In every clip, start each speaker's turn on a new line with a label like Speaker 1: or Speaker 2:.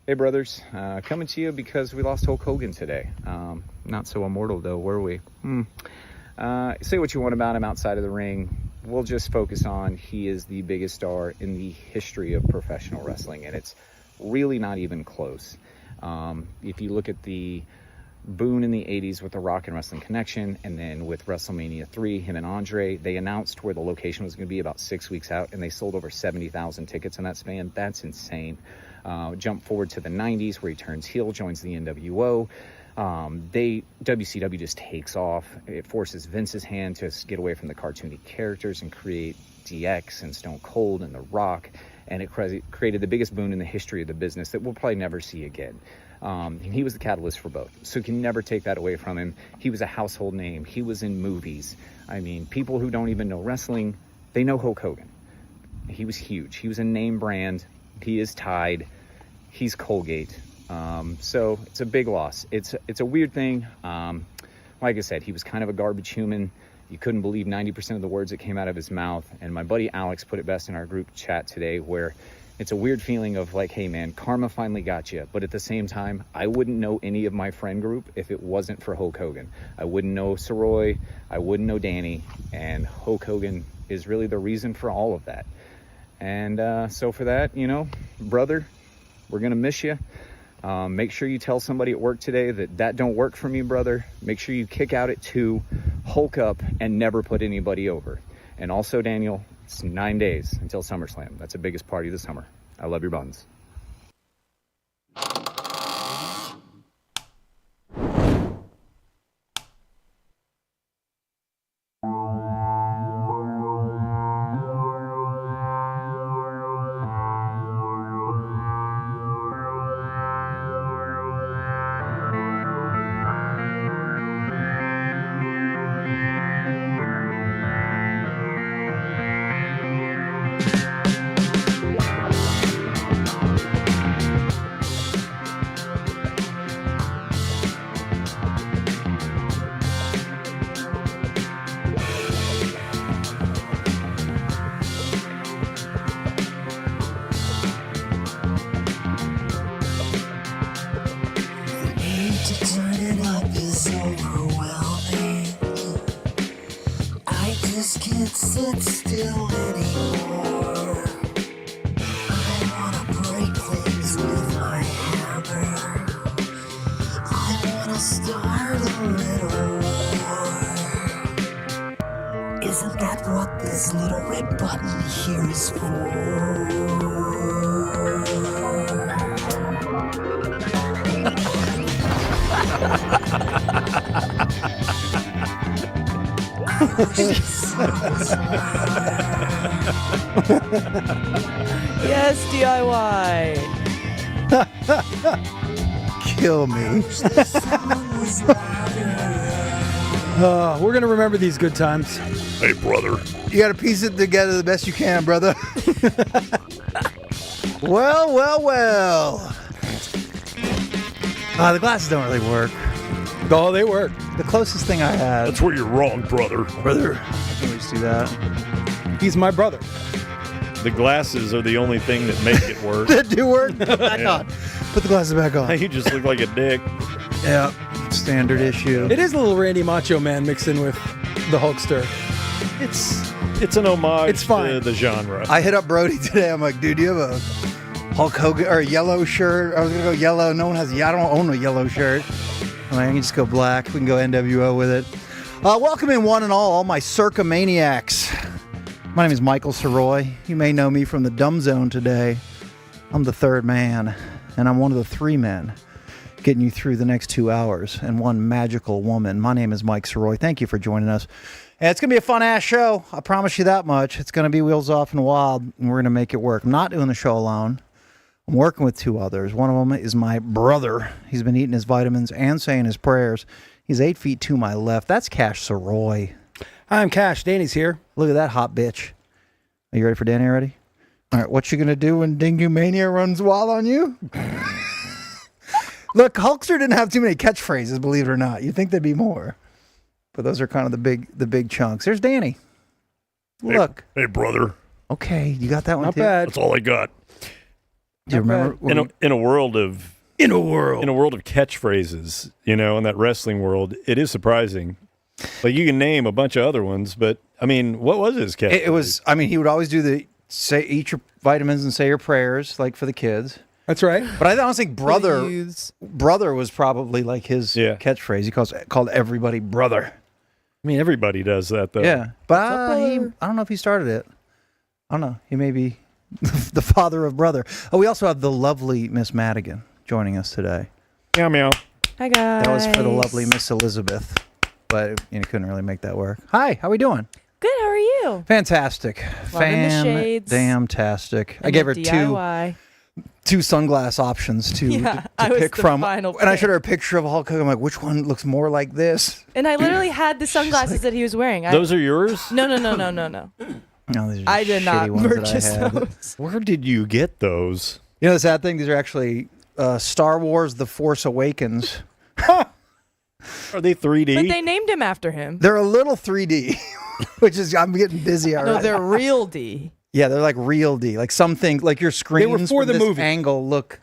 Speaker 1: Hey brothers, coming to you because we lost Hulk Hogan today. Not so immortal though, were we? Say what you want about him outside of the ring. We'll just focus on he is the biggest star in the history of professional wrestling, and it's really not even close. If you look at the boom in the 80s with the Rock and Wrestling Connection, and then with WrestleMania 3, him and Andre, they announced where the location was going to be about 6 weeks out, and they sold over 70,000 tickets in that span. That's insane. Jump forward to the 90s where he turns heel, joins the NWO. WCW just takes off. It forces Vince's hand to get away from the cartoony characters and create DX and Stone Cold and The Rock. And it created the biggest boom in the history of the business that we'll probably never see again. And he was the catalyst for both. So you can never take that away from him. He was a household name. He was in movies. I mean, people who don't even know wrestling, they know Hulk Hogan. He was huge. He was a name brand. He is Tide. He's Colgate. So it's a big loss. It's a weird thing. Like I said, he was kind of a garbage human. You couldn't believe 90% of the words that came out of his mouth. And my buddy Alex put it best in our group chat today, where it's a weird feeling of like, hey man, karma finally got you. But at the same time, I wouldn't know any of my friend group if it wasn't for Hulk Hogan. I wouldn't know Sirois. I wouldn't know Danny. And Hulk Hogan is really the reason for all of that. And so for that, you know, brother, we're going to miss you. Make sure you tell somebody at work today that don't work for me, brother. Make sure you kick out at 2, Hulk up, and never put anybody over. And also, Daniel, it's 9 days until SummerSlam. That's the biggest party of the summer. I love your buns.
Speaker 2: Sit still anymore. I wanna break things with my hammer. I wanna start a little war. Isn't that what this little red button here is for?
Speaker 3: Yes, DIY.
Speaker 4: Kill me.
Speaker 5: We're going to remember these good times.
Speaker 6: Hey, brother.
Speaker 4: You got to piece it together the best you can, brother. Well. The glasses don't really work.
Speaker 5: Oh, they work.
Speaker 4: The closest thing I had.
Speaker 6: That's where you're wrong, brother.
Speaker 4: Brother. I can always do that.
Speaker 5: He's my brother.
Speaker 6: The glasses are the only thing that make it work.
Speaker 4: That do work? Put back on. Put the glasses back on.
Speaker 6: You just look like a dick.
Speaker 4: Yeah. Standard issue.
Speaker 5: It is a little Randy Macho Man mixed in with the Hulkster.
Speaker 6: It's an homage
Speaker 5: It's fine.
Speaker 6: to the genre.
Speaker 4: I hit up Brody today. I'm like, dude, do you have a Hulk Hogan or a yellow shirt? I was going to go yellow. No one has. I don't own a yellow shirt. I'm like, I can just go black. We can go NWO with it. Welcome in one and all my Cirque maniacs. My name is Michael Sirois. You may know me from the Dumb Zone today. I'm the third man, and I'm one of the 3 men getting you through the next 2 hours and one magical woman. My name is Mike Sirois. Thank you for joining us. And it's going to be a fun-ass show. I promise you that much. It's going to be wheels off and wild, and we're going to make it work. I'm not doing the show alone. I'm working with 2 others. One of them is my brother. He's been eating his vitamins and saying his prayers. He's 8 feet to my left. That's Cash Sirois.
Speaker 5: I'm Cash. Danny's here.
Speaker 4: Look at that hot bitch. Are you ready for Danny already? All right, what you going to do when Bingu Mania runs wild on you? Look, Hulkster didn't have too many catchphrases, believe it or not. You'd think there'd be more. But those are kind of the big chunks. There's Danny. Look.
Speaker 6: Hey, brother.
Speaker 4: Okay, you got that one
Speaker 5: Not
Speaker 4: too?
Speaker 5: bad.
Speaker 6: That's all I got.
Speaker 4: Do you remember?
Speaker 6: In a world of catchphrases, in that wrestling world, it is surprising. Like you can name a bunch of other ones, but I mean, what was his catchphrase?
Speaker 4: It was. I mean, he would always do the eat your vitamins and say your prayers, like for the kids.
Speaker 5: That's right.
Speaker 4: But I don't think brother
Speaker 3: Youths.
Speaker 4: was probably like his catchphrase. He called everybody brother.
Speaker 6: I mean, everybody does that though.
Speaker 4: Yeah, but
Speaker 3: up,
Speaker 4: I don't know if he started it. I don't know. He may be the father of brother. Oh, we also have the lovely Miss Madigan joining us today.
Speaker 6: Meow meow.
Speaker 3: Hi, guys.
Speaker 4: That was for the lovely Miss Elizabeth, but couldn't really make that work. Hi, how we doing?
Speaker 3: Good, how are you?
Speaker 4: Fantastic.
Speaker 3: Loving the shades.
Speaker 4: Damn-tastic. I
Speaker 3: And
Speaker 4: gave
Speaker 3: the
Speaker 4: her
Speaker 3: DIY.
Speaker 4: two sunglass options to
Speaker 3: I was
Speaker 4: pick
Speaker 3: the
Speaker 4: from.
Speaker 3: final
Speaker 4: And I
Speaker 3: pick.
Speaker 4: showed her a picture of Hulk Hogan. I'm like, which one looks more like this?
Speaker 3: And I literally had the sunglasses that he was wearing.
Speaker 6: Those are yours?
Speaker 3: No.
Speaker 4: No, these are
Speaker 3: I did
Speaker 4: shitty
Speaker 3: not
Speaker 4: ones that I
Speaker 3: purchase
Speaker 4: had.
Speaker 3: those.
Speaker 6: Where did you get those?
Speaker 4: You know the sad thing? These are actually Star Wars The Force Awakens.
Speaker 6: Are they 3D?
Speaker 3: But they named him after him.
Speaker 4: They're a little 3D, which is, I'm getting busy already.
Speaker 3: No, they're real D.
Speaker 4: Yeah, they're like real D. Like something, like your screens
Speaker 5: for
Speaker 4: from
Speaker 5: the
Speaker 4: this
Speaker 5: movie.
Speaker 4: angle look.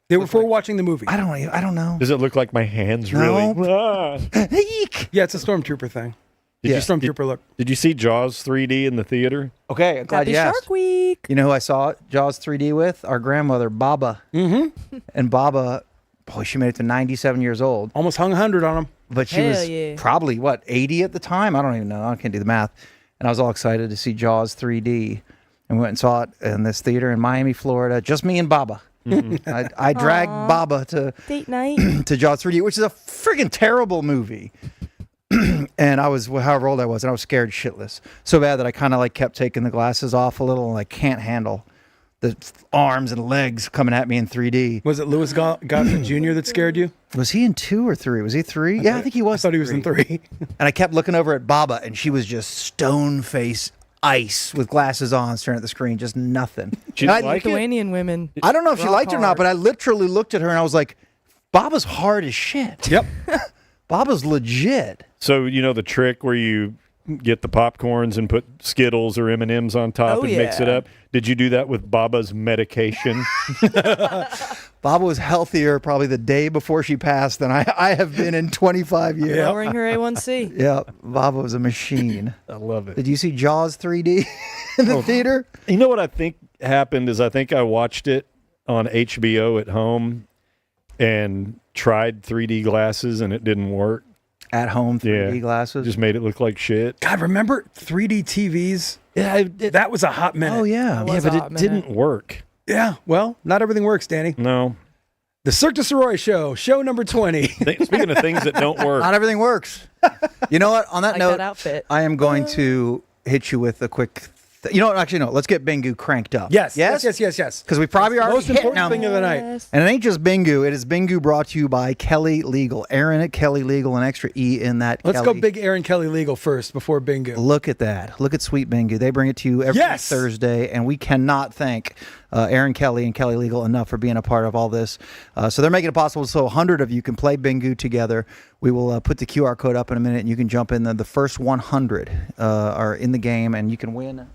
Speaker 5: They were for watching the movie.
Speaker 4: I don't know.
Speaker 6: Does it look like my hands
Speaker 4: No.
Speaker 6: really? Ah.
Speaker 4: Eek.
Speaker 5: Yeah, it's a Stormtrooper thing.
Speaker 6: Did,
Speaker 4: Yeah.
Speaker 6: you,
Speaker 5: Stormtrooper look.
Speaker 6: did you see Jaws 3D in the theater?
Speaker 4: Okay, I'm glad
Speaker 3: Happy
Speaker 4: you asked.
Speaker 3: Shark Week.
Speaker 4: You know who I saw Jaws 3D with? Our grandmother, Baba. Mm-hmm. And Baba, boy, she made it to 97 years old.
Speaker 5: Almost hung 100 on them.
Speaker 4: But she
Speaker 3: Hell
Speaker 4: was
Speaker 3: yeah.
Speaker 4: probably, 80 at the time? I don't even know. I can't do the math. And I was all excited to see Jaws 3D. And we went and saw it in this theater in Miami, Florida. Just me and Baba. I dragged Baba to
Speaker 3: Date night.
Speaker 4: to Jaws 3D, which is a friggin' terrible movie. And I was, however old I was, and I was scared shitless. So bad that I kind of like kept taking the glasses off a little, and I can't handle the arms and legs coming at me in 3D.
Speaker 5: Was it Louis Gossett Jr. that scared you?
Speaker 4: Was he in 2 or 3? Was he 3? Yeah, I think he was.
Speaker 5: I thought he was in 3.
Speaker 4: And I kept looking over at Baba, and she was just stone face ice with glasses on, staring at the screen, just nothing.
Speaker 6: Did you
Speaker 4: And
Speaker 6: like it?
Speaker 3: Lithuanian women.
Speaker 4: I don't know if she
Speaker 3: Rock
Speaker 4: liked it or not,
Speaker 3: hard.
Speaker 4: but I literally looked at her and I was like, Baba's hard as shit.
Speaker 5: Yep.
Speaker 4: Baba's legit.
Speaker 6: So the trick where you get the popcorns and put Skittles or M&Ms on top
Speaker 3: Oh,
Speaker 6: and mix it
Speaker 3: yeah.
Speaker 6: up? Did you do that with Baba's medication?
Speaker 4: Baba was healthier probably the day before she passed than I have been in 25 years.
Speaker 3: Lowering her A1C.
Speaker 4: Yeah, Baba was a machine.
Speaker 6: I love it.
Speaker 4: Did you see Jaws 3D in the theater?
Speaker 6: You know what I think happened is I think I watched it on HBO at home and tried 3D glasses and it didn't work.
Speaker 4: At home 3D
Speaker 6: Yeah.
Speaker 4: glasses?
Speaker 6: Just made it look like shit.
Speaker 5: God, remember 3D TVs?
Speaker 6: Yeah,
Speaker 5: That was a hot minute.
Speaker 4: Oh, yeah.
Speaker 3: was
Speaker 6: but
Speaker 3: a
Speaker 6: it
Speaker 3: hot minute.
Speaker 6: didn't work.
Speaker 5: Yeah, well, not everything works, Danny.
Speaker 6: No.
Speaker 5: The Cirque Du Sirois show number 20.
Speaker 6: Speaking of things that don't work,
Speaker 4: Not everything works. You know what? On that
Speaker 3: Like
Speaker 4: note,
Speaker 3: that outfit.
Speaker 4: I am going to hit you with a quick. You know what? Actually, no. Let's get Bingu cranked up.
Speaker 5: Yes.
Speaker 4: Yes. Because we probably are
Speaker 5: Most important thing of the night.
Speaker 3: Yes.
Speaker 4: And it ain't just Bingu. It is Bingu brought to you by Kelly Legal. Aaron at Kelly Legal, an extra E in that.
Speaker 5: Let's
Speaker 4: Kelly.
Speaker 5: go big Aaron Kelly legal first before Bingu.
Speaker 4: Look at that. Look at Sweet Bingu. They bring it to you every
Speaker 5: Yes!
Speaker 4: Thursday, and we cannot thank Aaron Kelly and Kelly Legal enough for being a part of all this. So they're making it possible so 100 of you can play Bingu together. We will put the QR code up in a minute, and you can jump in. The first 100 are in the game, and you can win.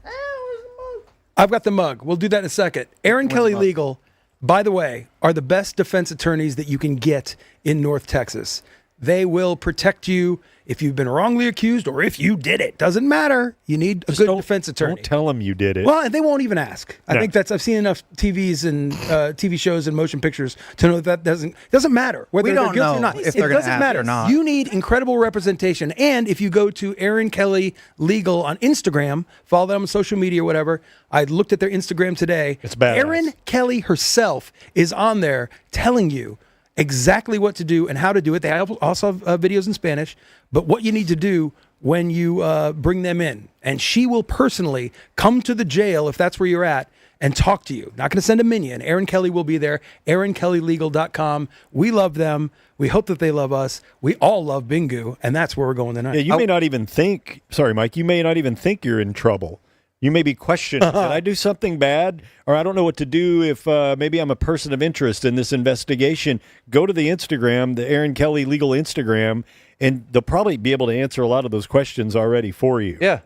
Speaker 5: I've got the mug. We'll do that in a second. Aaron Kelly Legal, by the way, are the best defense attorneys that you can get in North Texas. They will protect you if you've been wrongly accused or if you did it. Doesn't matter. You need a good defense attorney.
Speaker 6: don't tell them you did it.
Speaker 5: Well, and they won't even ask. I
Speaker 6: No.
Speaker 5: think I've seen enough TVs and TV shows and motion pictures to know that doesn't matter whether
Speaker 4: We
Speaker 5: they're
Speaker 4: don't
Speaker 5: guilty
Speaker 4: know
Speaker 5: or not.
Speaker 4: if
Speaker 5: It
Speaker 4: they're gonna
Speaker 5: doesn't
Speaker 4: ask
Speaker 5: matter.
Speaker 4: or not.
Speaker 5: You need incredible representation. And if you go to Aaron Kelly Legal on Instagram, follow them on social media or whatever. I looked at their Instagram today.
Speaker 6: It's badass.
Speaker 5: Aaron Kelly herself is on there telling you exactly what to do and how to do it. They also have videos in Spanish, but what you need to do when you bring them in. And she will personally come to the jail if that's where you're at and talk to you. Not going to send a minion. Aaron Kelly will be there. AaronKellyLegal.com. We love them. We hope that they love us. We all love Bingu, and that's where we're going tonight.
Speaker 6: yeah, you may not even think, sorry, Mike, you may not even think you're in trouble. You may be questioning, did I do something bad? Or I don't know what to do if maybe I'm a person of interest in this investigation. Go to the Instagram, the Aaron Kelly Legal Instagram, and they'll probably be able to answer a lot of those questions already for you.
Speaker 4: Yeah.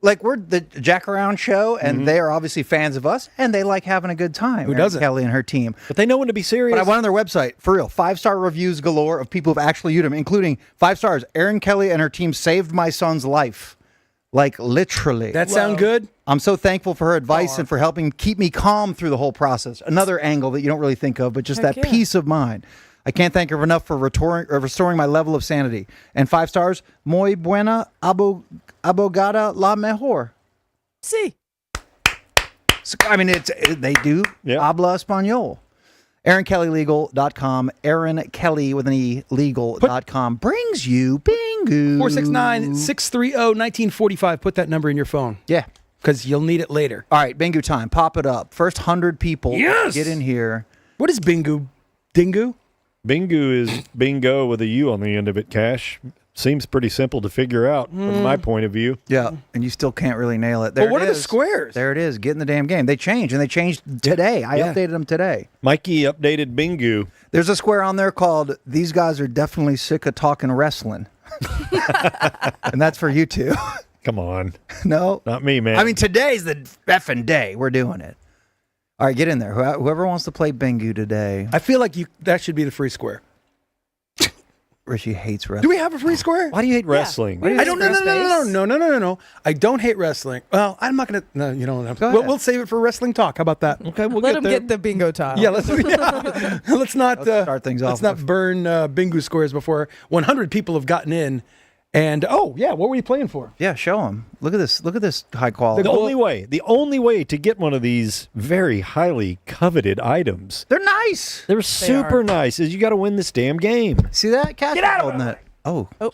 Speaker 4: like we're the Jack Around show, and they are obviously fans of us, and they like having a good time.
Speaker 5: Who
Speaker 4: Erin
Speaker 5: doesn't?
Speaker 4: Kelly and her team.
Speaker 6: But they know when to be serious.
Speaker 4: But I went on their website, for real, 5-star reviews galore of people who've actually used them, including 5 stars. Erin Kelly and her team saved my son's life. Like, literally.
Speaker 5: That sound good?
Speaker 4: I'm so thankful for her advice and for helping keep me calm through the whole process. Another angle that you don't really think of, but just
Speaker 3: Heck
Speaker 4: that
Speaker 3: yeah.
Speaker 4: peace of mind. I can't thank her enough for restoring my level of sanity. And 5 stars, muy buena abogada la mejor.
Speaker 3: See.
Speaker 4: So, I mean, they do habla español. AaronKellyLegal.com. Aaron Kelly with an E, legal.com brings you Bingu.
Speaker 5: 469-630-1945. Put that number in your phone.
Speaker 4: Yeah.
Speaker 5: Because you'll need it later.
Speaker 4: All right, Bingu time. Pop it up. First 100 people
Speaker 5: Yes!
Speaker 4: get in here.
Speaker 5: What is Bingu? Dingu?
Speaker 6: Bingu is bingo with a U on the end of it, Cash. Seems pretty simple to figure out from my point of view.
Speaker 4: Yeah, and you still can't really nail it. There
Speaker 5: Well, what
Speaker 4: it
Speaker 5: are the
Speaker 4: is.
Speaker 5: squares?
Speaker 4: There it is. Get in the damn game. They changed, and they changed today. I updated them today.
Speaker 6: Mikey updated Bingu.
Speaker 4: There's a square on there called "These guys are definitely sick of talking wrestling," and that's for you two.
Speaker 6: Come on.
Speaker 4: No,
Speaker 6: Not me, man.
Speaker 4: I mean, today's the effing day. We're doing it. All right, get in there. Whoever wants to play Bingu today.
Speaker 5: I feel like that should be the free square.
Speaker 4: Richie hates wrestling.
Speaker 5: Do we have a free square?
Speaker 6: why do you hate wrestling?
Speaker 3: Why do you
Speaker 5: I don't.
Speaker 3: Free space?
Speaker 5: No. I don't hate wrestling. Well, I'm not gonna. No, you don't.
Speaker 4: Go ahead.
Speaker 5: We'll save it for wrestling talk. How about that?
Speaker 6: Okay, we'll
Speaker 3: Let
Speaker 6: get
Speaker 3: him
Speaker 6: there.
Speaker 3: get the bingo tile.
Speaker 5: Yeah, let's not
Speaker 4: start things
Speaker 5: let's
Speaker 4: off
Speaker 5: not
Speaker 4: with-
Speaker 5: burn Bingu squares before 100 people have gotten in. And what were you playing for?
Speaker 4: Yeah, show them. Look at this. Look at this high quality.
Speaker 6: The only way to get one of these very highly coveted items,
Speaker 4: They're nice.
Speaker 6: they're super nice, is you got to win this damn game.
Speaker 4: See that? Cat
Speaker 5: Get out of
Speaker 4: holding
Speaker 5: it.
Speaker 4: that. Oh.
Speaker 3: Oh.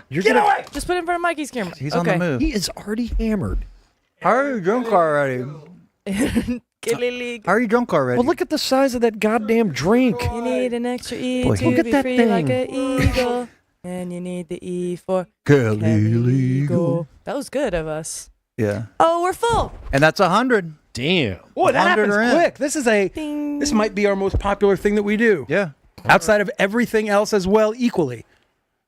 Speaker 6: You're
Speaker 5: Get
Speaker 6: gonna,
Speaker 5: away!
Speaker 3: Just put it in front of Mikey's camera.
Speaker 4: He's on the move.
Speaker 6: He is already hammered.
Speaker 4: How are you drunk already? How are you drunk already?
Speaker 6: Well, look at the size of that goddamn drink.
Speaker 3: You need an extra E
Speaker 4: Boy,
Speaker 3: to
Speaker 6: look at
Speaker 3: be
Speaker 6: that
Speaker 3: free
Speaker 6: thing.
Speaker 3: like an eagle. And you need the E for
Speaker 4: Kelly
Speaker 3: Kelly
Speaker 4: Legal.
Speaker 3: That was good of us.
Speaker 4: Yeah.
Speaker 3: Oh, we're full.
Speaker 4: And that's 100.
Speaker 6: Damn.
Speaker 5: Boy, that
Speaker 4: 100
Speaker 5: happens
Speaker 4: are in.
Speaker 5: quick.
Speaker 3: Ding.
Speaker 5: This might be our most popular thing that we do.
Speaker 4: Yeah.
Speaker 5: Outside of everything else as well, equally.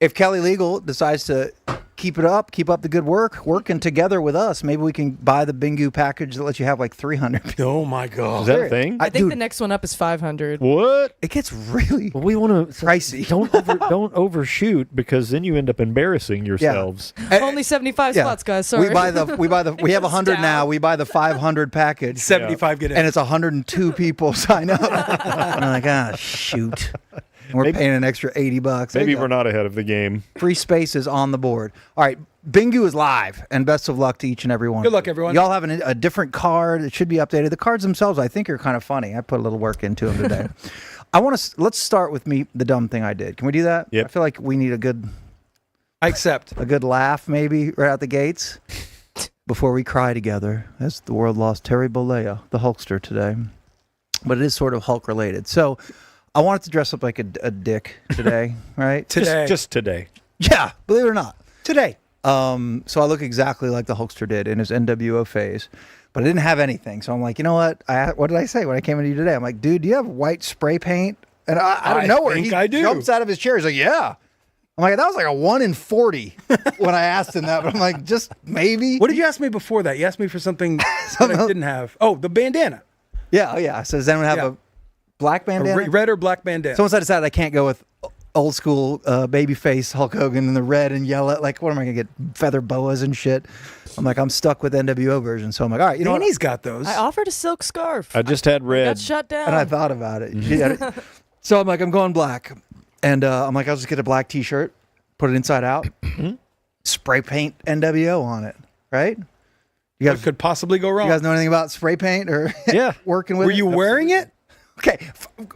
Speaker 4: If Kelly Legal decides to keep up the good work, working together with us, maybe we can buy the Bingu package that lets you have like 300.
Speaker 5: Oh my God.
Speaker 6: Is that a thing?
Speaker 3: I think
Speaker 4: dude,
Speaker 3: the next one up is 500.
Speaker 6: What?
Speaker 4: it gets really
Speaker 6: Well, we want to
Speaker 4: pricey.
Speaker 6: don't overshoot, because then you end up embarrassing yourselves.
Speaker 3: Only 75
Speaker 4: Yeah.
Speaker 3: slots, guys. Sorry.
Speaker 4: We we have 100
Speaker 3: Down.
Speaker 4: now. We buy the 500 package.
Speaker 5: 75 get in.
Speaker 4: And it's 102 people sign up. And I'm like, shoot. And we're paying an extra $80. There
Speaker 6: Maybe
Speaker 4: you go.
Speaker 6: we're not ahead of the game.
Speaker 4: Free spaces on the board. All right, Bingu is live, and best of luck to each and every one.
Speaker 5: Good luck, everyone.
Speaker 4: Y'all have a different card. It should be updated. The cards themselves, I think, are kind of funny. I put a little work into them today. Let's start with me, the dumb thing I did. Can we do that?
Speaker 6: Yep.
Speaker 4: I feel like we need a good
Speaker 5: I accept.
Speaker 4: laugh, maybe, right out the gates. Before we cry together, as the world lost Terry Bollea, the Hulkster, today. But it is sort of Hulk related. So I wanted to dress up like a dick today, right?
Speaker 5: Today.
Speaker 6: Just today.
Speaker 4: Yeah, believe it or not.
Speaker 5: Today.
Speaker 4: So I look exactly like the Hulkster did in his NWO phase, but I didn't have anything. So I'm like, you know what? What did I say when I came into you today? I'm like, dude, do you have white spray paint? And out of
Speaker 5: I
Speaker 4: nowhere,
Speaker 5: think
Speaker 4: he
Speaker 5: I do.
Speaker 4: jumps out of his chair. He's like, yeah. I'm like, that was like a 1 in 40 when I asked him that. But I'm like, just maybe.
Speaker 5: What did you ask me before that? You asked me for something that I didn't have. Oh, the bandana.
Speaker 4: Yeah, oh yeah. So does anyone have
Speaker 5: Yeah.
Speaker 4: a black
Speaker 5: A
Speaker 4: bandana?
Speaker 5: red or black bandana.
Speaker 4: Someone decided I can't go with old school baby face Hulk Hogan in the red and yellow. Like, what am I going to get? Feather boas and shit. I'm like, I'm stuck with NWO version. So I'm like, all right, you know what?
Speaker 5: Danny's got those.
Speaker 3: I offered a silk scarf.
Speaker 6: I just had
Speaker 3: Got
Speaker 6: red.
Speaker 3: shut down.
Speaker 4: And I thought about it. She had it. So I'm like, I'm going black. And I'm like, I'll just get a black t-shirt, put it inside out, spray paint NWO on it, right? You
Speaker 5: What
Speaker 4: guys,
Speaker 5: could possibly go wrong?
Speaker 4: you guys know anything about spray paint or
Speaker 6: Yeah.
Speaker 4: working with
Speaker 5: Were
Speaker 4: it?
Speaker 5: you wearing it?
Speaker 4: Okay,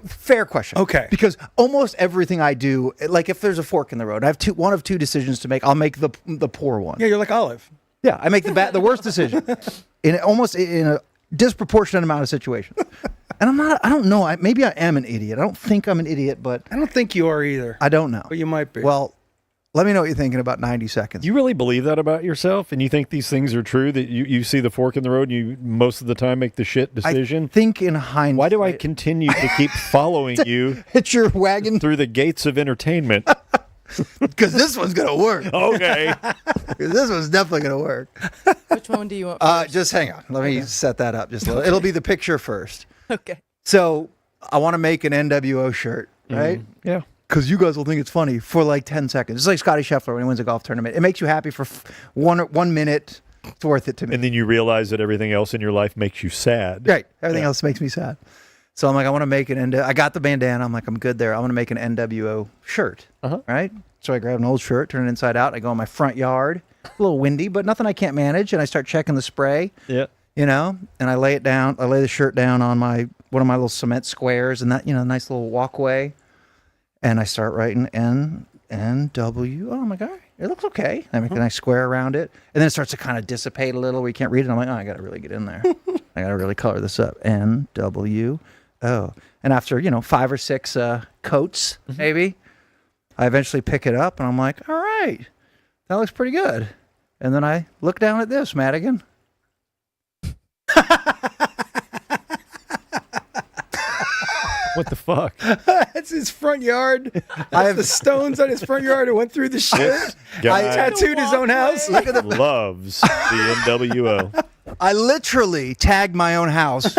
Speaker 4: fair question.
Speaker 5: Okay.
Speaker 4: Because almost everything I do, like if there's a fork in the road, I have one of two decisions to make. I'll make the poor one.
Speaker 5: Yeah, you're like Olive.
Speaker 4: Yeah, I make the worst decision in a disproportionate amount of situations. And I don't know. Maybe I am an idiot. I don't think I'm an idiot, but
Speaker 5: I don't think you are either.
Speaker 4: I don't know.
Speaker 5: But you might be.
Speaker 4: Well, let me know what you're thinking about 90 seconds.
Speaker 6: You really believe that about yourself, and you think these things are true, that you see the fork in the road and you most of the time make the shit decision?
Speaker 4: I think in hindsight.
Speaker 6: Why do I continue to keep following you
Speaker 4: hit your wagon?
Speaker 6: through the gates of entertainment?
Speaker 4: Because this one's gonna work.
Speaker 6: Okay.
Speaker 4: 'Cause this one's definitely gonna work.
Speaker 3: Which one do you want? First?
Speaker 4: Just hang on. Let me set that up. Just a little. It'll be the picture first.
Speaker 3: Okay.
Speaker 4: So I want to make an NWO shirt, right?
Speaker 6: Yeah.
Speaker 4: Because you guys will think it's funny for like 10 seconds. It's like Scotty Scheffler when he wins a golf tournament. It makes you happy for 1 minute. It's worth it to me.
Speaker 6: And then you realize that everything else in your life makes you sad.
Speaker 4: Right. Everything else makes me sad. So I'm like, I want to make an I got the bandana. I'm like, I'm good there. I want to make an NWO shirt. Right? So I grab an old shirt, turn it inside out. I go in my front yard. A little windy, but nothing I can't manage. And I start checking the spray.
Speaker 6: Yeah.
Speaker 4: You know, and I lay it down. I lay the shirt down on one of my little cement squares and that, nice little walkway. And I start writing NW. Oh my God, it looks okay. I make a nice square around it. And then it starts to kind of dissipate a little where you can't read it. I'm like, oh, I got to really get in there. I got to really color this up. NW. Oh. And after, 5 or 6 coats, maybe, I eventually pick it up and I'm like, all right, that looks pretty good. And then I look down at this, Madigan.
Speaker 6: What the fuck?
Speaker 5: That's his front yard. I have the stones on his front yard. It went through the shirt.
Speaker 6: Guy
Speaker 5: I tattooed his own house.
Speaker 4: Look at the.
Speaker 6: loves the NWO.
Speaker 4: I literally tagged my own house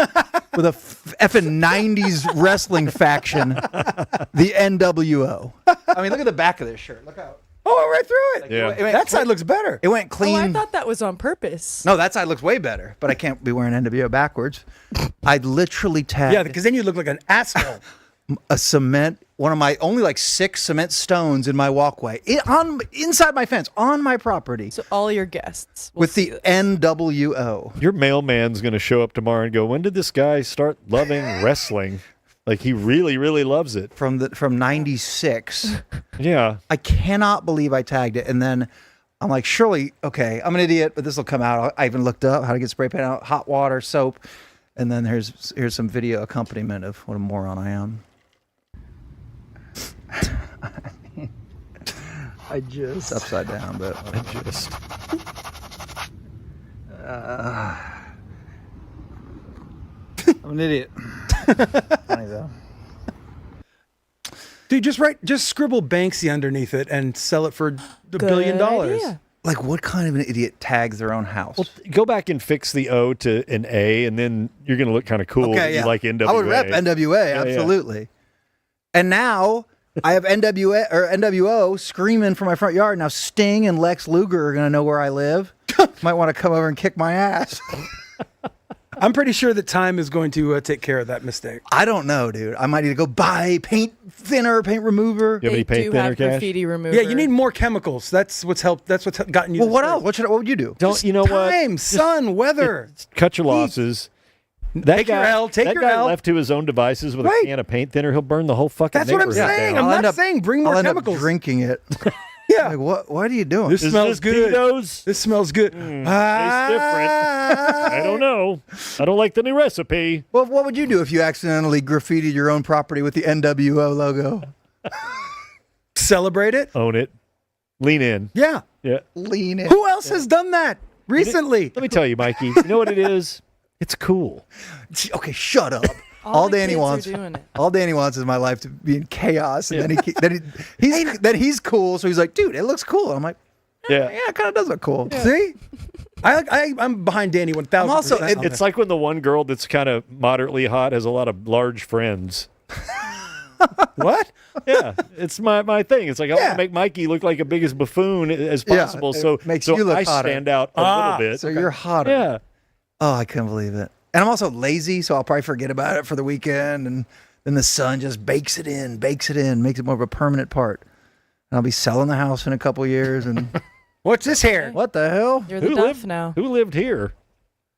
Speaker 4: with a effing 90s wrestling faction, the NWO. I mean, look at the back of this shirt. Look out.
Speaker 5: Oh, I right through it.
Speaker 6: Yeah.
Speaker 5: That side looks better.
Speaker 4: It went
Speaker 3: Oh,
Speaker 4: clean.
Speaker 3: I thought that was on purpose.
Speaker 4: No, that side looks way better, but I can't be wearing NWO backwards. I literally tagged
Speaker 5: Yeah, because then you look like an asshole.
Speaker 4: a cement, one of my only like 6 cement stones in my walkway, inside my fence, on my property,
Speaker 3: So all your guests will
Speaker 4: with
Speaker 3: see
Speaker 4: the
Speaker 3: this.
Speaker 6: Your
Speaker 4: NWO.
Speaker 6: mailman's going to show up tomorrow and go, when did this guy start loving wrestling? Like, he really, really loves it.
Speaker 4: From 96.
Speaker 6: Yeah.
Speaker 4: I cannot believe I tagged it. And then I'm like, surely, okay, I'm an idiot, but this will come out. I even looked up how to get spray paint out, hot water, soap. And then here's some video accompaniment of what a moron I am. I just... It's upside down, but...
Speaker 6: I just...
Speaker 4: I'm an idiot. Funny though.
Speaker 5: Dude, just scribble Banksy underneath it and sell it for $1 billion.
Speaker 3: idea.
Speaker 4: Like, what kind of an idiot tags their own house?
Speaker 6: Well, go back and fix the O to an A, and then you're going to look kind of cool.
Speaker 4: Okay, yeah.
Speaker 6: You like NWA.
Speaker 4: I would rep NWA,
Speaker 6: Yeah,
Speaker 4: absolutely. And now I have NWO screaming from my front yard. Now Sting and Lex Luger are going to know where I live. Might want to come over and kick my ass.
Speaker 5: I'm pretty sure that time is going to take care of that mistake.
Speaker 4: I don't know, dude. I might need to go buy paint thinner, paint remover.
Speaker 6: You have any
Speaker 3: They
Speaker 6: paint
Speaker 3: do
Speaker 6: thinner,
Speaker 3: have
Speaker 6: Cash?
Speaker 3: graffiti remover.
Speaker 5: Yeah, you need more chemicals. That's what's helped. That's what's gotten you.
Speaker 4: Well,
Speaker 5: this
Speaker 4: what
Speaker 5: far.
Speaker 4: else? What would you do?
Speaker 6: Don't, you know what?
Speaker 5: Time, sun, weather.
Speaker 6: Cut your losses. That
Speaker 5: Take your
Speaker 6: guy,
Speaker 5: L, take
Speaker 6: that
Speaker 5: your
Speaker 6: guy
Speaker 5: L.
Speaker 6: left to his own devices with
Speaker 5: Right.
Speaker 6: a can of paint thinner, he'll burn the whole fucking
Speaker 5: That's what I'm
Speaker 6: neighborhood
Speaker 5: saying.
Speaker 6: down.
Speaker 5: I'm
Speaker 4: I'll
Speaker 5: not
Speaker 4: end up-
Speaker 5: saying bring more
Speaker 4: I'll end
Speaker 5: chemicals.
Speaker 4: up drinking it.
Speaker 5: Yeah.
Speaker 4: Like, what are you doing?
Speaker 5: This
Speaker 6: Is
Speaker 5: smells
Speaker 6: this
Speaker 5: good.
Speaker 6: Tito's?
Speaker 5: This smells good.
Speaker 6: Tastes different. I don't know. I don't like the new recipe.
Speaker 4: Well, what would you do if you accidentally graffitied your own property with the NWO logo?
Speaker 5: Celebrate it.
Speaker 6: Own it. Lean in.
Speaker 5: Yeah.
Speaker 6: Yeah.
Speaker 4: Lean in.
Speaker 5: Who else has done that recently?
Speaker 6: Let me tell you, Mikey. You know what it is? It's cool.
Speaker 4: Okay, shut up.
Speaker 3: All
Speaker 4: All
Speaker 3: the
Speaker 4: Danny
Speaker 3: kids are
Speaker 4: wants,
Speaker 3: doing it.
Speaker 4: all Danny wants is my life to be in chaos, and then he's cool, so he's like, dude, it looks cool. And I'm like,
Speaker 6: Yeah.
Speaker 4: yeah, it kind of does look cool.
Speaker 5: See, I'm behind Danny 1,000%.
Speaker 4: I'm also-
Speaker 5: on
Speaker 6: It's
Speaker 5: this.
Speaker 6: like when the one girl that's kind of moderately hot has a lot of large friends.
Speaker 5: what?
Speaker 6: Yeah, it's my thing. It's like I want
Speaker 4: Yeah.
Speaker 6: to make Mikey look like a biggest buffoon as
Speaker 4: Yeah,
Speaker 6: possible,
Speaker 4: it
Speaker 6: so
Speaker 4: makes you look
Speaker 6: I
Speaker 4: hotter.
Speaker 6: stand out a little bit.
Speaker 4: So you're hotter.
Speaker 6: Yeah,
Speaker 4: Oh, I couldn't believe it. And I'm also lazy, so I'll probably forget about it for the weekend, and then the sun just bakes it in, makes it more of a permanent part. And I'll be selling the house in a couple years, and
Speaker 5: What's this here?
Speaker 4: what the hell?
Speaker 3: You're the
Speaker 6: who
Speaker 3: duff
Speaker 6: lived
Speaker 3: now.
Speaker 6: Who lived here?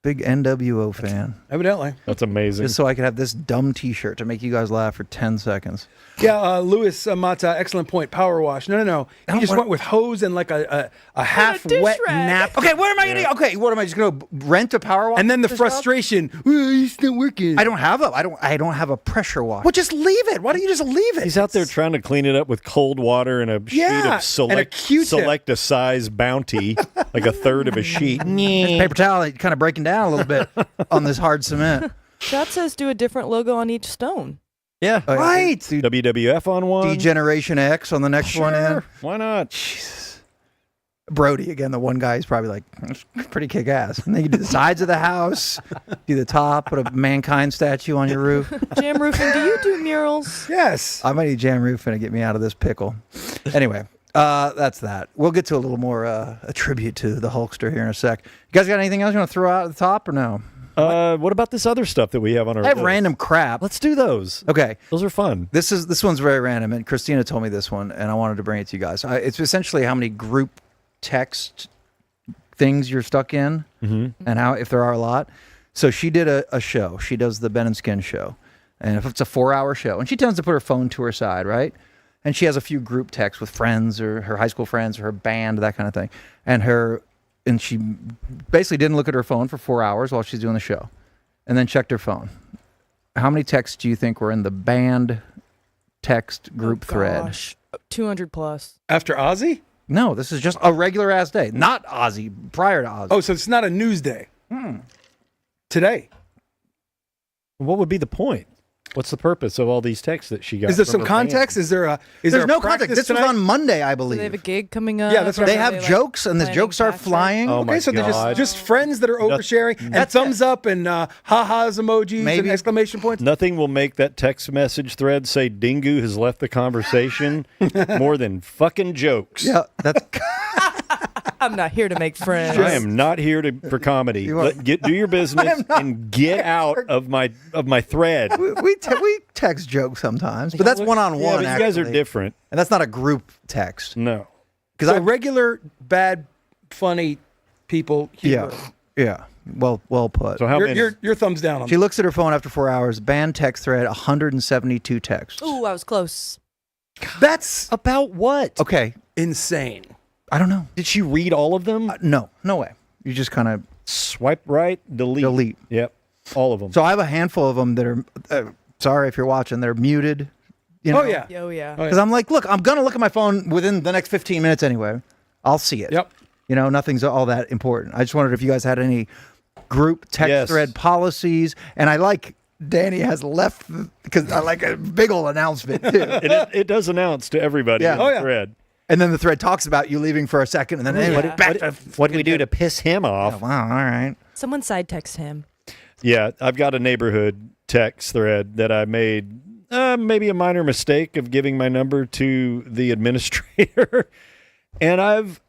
Speaker 4: Big NWO fan.
Speaker 5: Evidently.
Speaker 6: That's amazing.
Speaker 4: Just so I could have this dumb T-shirt to make you guys laugh for 10 seconds.
Speaker 5: Yeah, Louis Mata, excellent point. Power wash. No. He just
Speaker 4: what-
Speaker 5: went with hose and like a half
Speaker 3: dish
Speaker 5: wet
Speaker 3: rag.
Speaker 5: nap.
Speaker 4: Okay, what am I gonna? Okay, what am I just gonna rent a power wash?
Speaker 5: And then the
Speaker 4: this job?
Speaker 5: frustration. It's not working.
Speaker 4: I don't have a pressure wash.
Speaker 5: Well, just leave it. Why don't you just leave it?
Speaker 6: He's out there trying to clean it up with cold water and a sheet
Speaker 5: Yeah,
Speaker 6: of
Speaker 5: and a Q-tip.
Speaker 6: select a size bounty, like a third of a sheet.
Speaker 4: paper towel kind of breaking down a little bit on this hard cement.
Speaker 3: That says do a different logo on each stone.
Speaker 6: Yeah.
Speaker 4: Oh, yeah.
Speaker 5: Right.
Speaker 4: Do
Speaker 6: WWF on one.
Speaker 4: D-Generation X on the next one in.
Speaker 6: Sure. Why not?
Speaker 4: Jesus. Brody, again, the one guy is probably like, "That's pretty kick ass." And then you do the sides of the house, do the top, put a mankind statue on your roof.
Speaker 3: Jam roofing, do you do murals?
Speaker 5: Yes.
Speaker 4: I might need jam roofing to get me out of this pickle. Anyway, that's that. We'll get to a little more a tribute to the Hulkster here in a sec. You guys got anything else you want to throw out at the top or no?
Speaker 6: What about this other stuff that we have on our
Speaker 4: I have
Speaker 6: list?
Speaker 4: random crap.
Speaker 6: Let's do those.
Speaker 4: Okay.
Speaker 6: Those are fun.
Speaker 4: This one's very random, and Christina told me this one, and I wanted to bring it to you guys. It's essentially how many group text things you're stuck in, and how, if there are a lot. So she did a show. She does the Ben and Skin show, and if it's a 4-hour show, and she tends to put her phone to her side, right? And she has a few group texts with friends or her high school friends or her band, that kind of thing. And she basically didn't look at her phone for 4 hours while she's doing the show, and then checked her phone. How many texts do you think were in the band text group thread?
Speaker 3: Gosh, 200 plus.
Speaker 5: After Ozzy?
Speaker 4: No, this is just a regular ass day, not Ozzy, prior to Ozzy.
Speaker 5: Oh, so it's not a news day. Today.
Speaker 6: What would be the point? What's the purpose of all these texts that she got?
Speaker 5: Is there
Speaker 6: from
Speaker 5: some
Speaker 6: her
Speaker 5: context?
Speaker 6: band?
Speaker 5: Is there a
Speaker 4: There's
Speaker 5: a
Speaker 4: no
Speaker 5: practice
Speaker 4: context. This was
Speaker 5: tonight?
Speaker 4: on Monday, I
Speaker 3: Do
Speaker 4: believe.
Speaker 3: they have a gig coming up?
Speaker 5: Yeah, that's right.
Speaker 3: Or
Speaker 4: They
Speaker 3: are
Speaker 4: have
Speaker 3: like,
Speaker 4: jokes, and the
Speaker 3: planning
Speaker 4: jokes are
Speaker 3: backtrack?
Speaker 4: flying.
Speaker 6: Oh,
Speaker 5: Okay,
Speaker 6: my
Speaker 5: so they're
Speaker 6: God.
Speaker 5: just friends that are oversharing and thumbs up and ha-has emojis
Speaker 4: Maybe.
Speaker 5: and exclamation points.
Speaker 6: Nothing will make that text message thread say Bingu has left the conversation more than fucking jokes.
Speaker 4: Yeah, that's
Speaker 3: I'm not here to make friends.
Speaker 6: I am not here for comedy.
Speaker 4: You are-
Speaker 6: Do your business and get out of my thread.
Speaker 4: we text jokes sometimes, but that's one on
Speaker 6: Yeah,
Speaker 4: one.
Speaker 6: but you guys are different.
Speaker 4: and that's not a group text.
Speaker 6: No.
Speaker 4: Because
Speaker 5: So regular, bad, funny people humor.
Speaker 4: yeah, well put.
Speaker 6: So how many?
Speaker 5: Your thumbs down on
Speaker 4: She
Speaker 5: that.
Speaker 4: looks at her phone after 4 hours. Band text thread, 172 texts.
Speaker 3: Ooh, I was close.
Speaker 5: That's
Speaker 6: About what?
Speaker 4: Okay,
Speaker 5: insane.
Speaker 4: I don't know.
Speaker 6: Did she read all of them?
Speaker 4: No way. You just kind of
Speaker 6: Swipe right, delete.
Speaker 4: delete.
Speaker 6: Yep. All of them.
Speaker 4: So I have a handful of them that are. Sorry if you're watching. They're muted. You know?
Speaker 5: Oh, yeah.
Speaker 3: Oh, yeah.
Speaker 5: Oh,
Speaker 4: Because I'm like, look, I'm gonna look at my phone within the next 15 minutes anyway. I'll see it.
Speaker 5: Yep.
Speaker 4: You know, nothing's all that important. I just wondered if you guys had any group text
Speaker 6: Yes.
Speaker 4: thread policies. And I like Danny has left because I like a big old announcement too.
Speaker 6: It does announce to everybody
Speaker 4: Yeah.
Speaker 6: in
Speaker 4: Oh,
Speaker 6: the
Speaker 5: yeah.
Speaker 6: thread.
Speaker 4: And then the thread talks about you leaving for a second, and then anyway,
Speaker 3: yeah.
Speaker 4: back to
Speaker 6: What do we do to piss him off?
Speaker 4: Oh, wow, all right.
Speaker 3: Someone side text him.
Speaker 6: Yeah, I've got a neighborhood text thread that I made maybe a minor mistake of giving my number to the administrator, and I have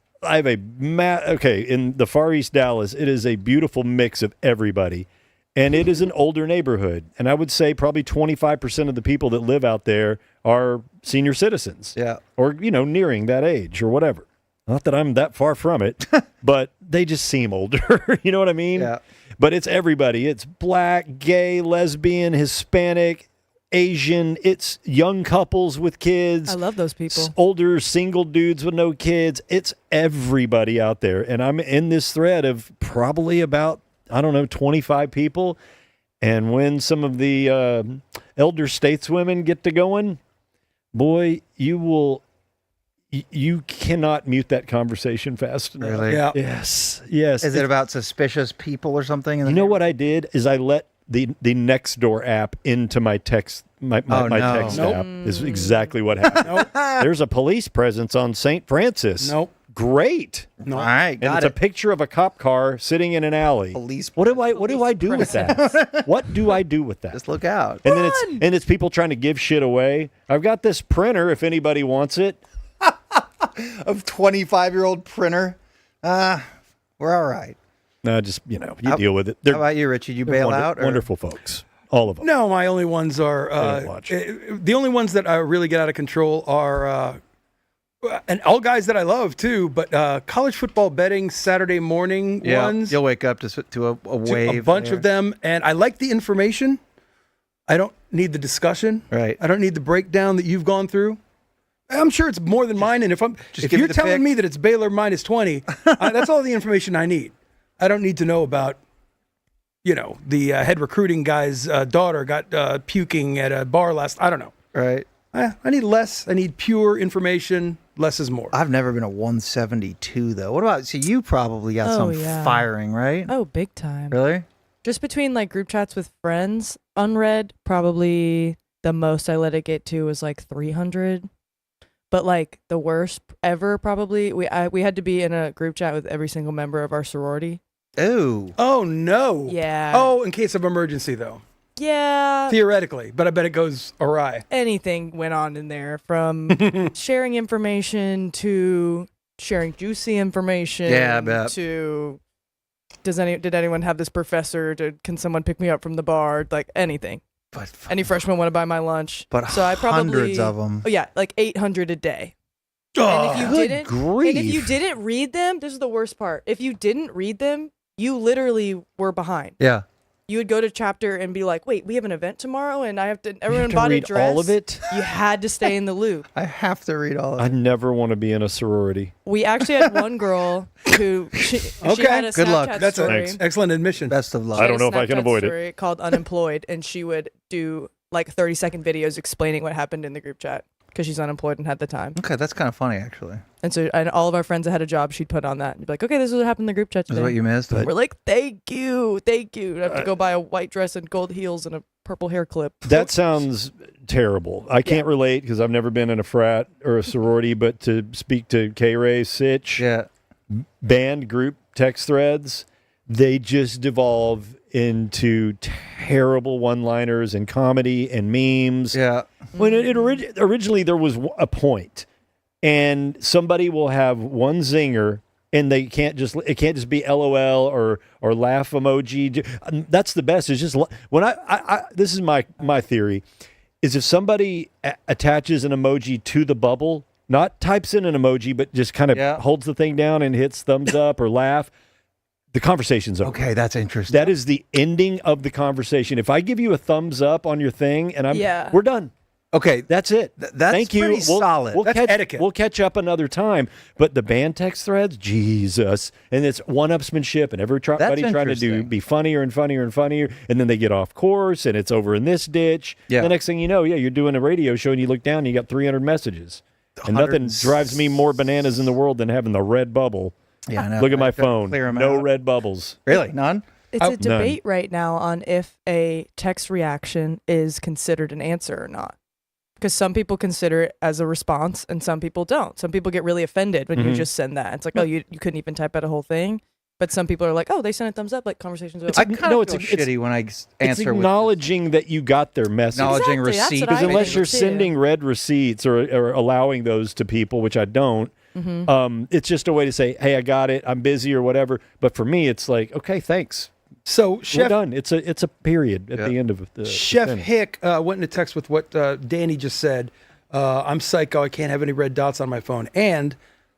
Speaker 6: a in the Far East Dallas, it is a beautiful mix of everybody, and it is an older neighborhood, and I would say probably 25% of the people that live out there are senior citizens,
Speaker 4: Yeah.
Speaker 6: or nearing that age or whatever. Not that I'm that far from it, but they just seem older. You know what I mean?
Speaker 4: Yeah.
Speaker 6: But it's everybody. It's black, gay, lesbian, Hispanic, Asian. It's young couples with kids.
Speaker 3: I love those people.
Speaker 6: Older single dudes with no kids. It's everybody out there. And I'm in this thread of probably about, 25 people. And when some of the elder stateswomen get to going, boy, you cannot mute that conversation fast enough.
Speaker 4: Really?
Speaker 5: Yeah.
Speaker 6: Yes.
Speaker 4: Is it about suspicious people or something?
Speaker 6: You know what I did is I let the Nextdoor app into my text. My
Speaker 4: Oh, no.
Speaker 6: text
Speaker 5: Nope.
Speaker 6: app is exactly what happened. There's a police presence on St. Francis.
Speaker 5: Nope.
Speaker 6: Great.
Speaker 5: No.
Speaker 4: All right,
Speaker 6: And
Speaker 4: got
Speaker 6: it's
Speaker 4: it.
Speaker 6: a picture of a cop car sitting in an alley.
Speaker 4: Police
Speaker 6: What do I do with that? What do I do with that?
Speaker 4: Just look out.
Speaker 6: And then it's people trying to give shit away. I've got this printer if anybody wants it.
Speaker 4: Of 25-year-old printer. We're all right.
Speaker 6: No, just you deal with it. They're
Speaker 4: How about you, Richie? You bail out? Or?
Speaker 6: wonderful folks. All of them.
Speaker 5: No, my only ones are
Speaker 6: don't watch.
Speaker 5: the only ones that really get out of control are and all guys that I love too, but college football betting Saturday morning ones.
Speaker 4: You'll wake up to a
Speaker 5: to
Speaker 4: wave.
Speaker 5: a bunch
Speaker 4: there.
Speaker 5: of them, and I like the information. I don't need the discussion.
Speaker 4: Right.
Speaker 5: I don't need the breakdown that you've gone through. I'm sure it's more than mine, and if
Speaker 4: give me
Speaker 5: you're
Speaker 4: the
Speaker 5: telling
Speaker 4: pick.
Speaker 5: me that it's Baylor minus 20, that's all the information I need. I don't need to know about, the head recruiting guy's daughter got puking at a bar last. I don't know.
Speaker 4: Right.
Speaker 5: I need less. I need pure information. Less is more.
Speaker 4: I've never been a 172 though. What about? So you probably got
Speaker 3: Oh,
Speaker 4: some
Speaker 3: yeah.
Speaker 4: firing, right?
Speaker 3: Oh, big time.
Speaker 4: Really?
Speaker 3: Just between like group chats with friends, unread, probably the most I let it get to was like 300. But like the worst ever, probably we had to be in a group chat with every single member of our sorority.
Speaker 4: Ooh.
Speaker 5: Oh no.
Speaker 3: Yeah.
Speaker 5: Oh, in case of emergency though.
Speaker 3: Yeah.
Speaker 5: Theoretically, but I bet it goes awry.
Speaker 3: Anything went on in there, from sharing information to sharing juicy information.
Speaker 4: Yeah, I bet.
Speaker 3: To did anyone have this professor? Can someone pick me up from the bar? Like anything.
Speaker 4: But
Speaker 3: Any freshman want to buy my lunch?
Speaker 4: But
Speaker 3: so I probably,
Speaker 4: hundreds of them.
Speaker 3: Oh yeah, like 800 a day.
Speaker 5: Oh,
Speaker 3: And if you
Speaker 4: good
Speaker 3: didn't,
Speaker 4: grief.
Speaker 3: and if you didn't read them, this is the worst part. If you didn't read them, you literally were behind.
Speaker 4: Yeah.
Speaker 3: You would go to chapter and be like, "Wait, we have an event tomorrow, and I have to." Everyone
Speaker 6: You have to
Speaker 3: bought a
Speaker 6: read
Speaker 3: dress.
Speaker 6: all of it?
Speaker 3: You had to stay in the loop.
Speaker 4: I have to read all of
Speaker 6: I
Speaker 4: it.
Speaker 6: never want to be in a sorority.
Speaker 3: We actually had one girl who she had a
Speaker 4: good luck.
Speaker 3: Snapchat
Speaker 5: That's
Speaker 3: story.
Speaker 5: an excellent admission.
Speaker 4: Best of luck.
Speaker 3: She
Speaker 6: I
Speaker 3: had
Speaker 6: don't
Speaker 3: a
Speaker 6: know if I can
Speaker 3: Snapchat
Speaker 6: avoid it.
Speaker 3: story called Unemployed, and she would do like 30-second videos explaining what happened in the group chat because she's unemployed and had the time.
Speaker 4: Okay, that's kind of funny, actually.
Speaker 3: And so all of our friends that had a job, she'd put on that and be like, "Okay, this is what happened in the group chat
Speaker 4: This
Speaker 3: today."
Speaker 4: is what you missed.
Speaker 3: We're like, "Thank you. I have to go buy a white dress and gold heels and a purple hair clip."
Speaker 6: That sounds terrible. I can't relate because I've never been in a frat or a sorority, but to speak to K-Ray, Sitch,
Speaker 4: Yeah.
Speaker 6: band group text threads, they just devolve into terrible one-liners and comedy and memes.
Speaker 4: Yeah.
Speaker 6: When originally there was a point, and somebody will have one zinger, and it can't just be LOL or laugh emoji. That's the best. It's just when I this is my theory, is if somebody attaches an emoji to the bubble, not types in an emoji, but just kind of holds the thing down and hits thumbs up or laugh, the conversation's over.
Speaker 4: Okay, that's interesting.
Speaker 6: That is the ending of the conversation. If I give you a thumbs up on your thing and we're done.
Speaker 4: Okay,
Speaker 6: That's it.
Speaker 4: that's
Speaker 6: Thank you.
Speaker 4: pretty solid.
Speaker 6: We'll
Speaker 5: That's
Speaker 6: catch,
Speaker 5: etiquette.
Speaker 6: We'll catch up another time. But the band text threads, Jesus. And it's one-upsmanship and everybody trying to
Speaker 4: interesting.
Speaker 6: be funnier and funnier and funnier. And then they get off course and it's over in this ditch.
Speaker 4: Yeah.
Speaker 6: The next thing you know, you're doing a radio show and you look down and you got 300 messages. And nothing drives me more bananas in the world than having the red bubble.
Speaker 4: Yeah, I know.
Speaker 6: Look at my
Speaker 4: I gotta
Speaker 6: phone.
Speaker 4: clear 'em
Speaker 6: No
Speaker 4: out.
Speaker 6: red bubbles.
Speaker 4: Really? None?
Speaker 3: It's a debate right now on if a text reaction is considered an answer or not. Because some people consider it as a response and some people don't. Some people get really offended when you just send that. It's like, oh, you couldn't even type out a whole thing. But some people are like, oh, they sent a thumbs up, like conversations with
Speaker 4: I kind of feel shitty when I
Speaker 6: It's
Speaker 4: answer with
Speaker 6: acknowledging that you got their message.
Speaker 4: acknowledging
Speaker 3: Exactly, that's
Speaker 4: receipt.
Speaker 3: what I
Speaker 6: Because unless
Speaker 3: think
Speaker 6: you're
Speaker 3: too.
Speaker 6: sending red receipts or allowing those to people, which I don't, it's just a way to say, hey, I got it, I'm busy or whatever. But for me, it's like, okay, thanks.
Speaker 5: So
Speaker 6: We're
Speaker 5: Chef
Speaker 6: done. It's a period at the end of the
Speaker 5: Chef
Speaker 6: sentence.
Speaker 5: Hick went into text with what Danny just said. I'm psycho. I can't have any red dots on my phone. And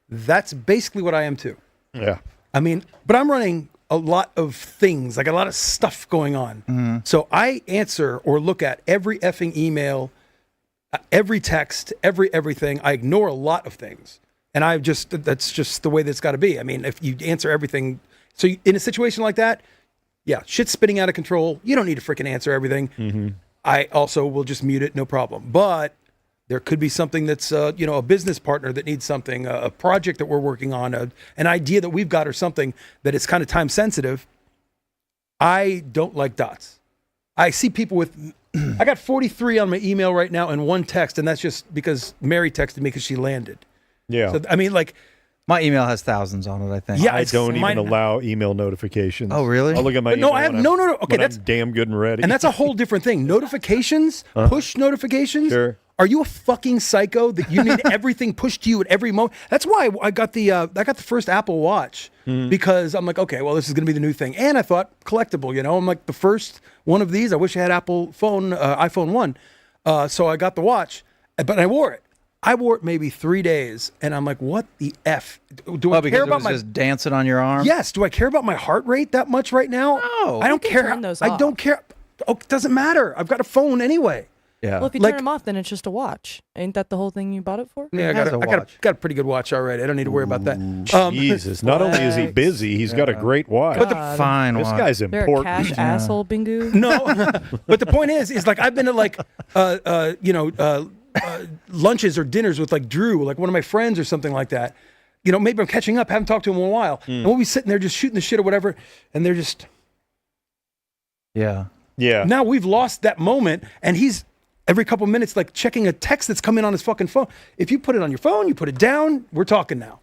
Speaker 5: that's basically what I am too.
Speaker 6: Yeah.
Speaker 5: I mean, but I'm running a lot of things, like a lot of stuff going on. So I answer or look at every effing email, every text, everything. I ignore a lot of things. And that's just the way that's got to be. I mean, if you answer everything, so in a situation like that, yeah, shit's spinning out of control. You don't need to freaking answer everything. I also will just mute it, no problem. But there could be something that's, a business partner that needs something, a project that we're working on, an idea that we've got or something that is kind of time sensitive. I don't like dots. I see people with, I got 43 on my email right now and one text, and that's just because Mary texted me because she landed.
Speaker 6: Yeah.
Speaker 5: So, I mean, like,
Speaker 4: My email has thousands on it, I think.
Speaker 5: Yeah,
Speaker 6: I
Speaker 5: it's
Speaker 6: don't
Speaker 5: mine-
Speaker 6: even allow email notifications.
Speaker 4: Oh, really?
Speaker 6: I'll look at my
Speaker 5: But no,
Speaker 6: email
Speaker 5: I have
Speaker 6: when
Speaker 5: no.
Speaker 6: I'm-
Speaker 5: Okay,
Speaker 6: when
Speaker 5: that's
Speaker 6: I'm damn good and ready.
Speaker 5: and that's a whole different thing. Notifications, push notifications.
Speaker 6: Sure.
Speaker 5: Are you a fucking psycho that you need everything pushed to you at every moment? That's why I got the first Apple Watch because I'm like, okay, well, this is going to be the new thing, and I thought collectible. I'm like the first one of these. I wish I had iPhone 1. So I got the watch, but I wore it. I wore it maybe 3 days, and I'm like, what the F? Do I
Speaker 4: because
Speaker 5: care
Speaker 4: it
Speaker 5: about
Speaker 4: was
Speaker 5: my
Speaker 4: just dancing on your arm?
Speaker 5: Yes. Do I care about my heart rate that much right now?
Speaker 4: No.
Speaker 5: I don't
Speaker 3: You can
Speaker 5: care.
Speaker 3: turn those
Speaker 5: I
Speaker 3: off.
Speaker 5: don't care. Oh, it doesn't matter. I've got a phone anyway.
Speaker 4: Yeah.
Speaker 3: Well, if you
Speaker 5: Like-
Speaker 3: turn them off, then it's just a watch. Ain't that the whole thing you bought it for?
Speaker 5: Yeah,
Speaker 4: It has a
Speaker 5: I
Speaker 4: watch.
Speaker 5: got a pretty good watch already. I don't need to worry about that.
Speaker 6: Jesus. Not only is he
Speaker 3: Flex.
Speaker 6: busy, he's got a gregreat watch.
Speaker 5: But the
Speaker 4: Fine.
Speaker 6: this
Speaker 4: watch.
Speaker 6: guy's
Speaker 3: They're a
Speaker 6: important.
Speaker 3: cash asshole, Bingu.
Speaker 5: No, but the point is like I've been to like, lunches or dinners with like Drew, like one of my friends or something like that. Maybe I'm catching up, haven't talked to him in a while, and we'll be sitting there just shooting the shit or whatever, and they're just
Speaker 4: Yeah.
Speaker 6: Yeah.
Speaker 5: now we've lost that moment, and he's every couple minutes, like checking a text that's coming on his fucking phone. If you put it on your phone, you put it down, we're talking now.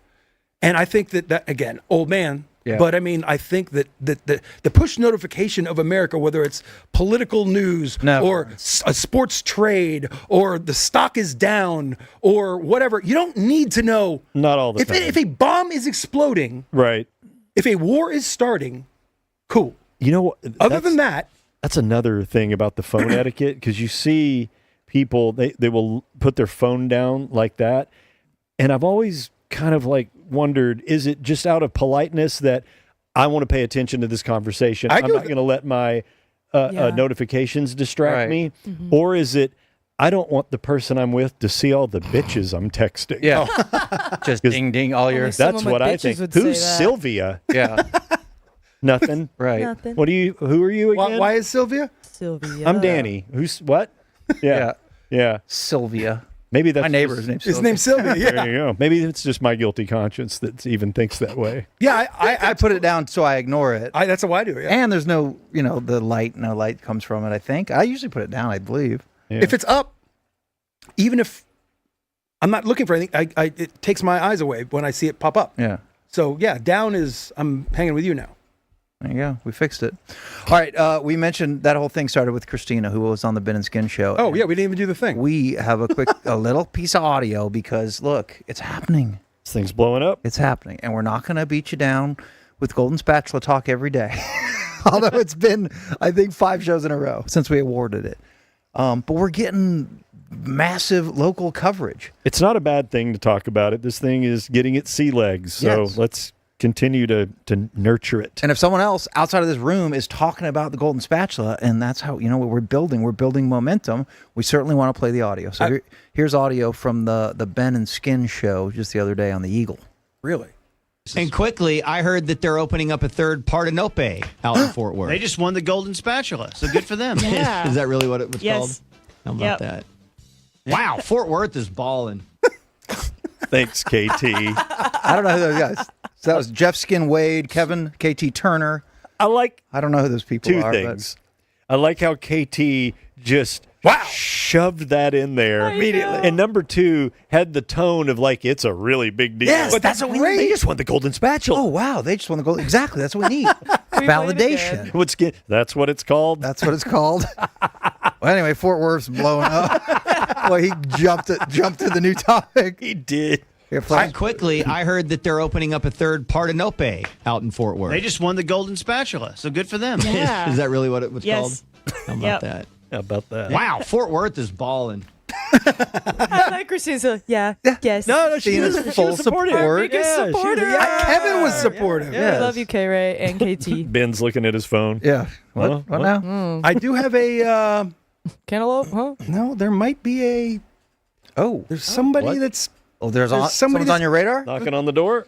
Speaker 5: And I think that again, old man.
Speaker 4: Yeah.
Speaker 5: But I mean, I think that the push notification of America, whether it's political news or a sports trade or the stock is down or whatever, you don't need to know.
Speaker 6: Not all the time.
Speaker 5: If a bomb is exploding,
Speaker 6: Right.
Speaker 5: if a war is starting, cool.
Speaker 6: You know what?
Speaker 5: Other than that,
Speaker 6: that's another thing about the phone etiquette, because you see people, they will put their phone down like that. And I've always kind of like wondered, is it just out of politeness that I want to pay attention to this conversation? I'm not going to let my notifications distract me. Or is it, I don't want the person I'm with to see all the bitches I'm texting?
Speaker 4: Yeah. Just ding, ding, all your...
Speaker 6: That's what I think. Who's Sylvia?
Speaker 4: Yeah.
Speaker 6: Nothing.
Speaker 4: Right.
Speaker 3: Nothing.
Speaker 6: Who are you again?
Speaker 5: why is Sylvia?
Speaker 3: Sylvia.
Speaker 6: I'm Danny. Who's what? Yeah.
Speaker 4: Sylvia.
Speaker 6: Maybe that's
Speaker 4: My neighbor's name's Sylvia.
Speaker 5: His name's Sylvia. Yeah.
Speaker 6: There you go. Maybe it's just my guilty conscience that even thinks that way.
Speaker 5: Yeah,
Speaker 4: I put it down so I ignore it.
Speaker 5: that's how I do it. Yeah.
Speaker 4: And there's no light comes from it, I think. I usually put it down, I believe.
Speaker 6: Yeah.
Speaker 5: If it's up, even if I'm not looking for anything, it takes my eyes away when I see it pop up.
Speaker 4: Yeah.
Speaker 5: So yeah, down is I'm hanging with you now.
Speaker 4: There you go. We fixed it. All right. We mentioned that whole thing started with Christina, who was on the Ben and Skin show.
Speaker 5: Oh yeah, we didn't even do the thing.
Speaker 4: We have a little piece of audio because look, it's happening.
Speaker 6: This thing's blowing up.
Speaker 4: It's happening, and we're not going to beat you down with Golden Spatula talk every day. Although it's been, I think, 5 shows in a row since we awarded it. But we're getting massive local coverage.
Speaker 6: It's not a bad thing to talk about it. This thing is getting its sea legs. So let's continue to nurture it.
Speaker 4: And if someone else outside of this room is talking about the Golden Spatula, and that's how, we're building momentum, we certainly want to play the audio. So here's audio from the Ben and Skin show just the other day on the Eagle.
Speaker 5: Really?
Speaker 7: And quickly, I heard that they're opening up a third Partenope out in Fort Worth.
Speaker 8: They just won the Golden Spatula, so good for them.
Speaker 7: Is that really what it was called? How about
Speaker 9: Yep.
Speaker 7: that? Wow, Fort Worth is balling.
Speaker 6: Thanks, KT.
Speaker 4: I don't know who those guys. So that was Jeff Skin Wade, Kevin, KT Turner.
Speaker 6: I
Speaker 4: don't know who those people
Speaker 6: two
Speaker 4: are.
Speaker 6: things. I like how KT just shoved that in there
Speaker 5: Immediately.
Speaker 6: And number 2 had the tone of like it's a really big deal.
Speaker 4: Yes,
Speaker 6: but
Speaker 4: that's what we need.
Speaker 6: They just won the Golden Spatula.
Speaker 4: Oh wow, they just won the gold. Exactly, that's what we need. Validation.
Speaker 6: That's what it's called.
Speaker 4: That's what it's called. Well, anyway, Fort Worth's blowing up. Well, he jumped to the new topic.
Speaker 6: He did.
Speaker 7: And quickly, I heard that they're opening up a third Partenope out in Fort Worth.
Speaker 8: They just won the Golden Spatula, so good for them.
Speaker 9: Yeah.
Speaker 7: Is that really what it was
Speaker 9: Yes.
Speaker 7: called? How about that?
Speaker 6: How about that?
Speaker 7: Wow, Fort Worth is balling.
Speaker 3: I like Christina's like, yes.
Speaker 6: No, she
Speaker 4: Christina's
Speaker 6: was
Speaker 4: full
Speaker 6: supportive.
Speaker 4: support.
Speaker 3: Biggest supporter.
Speaker 5: Kevin was supportive.
Speaker 3: We love you, K-Ray and KT.
Speaker 6: Ben's looking at his phone.
Speaker 4: Yeah. What now?
Speaker 5: I do have a
Speaker 3: Cantaloupe, huh?
Speaker 5: no. There might be a.
Speaker 4: Oh,
Speaker 5: There's somebody
Speaker 6: what?
Speaker 5: that's
Speaker 4: there's
Speaker 5: somebody
Speaker 4: someone's on your radar.
Speaker 6: Knocking on the door.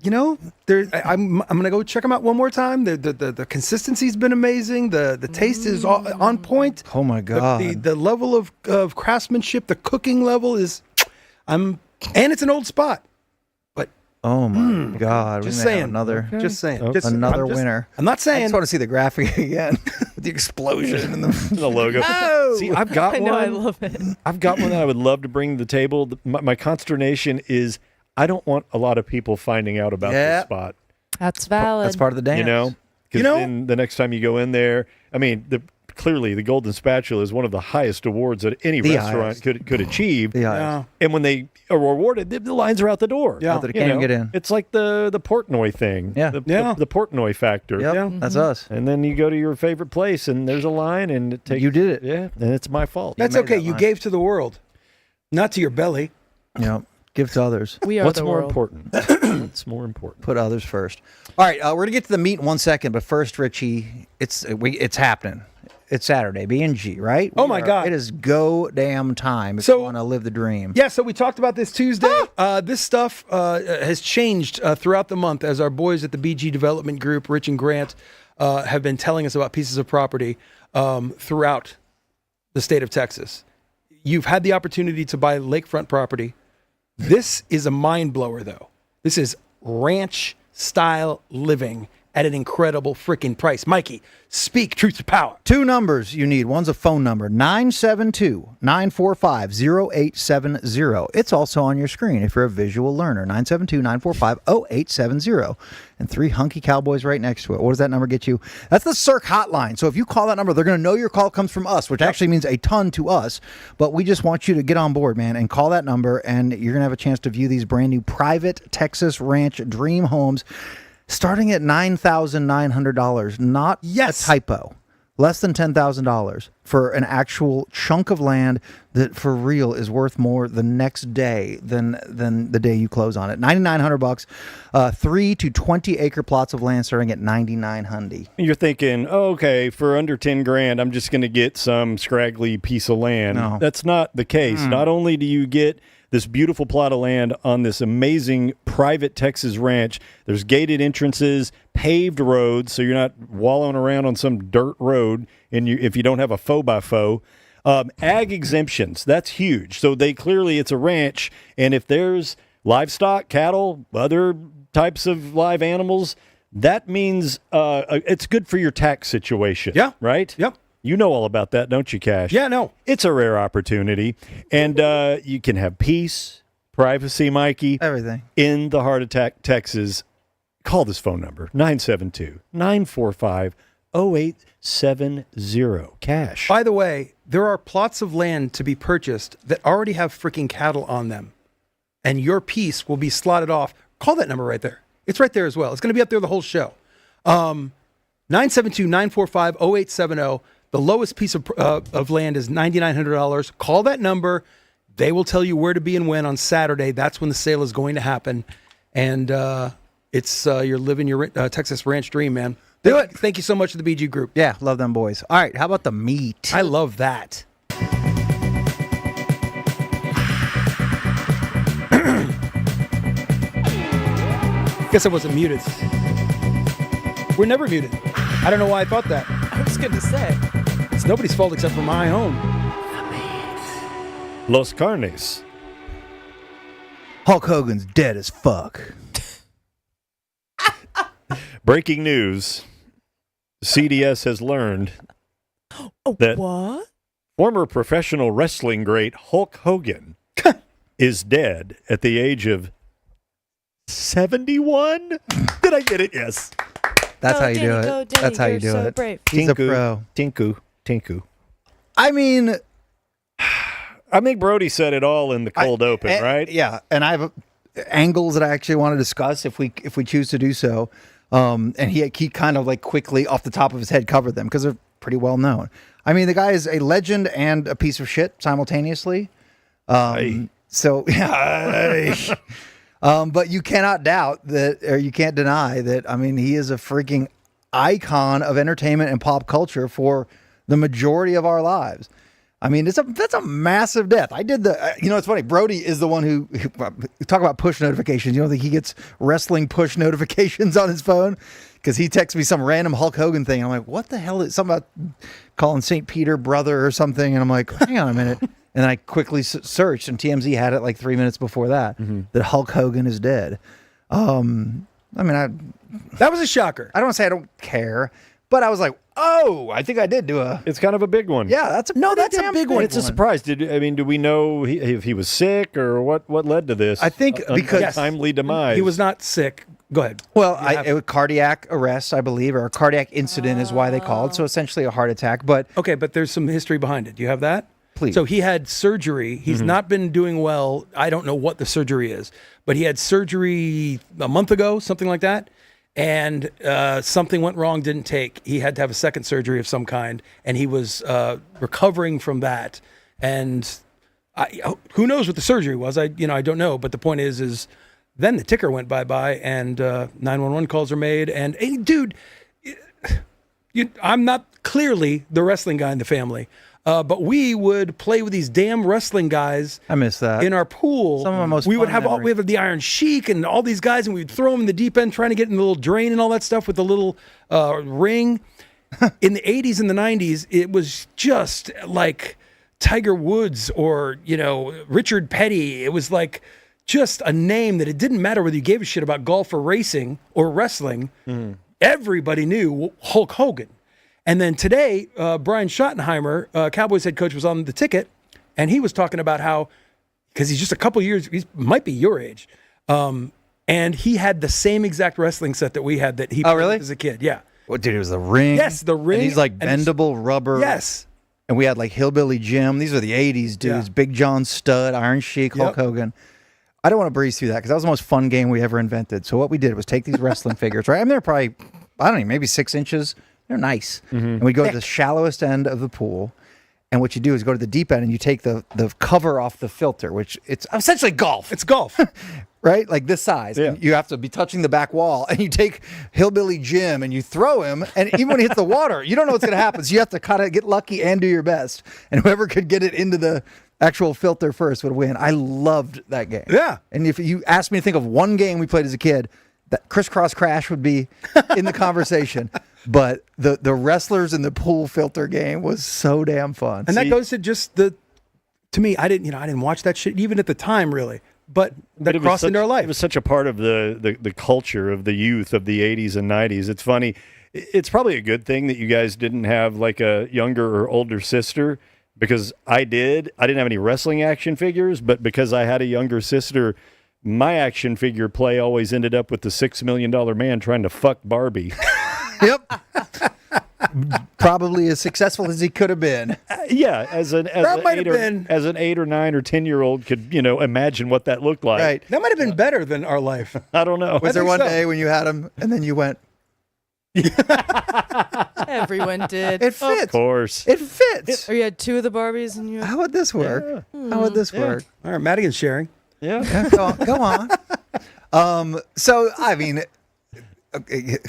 Speaker 5: I'm gonna go check them out one more time. The consistency's been amazing. The taste is on point.
Speaker 4: Oh my god.
Speaker 5: The level of craftsmanship, the cooking level is, and it's an old spot. But
Speaker 4: Oh my god.
Speaker 5: just
Speaker 4: we may have
Speaker 5: saying,
Speaker 4: another
Speaker 5: another
Speaker 4: winner.
Speaker 5: I'm not
Speaker 4: I
Speaker 5: saying.
Speaker 4: just want to see the graphic again. The explosion and the
Speaker 6: The logo. See, I've got
Speaker 3: I
Speaker 6: one.
Speaker 3: know, I love it.
Speaker 6: I've got one that I would love to bring to the table. My consternation is I don't want a lot of people finding out about this spot.
Speaker 3: That's valid.
Speaker 4: That's part of the dance.
Speaker 6: Because then the next time you go in there, I mean, clearly the Golden Spatula is one of the highest awards that any restaurant could achieve.
Speaker 5: Yeah.
Speaker 6: And when they are awarded, the lines are out the door.
Speaker 5: Yeah.
Speaker 4: They can't even get in.
Speaker 6: It's like the Portnoy thing.
Speaker 4: Yeah.
Speaker 6: The Portnoy factor.
Speaker 4: Yep,
Speaker 5: Yeah.
Speaker 4: that's us.
Speaker 6: And then you go to your favorite place and there's a line and it takes.
Speaker 4: You did it.
Speaker 6: Yeah. And it's my fault.
Speaker 5: That's
Speaker 4: made
Speaker 5: okay.
Speaker 4: that
Speaker 5: You
Speaker 4: line.
Speaker 5: gave to the world, not to your belly.
Speaker 4: Yep. Give to others.
Speaker 3: We are
Speaker 6: What's
Speaker 3: the
Speaker 6: more
Speaker 3: world.
Speaker 6: important? What's more important?
Speaker 4: Put others first. All right, we're gonna get to the meat in 1 second, but first, Richie, it's happening. It's Saturday, B&G, right?
Speaker 5: Oh, my God.
Speaker 4: It is go damn time if
Speaker 5: So-
Speaker 4: you want to live the dream.
Speaker 5: Yeah, so we talked about this Tuesday. This stuff has changed throughout the month as our boys at the BG Development Group, Rich and Grant, have been telling us about pieces of property throughout the state of Texas. You've had the opportunity to buy lakefront property. This is a mind blower, though. This is ranch style living, at an incredible freaking price. Mikey, speak truth to power.
Speaker 4: 2 numbers you need. One's a phone number, 972-945-0870. It's also on your screen if you're a visual learner, 972-945-0870. And 3 hunky cowboys right next to it. What does that number get you? That's the Cirque hotline. So if you call that number, they're going to know your call comes from us, which actually means a ton to us. But we just want you to get on board, man, and call that number, and you're going to have a chance to view these brand new private Texas Ranch dream homes starting at $9,900. Not a typo. Less than $10,000 for an actual chunk of land that for real is worth more the next day than the day you close on it. $9,900, 3 to 20 acre plots of land starting at $9,900.
Speaker 6: You're thinking, oh, okay, for under 10 grand, I'm just going to get some scraggly piece of land.
Speaker 4: No.
Speaker 6: That's not the case. Not only do you get this beautiful plot of land on this amazing private Texas ranch, there's gated entrances, paved roads, so you're not wallowing around on some dirt road if you don't have a faux by faux. Ag exemptions, that's huge. So it's a ranch, and if there's livestock, cattle, other types of live animals, that means it's good for your tax situation.
Speaker 5: Yeah.
Speaker 6: Right?
Speaker 5: Yep.
Speaker 6: You know all about that, don't you, Cash?
Speaker 5: Yeah, no.
Speaker 6: It's a rare opportunity, and you can have peace, privacy, Mikey.
Speaker 4: Everything.
Speaker 6: In the heart of Texas. Call this phone number, 972-945-0870. Cash.
Speaker 5: By the way, there are plots of land to be purchased that already have freaking cattle on them, and your piece will be slotted off. Call that number right there. It's right there as well. It's going to be up there the whole show. 972-945-0870. The lowest piece of land is $9,900. Call that number. They will tell you where to be and when on Saturday. That's when the sale is going to happen. And it's you're living your Texas ranch dream, man.
Speaker 4: Do it.
Speaker 5: Thank you so much to the BG Group.
Speaker 4: Yeah, love them boys. All right, how about the meat?
Speaker 5: I love that. Guess I wasn't muted. We're never muted. I don't know why I thought that.
Speaker 3: I was going to say.
Speaker 5: It's nobody's fault except for my own.
Speaker 6: Los Carnes.
Speaker 4: Hulk Hogan's dead as fuck.
Speaker 6: Breaking news. CDS has learned that
Speaker 3: What?
Speaker 6: former professional wrestling great Hulk Hogan is dead at the age of 71. Did I get it? Yes.
Speaker 4: That's
Speaker 3: Go,
Speaker 4: how you do
Speaker 3: Danny,
Speaker 4: it.
Speaker 3: go, Danny,
Speaker 4: That's how you
Speaker 3: you're
Speaker 4: do
Speaker 3: so
Speaker 4: it.
Speaker 3: brave.
Speaker 4: He's a pro.
Speaker 6: Tinku.
Speaker 4: I mean,
Speaker 6: I think Brody said it all in the cold open, right?
Speaker 4: Yeah, and I have angles that I actually want to discuss if we choose to do so. And he kind of like quickly off the top of his head covered them because they're pretty well known. I mean, the guy is a legend and a piece of shit simultaneously. So yeah. But you cannot doubt that, or you can't deny that. I mean, he is a freaking icon of entertainment and pop culture for the majority of our lives. I mean, that's a massive death. I did it's funny. Brody is the one who talk about push notifications. You don't think he gets wrestling push notifications on his phone? Because he texts me some random Hulk Hogan thing. I'm like, what the hell is something about calling St. Peter brother or something? And I'm like, hang on a minute. And I quickly searched, and TMZ had it like 3 minutes before that, that Hulk Hogan is dead. I mean,
Speaker 5: That was a shocker.
Speaker 4: I don't want to say I don't care, but I was like, oh, I think I did do
Speaker 6: It's kind of a big one.
Speaker 4: Yeah, that's a big one.
Speaker 6: It's a surprise. Do we know if he was sick or what led to this?
Speaker 4: I think because
Speaker 6: untimely demise.
Speaker 5: He was not sick. Go ahead.
Speaker 4: Well, it was cardiac arrest, I believe, or a cardiac incident is why they called. So essentially a heart attack. But
Speaker 5: Okay, but there's some history behind it. Do you have that?
Speaker 4: Please.
Speaker 5: So he had surgery. He's not been doing well. I don't know what the surgery is, but he had surgery a month ago, something like that. And something went wrong, didn't take. He had to have a second surgery of some kind, and he was recovering from that. And who knows what the surgery was? I don't know. But the point is then the ticker went bye-bye, and 911 calls are made. And hey, dude, I'm not clearly the wrestling guy in the family. But we would play with these damn wrestling guys.
Speaker 4: I miss that.
Speaker 5: In our pool.
Speaker 4: Some of my most
Speaker 5: we would
Speaker 4: fun
Speaker 5: have we
Speaker 4: memories.
Speaker 5: have the Iron Sheik and all these guys, and we'd throw them in the deep end, trying to get in the little drain and all that stuff with the little ring. In the 80s and the 90s, it was just like Tiger Woods or Richard Petty. It was like just a name that it didn't matter whether you gave a shit about golf or racing or wrestling. everybody knew Hulk Hogan. And then today, Brian Schottenheimer, Cowboys head coach, was on the ticket, and he was talking about how, because he's just a couple years, he might be your age, and he had the same exact wrestling set that we had that he played
Speaker 4: really?
Speaker 5: with as a kid. Yeah.
Speaker 4: What, dude, it was the ring.
Speaker 5: Yes, the ring.
Speaker 4: And he's like
Speaker 5: and it's-
Speaker 4: bendable rubber.
Speaker 5: Yes.
Speaker 4: And we had like Hillbilly Jim. These are the 80s dudes.
Speaker 5: Yeah.
Speaker 4: Big John Studd, Iron Sheik, Hulk Hogan. I don't want to breeze through that because that was the most fun game we ever invented. So what we did was take these wrestling figures, right? I mean, they're probably, I don't know, maybe 6 inches. They're nice. And we go to the shallowest end of the pool. And what you do is go to the deep end and you take the cover off the filter, which it's essentially golf.
Speaker 5: It's golf.
Speaker 4: Right? Like this size.
Speaker 6: Yeah.
Speaker 4: And you have to be touching the back wall. And you take Hillbilly Jim and you throw him. And even when he hits the water, you don't know what's going to happen. So you have to kind of get lucky and do your best. And whoever could get it into the actual filter first would win. I loved that game.
Speaker 5: Yeah.
Speaker 4: And if you asked me to think of one game we played as a kid, that Crisscross Crash would be in the conversation. But the wrestlers in the pool filter game was so damn fun.
Speaker 5: And that goes to just to me, I didn't watch that shit even at the time, really. But that
Speaker 6: it was
Speaker 5: crossed
Speaker 6: such-
Speaker 5: into our life.
Speaker 6: It was such a part of the culture of the youth of the 80s and 90s. It's funny. It's probably a good thing that you guys didn't have like a younger or older sister, because I did. I didn't have any wrestling action figures, but because I had a younger sister, my action figure play always ended up with the $6 million man trying to fuck Barbie.
Speaker 4: Yep. Probably as successful as he could have been.
Speaker 6: Yeah, as an
Speaker 5: might have been.
Speaker 6: 8 or 9 or 10-year-old could imagine what that looked like.
Speaker 4: Right.
Speaker 5: That might have been better than our life.
Speaker 6: I don't know.
Speaker 4: Was there
Speaker 5: think
Speaker 4: one
Speaker 5: so.
Speaker 4: day when you had him and then you went,
Speaker 3: Everyone did.
Speaker 4: it fits.
Speaker 6: Of course.
Speaker 4: It fits.
Speaker 3: Or you had 2 of the Barbies and you.
Speaker 4: How would this work? How would this work?
Speaker 5: All right, Madigan's sharing.
Speaker 6: Yeah.
Speaker 4: Yeah, go on. So, I mean,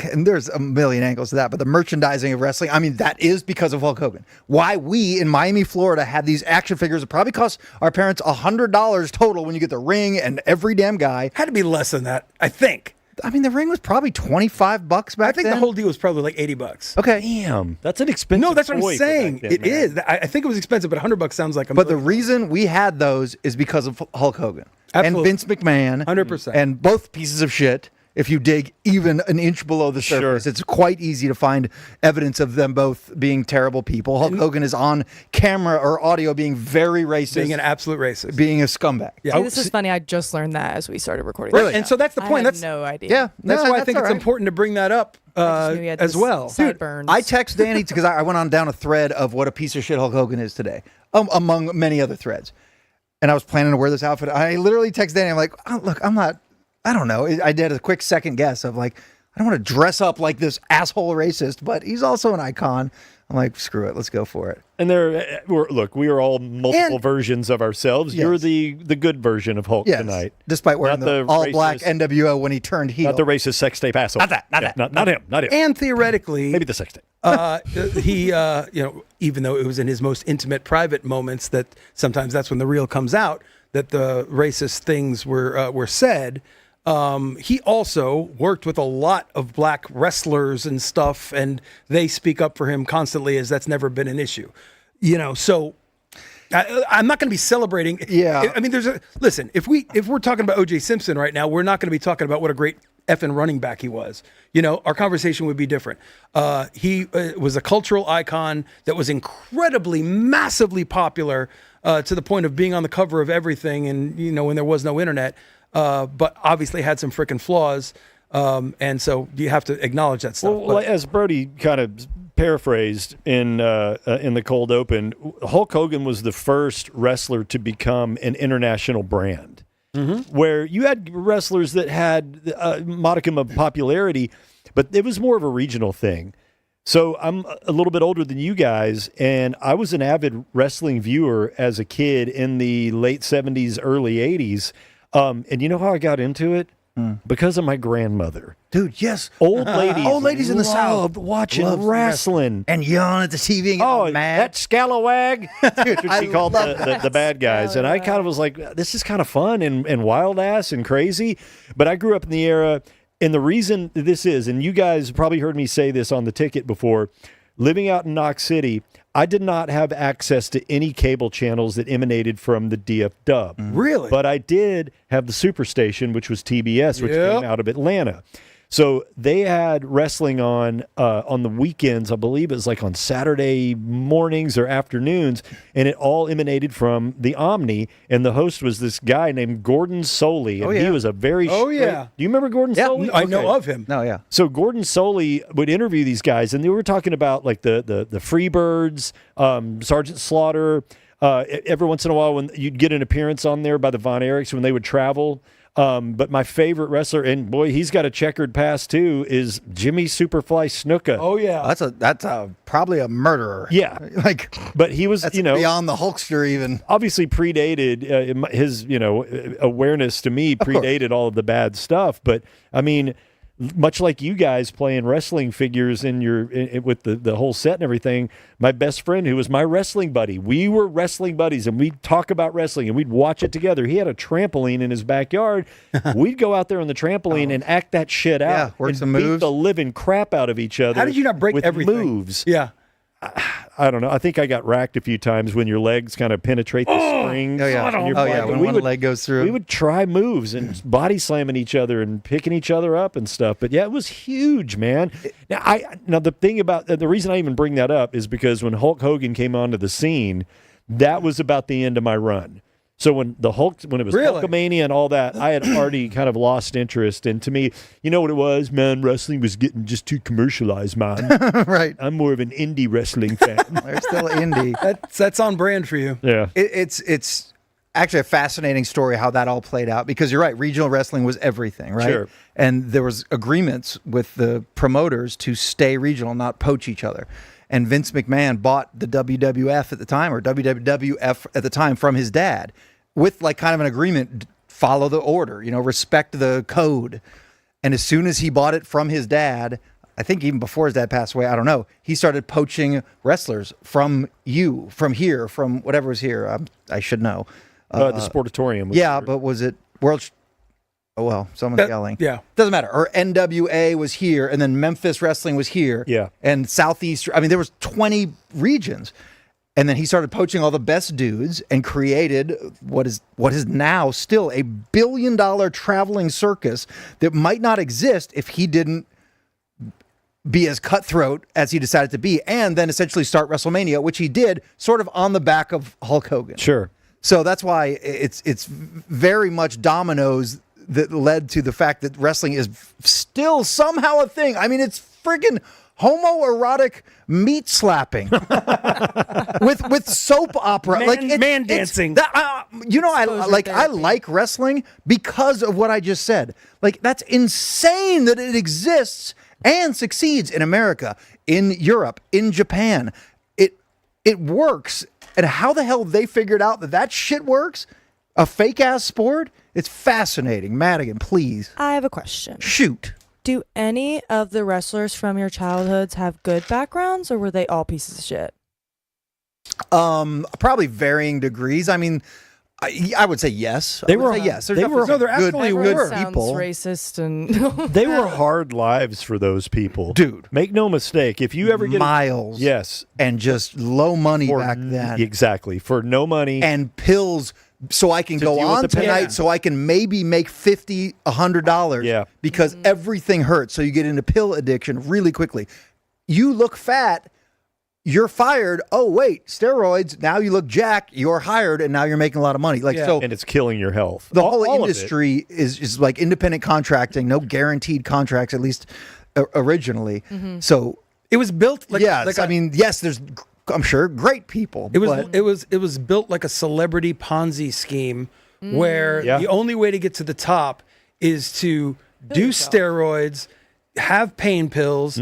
Speaker 4: and there's a million angles to that, but the merchandising of wrestling, I mean, that is because of Hulk Hogan. Why we in Miami, Florida had these action figures that probably cost our parents $100 total when you get the ring and every damn guy.
Speaker 5: Had to be less than that, I think.
Speaker 4: I mean, the ring was probably $25 back
Speaker 5: I think
Speaker 4: then.
Speaker 5: the whole deal was probably like $80.
Speaker 4: Okay.
Speaker 6: Damn. That's an expensive
Speaker 5: No, that's what
Speaker 6: toy
Speaker 5: I'm
Speaker 6: for
Speaker 5: saying.
Speaker 6: back then,
Speaker 5: It
Speaker 6: man.
Speaker 5: is. I think it was expensive, but $100 sounds like a
Speaker 4: But the
Speaker 5: million.
Speaker 4: reason we had those is because of Hulk Hogan
Speaker 5: Absolutely.
Speaker 4: and Vince McMahon.
Speaker 5: 100%.
Speaker 4: And both pieces of shit. If you dig even an inch below the surface, it's quite easy to find evidence of them both being terrible people. Hulk Hogan is on camera or audio being very racist,
Speaker 5: being an absolute racist.
Speaker 4: being a scumbag.
Speaker 5: Yeah.
Speaker 3: See, this is funny. I just learned that as we started recording.
Speaker 4: Really?
Speaker 5: And so that's the
Speaker 3: I
Speaker 5: point.
Speaker 3: had
Speaker 5: That's
Speaker 3: no idea.
Speaker 4: Yeah,
Speaker 5: That's
Speaker 4: no,
Speaker 5: why I think
Speaker 4: all
Speaker 5: it's
Speaker 4: right.
Speaker 5: important to bring that up
Speaker 3: I just knew he had
Speaker 5: as
Speaker 3: this
Speaker 5: well.
Speaker 3: Sideburns.
Speaker 4: I text Danny because I went on down a thread of what a piece of shit Hulk Hogan is today, among many other threads. And I was planning to wear this outfit. I literally text Danny. I'm like, oh, look, I don't know. I did a quick second guess of like, I don't want to dress up like this asshole racist, but he's also an icon. I'm like, screw it. Let's go for it.
Speaker 6: And we are all multiple
Speaker 4: And-
Speaker 6: versions of ourselves. You're
Speaker 4: Yes.
Speaker 6: the good version of Hulk
Speaker 4: Yes.
Speaker 6: tonight.
Speaker 4: Despite wearing
Speaker 6: Not
Speaker 4: the
Speaker 6: the
Speaker 4: all-black
Speaker 6: racist-
Speaker 4: NWO when he turned heel.
Speaker 6: Not the racist sex tape asshole.
Speaker 4: Not that, not
Speaker 6: Yeah,
Speaker 4: that.
Speaker 6: Not him. Not him.
Speaker 5: And theoretically,
Speaker 6: Maybe the sex tape.
Speaker 5: he, even though it was in his most intimate, private moments that sometimes that's when the real comes out, that the racist things were said. He also worked with a lot of black wrestlers and stuff, and they speak up for him constantly, as that's never been an issue. So I'm not going to be celebrating.
Speaker 4: Yeah.
Speaker 5: I mean, listen. If we're talking about O.J. Simpson right now, we're not going to be talking about what a great effing running back he was. Our conversation would be different. He was a cultural icon that was incredibly, massively popular to the point of being on the cover of everything, and when there was no internet. But obviously had some freaking flaws, and so you have to acknowledge that stuff.
Speaker 6: Well, as Brody kind of paraphrased in the cold open, Hulk Hogan was the first wrestler to become an international brand, where you had wrestlers that had a modicum of popularity, but it was more of a regional thing. So I'm a little bit older than you guys, and I was an avid wrestling viewer as a kid in the late 70s, early 80s. And you know how I got into it? Because of my grandmother.
Speaker 4: Dude, yes.
Speaker 6: Old ladies
Speaker 4: in the South
Speaker 6: loved watching
Speaker 4: loved
Speaker 6: wrestling.
Speaker 4: And yelling at the TV and
Speaker 6: Oh,
Speaker 4: getting mad.
Speaker 6: that scalawag. That's what
Speaker 4: I
Speaker 6: she called
Speaker 4: love
Speaker 6: the bad guys. And I kind of was like, this is kind of fun and wild ass and crazy. But I grew up in the era, and the reason this is, and you guys probably heard me say this on the ticket before, living out in Knox City, I did not have access to any cable channels that emanated from the DF dub.
Speaker 5: Really?
Speaker 6: But I did have the Superstation, which was TBS, which
Speaker 5: Yep.
Speaker 6: came out of Atlanta. So they had wrestling on the weekends. I believe it was like on Saturday mornings or afternoons, and it all emanated from the Omni. And the host was this guy named Gordon Soley, and he was a very Do you remember Gordon Soley?
Speaker 5: I know of him.
Speaker 4: No, yeah.
Speaker 6: So Gordon Soley would interview these guys, and they were talking about like the Freebirds, Sergeant Slaughter. Every once in a while, when you'd get an appearance on there by the Von Erichs when they would travel. But my favorite wrestler, and boy, he's got a checkered past too, is Jimmy Superfly Snuka.
Speaker 5: Oh yeah,
Speaker 4: That's probably a murderer.
Speaker 6: Yeah, but he was
Speaker 4: beyond the Hulkster even.
Speaker 6: Obviously predated his awareness to me predated all of the bad stuff. But I mean, much like you guys playing wrestling figures with the whole set and everything, my best friend who was my wrestling buddy, we were wrestling buddies, and we'd talk about wrestling and we'd watch it together. He had a trampoline in his backyard. We'd go out there on the trampoline and act that shit out.
Speaker 4: Yeah, work
Speaker 6: and
Speaker 4: some
Speaker 6: beat
Speaker 4: moves.
Speaker 6: the living crap out of each other.
Speaker 5: How did you not break
Speaker 6: with
Speaker 5: everything?
Speaker 6: moves?
Speaker 5: Yeah.
Speaker 6: I don't know. I think I got racked a few times when your legs kind of penetrate the springs.
Speaker 4: Oh yeah, when one leg goes through.
Speaker 6: We would try moves and body slamming each other and picking each other up and stuff. But yeah, it was huge, man. Now the thing about the reason I even bring that up is because when Hulk Hogan came onto the scene, that was about the end of my run. So when it was Hulkamania and all that, I had already kind of lost interest. And to me, you know what it was, man? Wrestling was getting just too commercialized, man.
Speaker 4: Right.
Speaker 6: I'm more of an indie wrestling fan.
Speaker 4: They're still indie.
Speaker 5: That's on brand for you.
Speaker 6: Yeah.
Speaker 4: It's actually a fascinating story how that all played out, because you're right, regional wrestling was everything, right?
Speaker 6: Sure.
Speaker 4: And there was agreements with the promoters to stay regional, not poach each other. And Vince McMahon bought the WWF at the time, or WWF at the time, from his dad, with like kind of an agreement: follow the order, respect the code. And as soon as he bought it from his dad, I think even before his dad passed away, I don't know, he started poaching wrestlers from here, from whatever was here. I should know.
Speaker 6: The Sportatorium.
Speaker 4: But was it World? Oh, well, someone's yelling.
Speaker 5: Yeah.
Speaker 4: Doesn't matter. Or NWA was here, and then Memphis Wrestling was here.
Speaker 6: Yeah.
Speaker 4: And Southeast, there was 20 regions. And then he started poaching all the best dudes and created what is now still a $1 billion traveling circus that might not exist if he didn't be as cutthroat as he decided to be, and then essentially start WrestleMania, which he did sort of on the back of Hulk Hogan.
Speaker 6: Sure.
Speaker 4: So that's why it's very much dominoes that led to the fact that wrestling is still somehow a thing. I mean, it's freaking homoerotic meat slapping with soap opera,
Speaker 5: man dancing.
Speaker 4: I like wrestling because of what I just said. Like, that's insane that it exists and succeeds in America, in Europe, in Japan. It works. And how the hell they figured out that shit works? A fake ass sport? It's fascinating. Madigan, please.
Speaker 3: I have a question.
Speaker 4: Shoot.
Speaker 3: Do any of the wrestlers from your childhoods have good backgrounds, or were they all pieces of shit?
Speaker 4: Probably varying degrees. I mean, I would say yes.
Speaker 6: They were
Speaker 4: yes.
Speaker 5: They're absolutely
Speaker 4: good
Speaker 5: were.
Speaker 4: people.
Speaker 3: Sounds racist and
Speaker 6: They were hard lives for those people.
Speaker 4: Dude.
Speaker 6: Make no mistake. If you ever get
Speaker 4: miles.
Speaker 6: Yes.
Speaker 4: And just low money back then.
Speaker 6: Exactly. For no money.
Speaker 4: And pills so I can go
Speaker 6: deal with
Speaker 4: on
Speaker 6: the pain.
Speaker 4: tonight, so I can maybe make $50, $100.
Speaker 6: Yeah.
Speaker 4: Because everything hurts. So you get into pill addiction really quickly. You look fat, you're fired. Oh, wait, steroids. Now you look jacked, you're hired, and now you're making a lot of money. So,
Speaker 6: and it's killing your health.
Speaker 4: the whole
Speaker 6: All of
Speaker 4: industry is like independent contracting, no guaranteed contracts, at least originally. So
Speaker 5: It was built
Speaker 4: there's, I'm sure, great people.
Speaker 5: It was built like a celebrity Ponzi scheme where the only way to get to the top is to do steroids, have pain pills,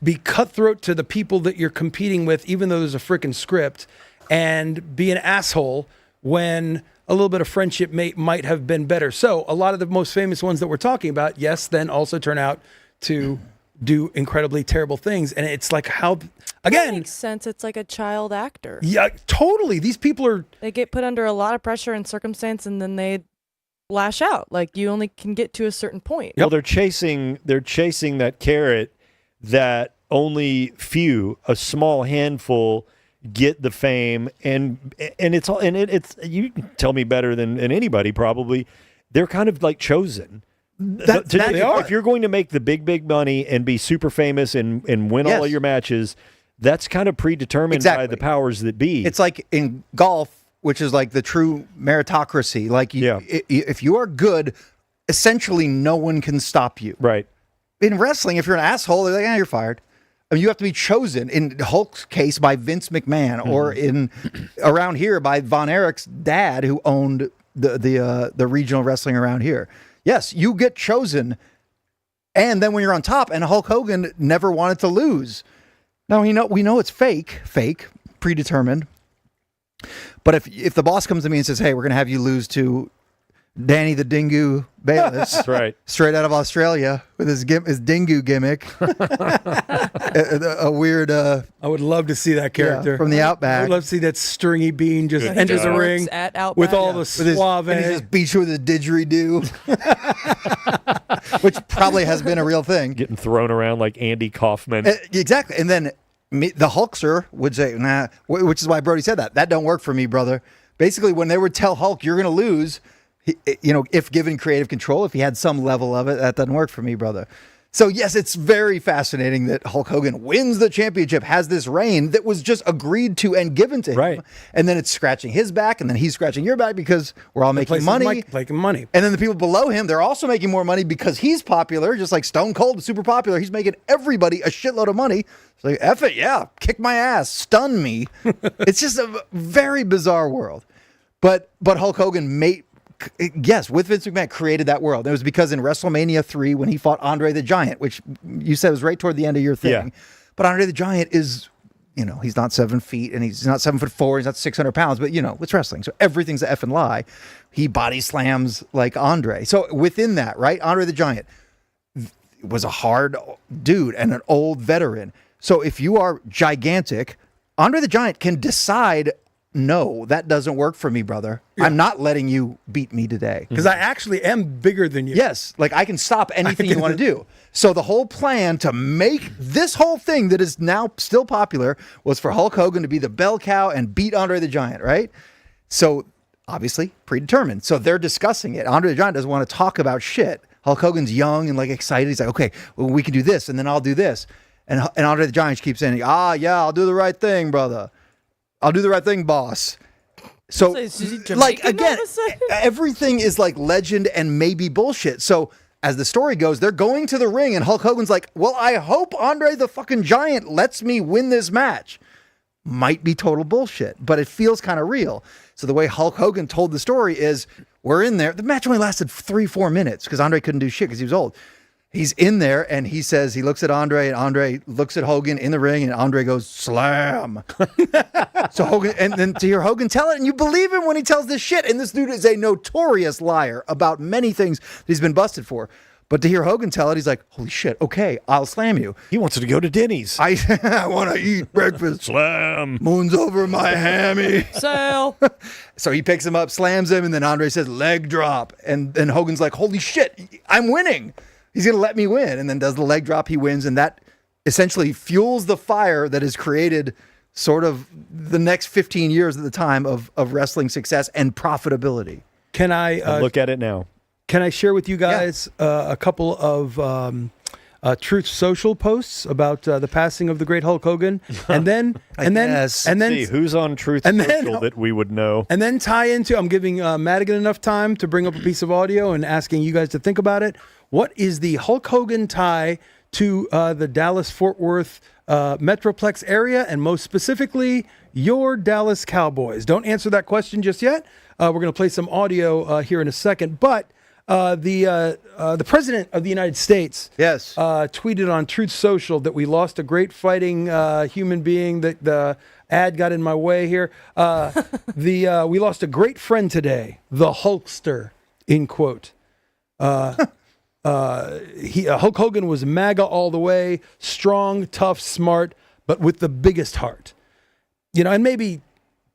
Speaker 5: be cutthroat to the people that you're competing with, even though there's a freaking script, and be an asshole when a little bit of friendship might have been better. So a lot of the most famous ones that we're talking about, then also turn out to do incredibly terrible things. And it's like how, again,
Speaker 3: that makes sense. It's like a child actor.
Speaker 5: Yeah, totally. These people
Speaker 3: they get put under a lot of pressure and circumstance, and then they lash out. Like, you only can get to a certain point.
Speaker 6: Well, they're chasing that carrot that only a small handful get the fame, and it's you can tell me better than anybody probably. They're kind of like chosen. If you're going to make the big money and be super famous and win all of your matches, that's kind of predetermined by the powers that be.
Speaker 4: It's like in golf, which is like the true meritocracy. Like, if you are good, essentially no one can stop you.
Speaker 6: Right.
Speaker 4: In wrestling, if you're an asshole, they're like, you're fired. I mean, you have to be chosen, in Hulk's case, by Vince McMahon, or around here by Von Erich's dad, who owned the regional wrestling around here. Yes, you get chosen, and then when you're on top, and Hulk Hogan never wanted to lose. Now we know it's fake, predetermined. But if the boss comes to me and says, "Hey, we're going to have you lose to Danny the Bingu Balis,"
Speaker 6: that's right,
Speaker 4: straight out of Australia with his Dingu gimmick, a weird.
Speaker 5: I would love to see that character
Speaker 4: from the Outback.
Speaker 5: I would love to see that stringy bean just enters the ring
Speaker 3: at Outback.
Speaker 5: with all the suave.
Speaker 4: And he just beats you with a didgeridoo, which probably has been a real thing.
Speaker 6: Getting thrown around like Andy Kaufman.
Speaker 4: Exactly, and then the Hulkster would say, "Nah," which is why Brody said that. That don't work for me, brother. Basically, when they would tell Hulk, "You're going to lose," if given creative control, if he had some level of it, that doesn't work for me, brother. So yes, it's very fascinating that Hulk Hogan wins the championship, has this reign that was just agreed to and given to him.
Speaker 5: Right.
Speaker 4: And then it's scratching his back, and then he's scratching your back because we're all making money.
Speaker 5: Making money.
Speaker 4: And then the people below him, they're also making more money because he's popular, just like Stone Cold is super popular. He's making everybody a shitload of money. It's like, F it, yeah, kick my ass, stun me. It's just a very bizarre world. But Hulk Hogan with Vince McMahon created that world. It was because in WrestleMania 3, when he fought Andre the Giant, which you said was right toward the end of your thing.
Speaker 6: Yeah.
Speaker 4: But Andre the Giant is, he's not 7 feet and he's not 7'4", he's not 600 pounds, but it's wrestling. So everything's an effing lie. He body slams like Andre. So within that, right, Andre the Giant was a hard dude and an old veteran. So if you are gigantic, Andre the Giant can decide, no, that doesn't work for me, brother. Yeah. I'm not letting you beat me today.
Speaker 5: Because I actually am bigger than you.
Speaker 4: Yes, like I can stop anything you want to do. So the whole plan to make this whole thing that is now still popular was for Hulk Hogan to be the bell cow and beat Andre the Giant, right? So obviously predetermined. So they're discussing it. Andre the Giant doesn't want to talk about shit. Hulk Hogan's young and like excited. He's like, okay, well, we can do this and then I'll do this. And Andre the Giant keeps saying, yeah, I'll do the right thing, brother. I'll do the right thing, boss. So, like, again, everything is like legend and maybe bullshit. So, as the story goes, they're going to the ring, and Hulk Hogan's like, well, I hope Andre the fucking Giant lets me win this match. Might be total bullshit, but it feels kind of real. So, the way Hulk Hogan told the story is, we're in there. The match only lasted 3-4 minutes because Andre couldn't do shit because he was old. He's in there and he says, he looks at Andre and Andre looks at Hogan in the ring and Andre goes, slam. So Hogan, and then to hear Hogan tell it and you believe him when he tells this shit. And this dude is a notorious liar about many things that he's been busted for. But to hear Hogan tell it, he's like, holy shit, okay, I'll slam you.
Speaker 6: He wants to go to Denny's.
Speaker 4: I want to eat breakfast.
Speaker 6: Slam.
Speaker 4: Moon's over my hammy.
Speaker 3: Sale.
Speaker 4: So he picks him up, slams him, and then Andre says, leg drop. And then Hogan's like, holy shit, I'm winning. He's going to let me win, and then does the leg drop. He wins, and that essentially fuels the fire that has created sort of the next 15 years at the time of wrestling success and profitability.
Speaker 5: Can I
Speaker 6: look at it now?
Speaker 5: Can I share with you guys a couple of Truth Social posts about the passing of the great Hulk Hogan, and then
Speaker 6: see who's on Truth Social that we would know,
Speaker 5: and then tie into. I'm giving Madigan enough time to bring up a piece of audio and asking you guys to think about it. What is the Hulk Hogan tie to the Dallas-Fort Worth Metroplex area, and most specifically, your Dallas Cowboys? Don't answer that question just yet. We're going to play some audio here in a second. But the President of the United States tweeted on Truth Social that we lost a great fighting human being, that the ad got in my way here. We lost a great friend today, the Hulkster, in quote. Hulk Hogan was MAGA all the way, strong, tough, smart, but with the biggest heart. And maybe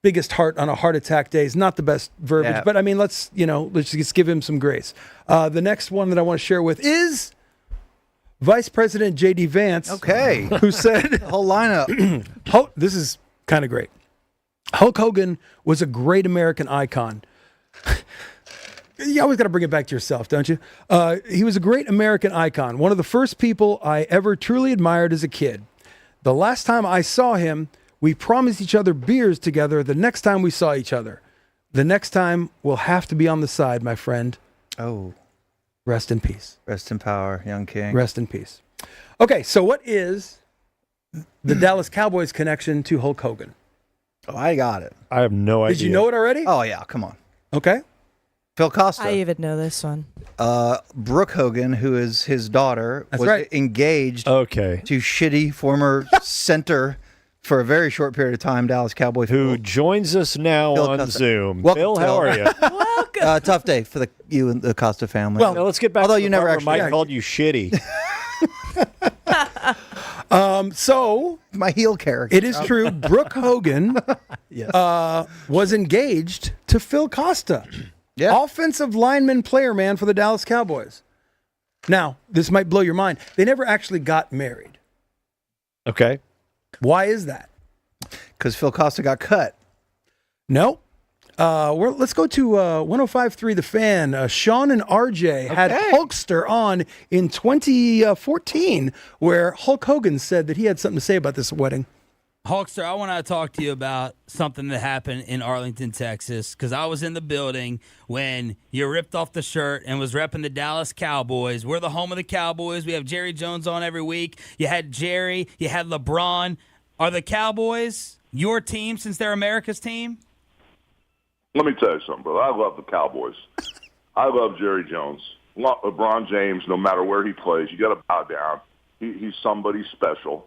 Speaker 5: biggest heart on a heart attack day is not the best verbiage, but I mean, let's just give him some grace. The next one that I want to share with is Vice President J.D. Vance.
Speaker 4: Okay.
Speaker 5: Who said,
Speaker 4: the whole lineup.
Speaker 5: This is kind of great. Hulk Hogan was a great American icon. You always got to bring it back to yourself, don't you? He was a great American icon, one of the first people I ever truly admired as a kid. The last time I saw him, we promised each other beers together the next time we saw each other. The next time will have to be on the side, my friend.
Speaker 4: Oh,
Speaker 5: Rest in peace.
Speaker 4: rest in power, young king.
Speaker 5: Rest in peace. Okay, so what is the Dallas Cowboys connection to Hulk Hogan?
Speaker 4: Oh, I got it.
Speaker 6: I have no idea.
Speaker 5: Did you know it already?
Speaker 4: Oh yeah, come on.
Speaker 5: Okay.
Speaker 4: Phil Costa.
Speaker 3: I even know this one.
Speaker 4: Brooke Hogan, who is his daughter,
Speaker 5: That's
Speaker 4: was
Speaker 5: right.
Speaker 4: engaged
Speaker 6: Okay.
Speaker 4: to shitty former center for a very short period of time, Dallas Cowboy.
Speaker 6: Who joins us now
Speaker 4: Phil
Speaker 6: on
Speaker 4: Costa.
Speaker 6: Zoom?
Speaker 4: Welcome,
Speaker 6: Phil,
Speaker 4: Phil.
Speaker 6: how are you?
Speaker 4: Tough day for you and the Costa family.
Speaker 5: Well,
Speaker 6: Now let's get back
Speaker 4: although
Speaker 6: to
Speaker 4: you
Speaker 6: the
Speaker 4: never
Speaker 6: part where
Speaker 4: actually-
Speaker 6: Mike called you shitty.
Speaker 5: So
Speaker 4: my heel character.
Speaker 5: it is true. Brooke Hogan
Speaker 4: Yes.
Speaker 5: was engaged to Phil Costa,
Speaker 4: Yeah.
Speaker 5: offensive lineman player man for the Dallas Cowboys. Now, this might blow your mind. They never actually got married.
Speaker 6: Okay.
Speaker 5: Why is that?
Speaker 4: Because Phil Costa got cut.
Speaker 5: No. Let's go to 105.3 The Fan. Sean and RJ had Hulkster on in 2014, where Hulk Hogan said that he had something to say about this wedding.
Speaker 9: Hulkster, I want to talk to you about something that happened in Arlington, Texas, because I was in the building when you ripped off the shirt and was repping the Dallas Cowboys. We're the home of the Cowboys. We have Jerry Jones on every week. You had Jerry. You had LeBron. Are the Cowboys your team since they're America's team?
Speaker 10: Let me tell you something, brother. I love the Cowboys. I love Jerry Jones. LeBron James, no matter where he plays, you got to bow down. He's somebody special.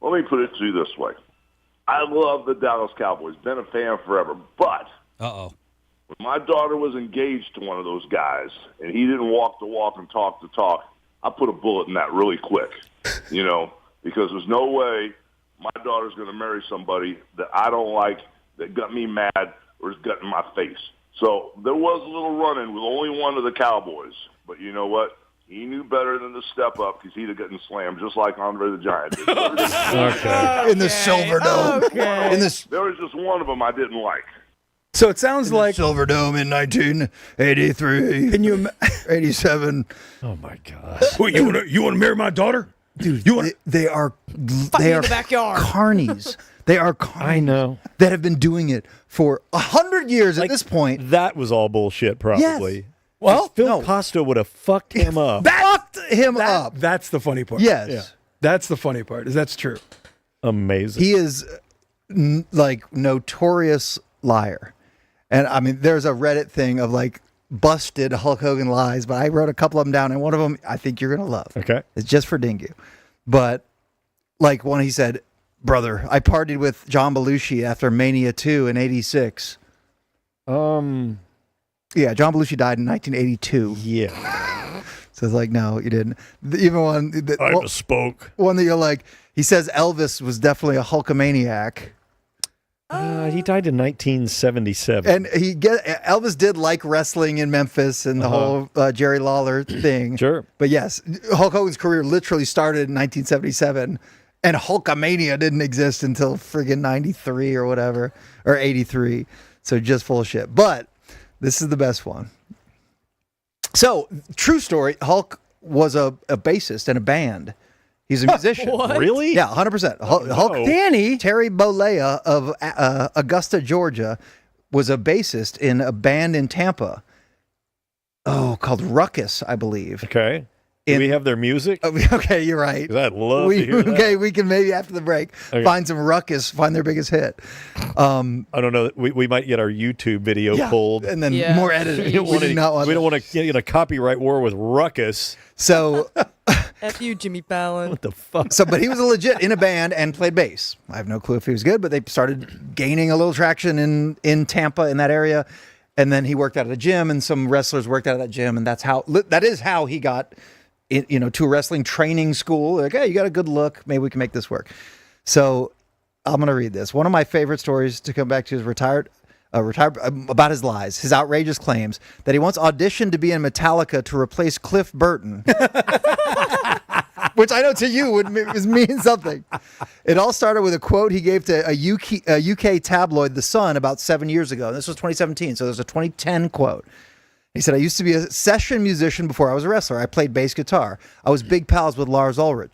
Speaker 10: Let me put it to you this way. I love the Dallas Cowboys. Been a fan forever. But
Speaker 9: Uh-oh.
Speaker 10: when my daughter was engaged to one of those guys and he didn't walk the walk and talk the talk, I put a bullet in that really quick, because there's no way my daughter's going to marry somebody that I don't like, that got me mad, or has got in my face. So there was a little run-in with only one of the Cowboys. But you know what? He knew better than to step up because he'd have gotten slammed just like Andre the Giant did.
Speaker 6: Okay.
Speaker 4: In the Silver Dome.
Speaker 3: Okay.
Speaker 4: In this
Speaker 10: There was just one of them I didn't like.
Speaker 5: So it sounds like
Speaker 4: Silver Dome in 1983,
Speaker 5: can you
Speaker 4: 87.
Speaker 6: Oh my God.
Speaker 5: Wait, you want to marry my daughter?
Speaker 4: Dude,
Speaker 5: You wanna-
Speaker 4: they are
Speaker 3: Fight me in the backyard.
Speaker 4: carnies. They are carnies.
Speaker 6: I know.
Speaker 4: That have been doing it for 100 years at this point.
Speaker 6: That was all bullshit, probably.
Speaker 4: Well,
Speaker 6: Phil
Speaker 4: no.
Speaker 6: Costa would have fucked him up.
Speaker 4: Fucked him up.
Speaker 5: That's the funny part.
Speaker 4: Yes.
Speaker 6: Yeah.
Speaker 5: That's the funny part. Is that's true.
Speaker 6: Amazing.
Speaker 4: He is like notorious liar. And I mean, there's a Reddit thing of like busted Hulk Hogan lies, but I wrote a couple of them down, and one of them I think you're going to love.
Speaker 6: Okay.
Speaker 4: It's just for Bingu. But like one, he said, brother, I partied with John Belushi after Mania 2 in 86. Yeah, John Belushi died in 1982.
Speaker 6: Yeah.
Speaker 4: So it's like, no, you didn't. Even one,
Speaker 6: I misspoke.
Speaker 4: one that you're like, he says Elvis was definitely a Hulkamaniac.
Speaker 6: He died in 1977.
Speaker 4: And Elvis did like wrestling in Memphis and the whole Jerry Lawler thing.
Speaker 6: Sure.
Speaker 4: But yes, Hulk Hogan's career literally started in 1977, and Hulkamania didn't exist until friggin' 93 or whatever, or 83. So just full of shit. But this is the best one. So, true story, Hulk was a bassist in a band. He's a musician.
Speaker 3: What?
Speaker 6: Really?
Speaker 4: Yeah, 100%. Hulk
Speaker 5: Danny.
Speaker 4: Terry Bollea of Augusta, Georgia, was a bassist in a band in Tampa. Called Ruckus, I believe.
Speaker 6: Okay. Do we have their music?
Speaker 4: Okay, you're right.
Speaker 6: 'Cause I'd love to hear that.
Speaker 4: Okay, we can maybe after the break find some Ruckus, find their biggest hit.
Speaker 6: I don't know. We might get our YouTube video pulled.
Speaker 4: And then
Speaker 3: Yeah.
Speaker 4: more editing.
Speaker 3: We don't
Speaker 4: We do not want
Speaker 6: we don't want to get in a copyright war with Ruckus.
Speaker 4: So,
Speaker 3: F you, Jimmy Fallon.
Speaker 6: What the fuck?
Speaker 4: but he was a legit in a band and played bass. I have no clue if he was good, but they started gaining a little traction in Tampa, in that area. And then he worked out at a gym, and some wrestlers worked out of that gym, and that is how he got to a wrestling training school. Like, hey, you got a good look. Maybe we can make this work. So I'm going to read this. One of my favorite stories to come back to is about his lies, his outrageous claims that he once auditioned to be in Metallica to replace Cliff Burton. Which I know to you would mean something. It all started with a quote he gave to a UK tabloid, The Sun, about 7 years ago. This was 2017, so there's a 2010 quote. He said, I used to be a session musician before I was a wrestler. I played bass guitar. I was big pals with Lars Ulrich.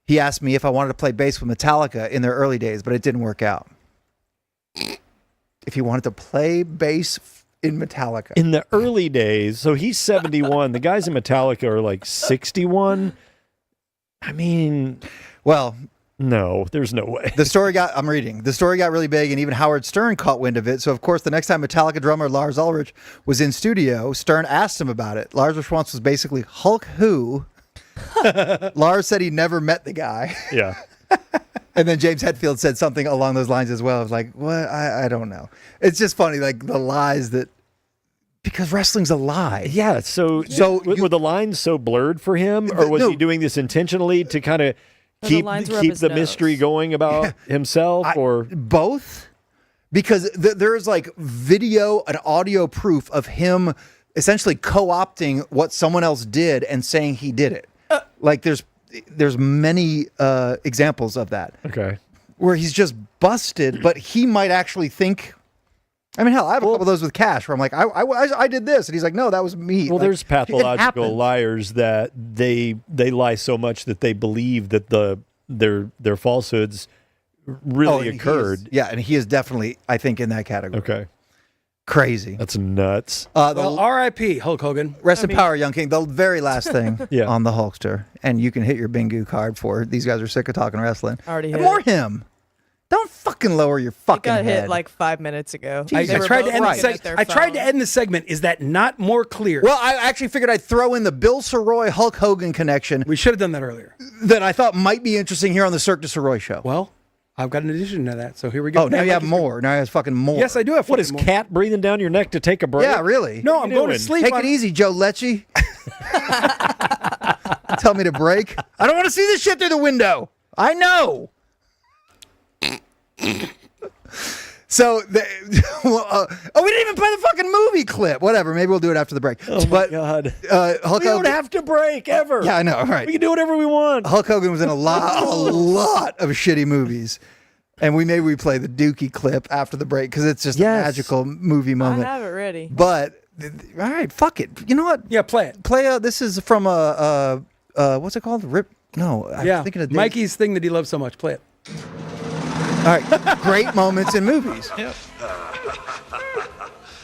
Speaker 4: He asked me if I wanted to play bass with Metallica in their early days, but it didn't work out. If he wanted to play bass in Metallica.
Speaker 6: In the early days, so he's 71. The guys in Metallica are like 61. I mean,
Speaker 4: well,
Speaker 6: no, there's no way.
Speaker 4: The story got really big, and even Howard Stern caught wind of it. So, of course, the next time Metallica drummer Lars Ulrich was in studio, Stern asked him about it. Lars' response was basically, Hulk who? Lars said he never met the guy.
Speaker 6: Yeah.
Speaker 4: And then James Hetfield said something along those lines as well. I was like, what? I don't know. It's just funny, like the lies that, because wrestling's a lie.
Speaker 6: Yeah. So were the lines so blurred for him, or was he doing this intentionally to kind of keep the mystery going about himself, or
Speaker 4: both? Because there's like video and audio proof of him essentially co-opting what someone else did and saying he did it. Like there's many examples of that.
Speaker 6: Okay.
Speaker 4: Where he's just busted, but he might actually think. I mean, hell, I have a couple of those with Cash where I'm like, I did this, and he's like, no, that was me.
Speaker 6: Well,
Speaker 4: like,
Speaker 6: there's pathological liars that they lie so much that they believe that their falsehoods really occurred.
Speaker 4: And he is definitely, I think, in that category.
Speaker 6: Okay.
Speaker 4: Crazy.
Speaker 6: That's nuts.
Speaker 5: Well, R.I.P. Hulk Hogan.
Speaker 4: Rest in power, Young King. The very last thing on the Hulkster, and you can hit your Bingu card for it. These guys are sick of talking wrestling.
Speaker 3: Already
Speaker 4: and
Speaker 3: hit
Speaker 4: more
Speaker 3: it.
Speaker 4: him. Don't fucking lower your fucking
Speaker 3: Got
Speaker 4: head.
Speaker 3: hit like 5 minutes ago.
Speaker 5: I tried to end the segment. Is that not more clear?
Speaker 4: Well, I actually figured I'd throw in the Bill Soroy Hulk Hogan connection.
Speaker 5: We should have done that earlier.
Speaker 4: That I thought might be interesting here on the Cirque du Sirois show.
Speaker 5: Well, I've got an addition to that, so here we go.
Speaker 4: Oh, now you have more. Now you have fucking more.
Speaker 5: Yes, I do have.
Speaker 6: What is Cat breathing down your neck to take a break?
Speaker 4: Yeah, really.
Speaker 5: No, I'm going to sleep.
Speaker 4: Take it easy, Joe Lecce. Tell me to break. I don't want to see this shit through the window. I know. So, we didn't even play the fucking movie clip. Whatever, maybe we'll do it after the break.
Speaker 6: Oh my God!
Speaker 4: Hulk
Speaker 6: we don't have to break ever.
Speaker 4: Yeah, I know. All right,
Speaker 6: we can do whatever we want.
Speaker 4: Hulk Hogan was in a lot of shitty movies, and we play the Dookie clip after the break because it's just a magical movie moment.
Speaker 3: I have it ready.
Speaker 4: But all right, fuck it. You know what?
Speaker 5: Yeah, play it.
Speaker 4: Play. This is from what's it called? I'm thinking of
Speaker 5: Mikey's thing that he loves so much. Play it.
Speaker 4: All right, great moments in movies.
Speaker 6: Yep.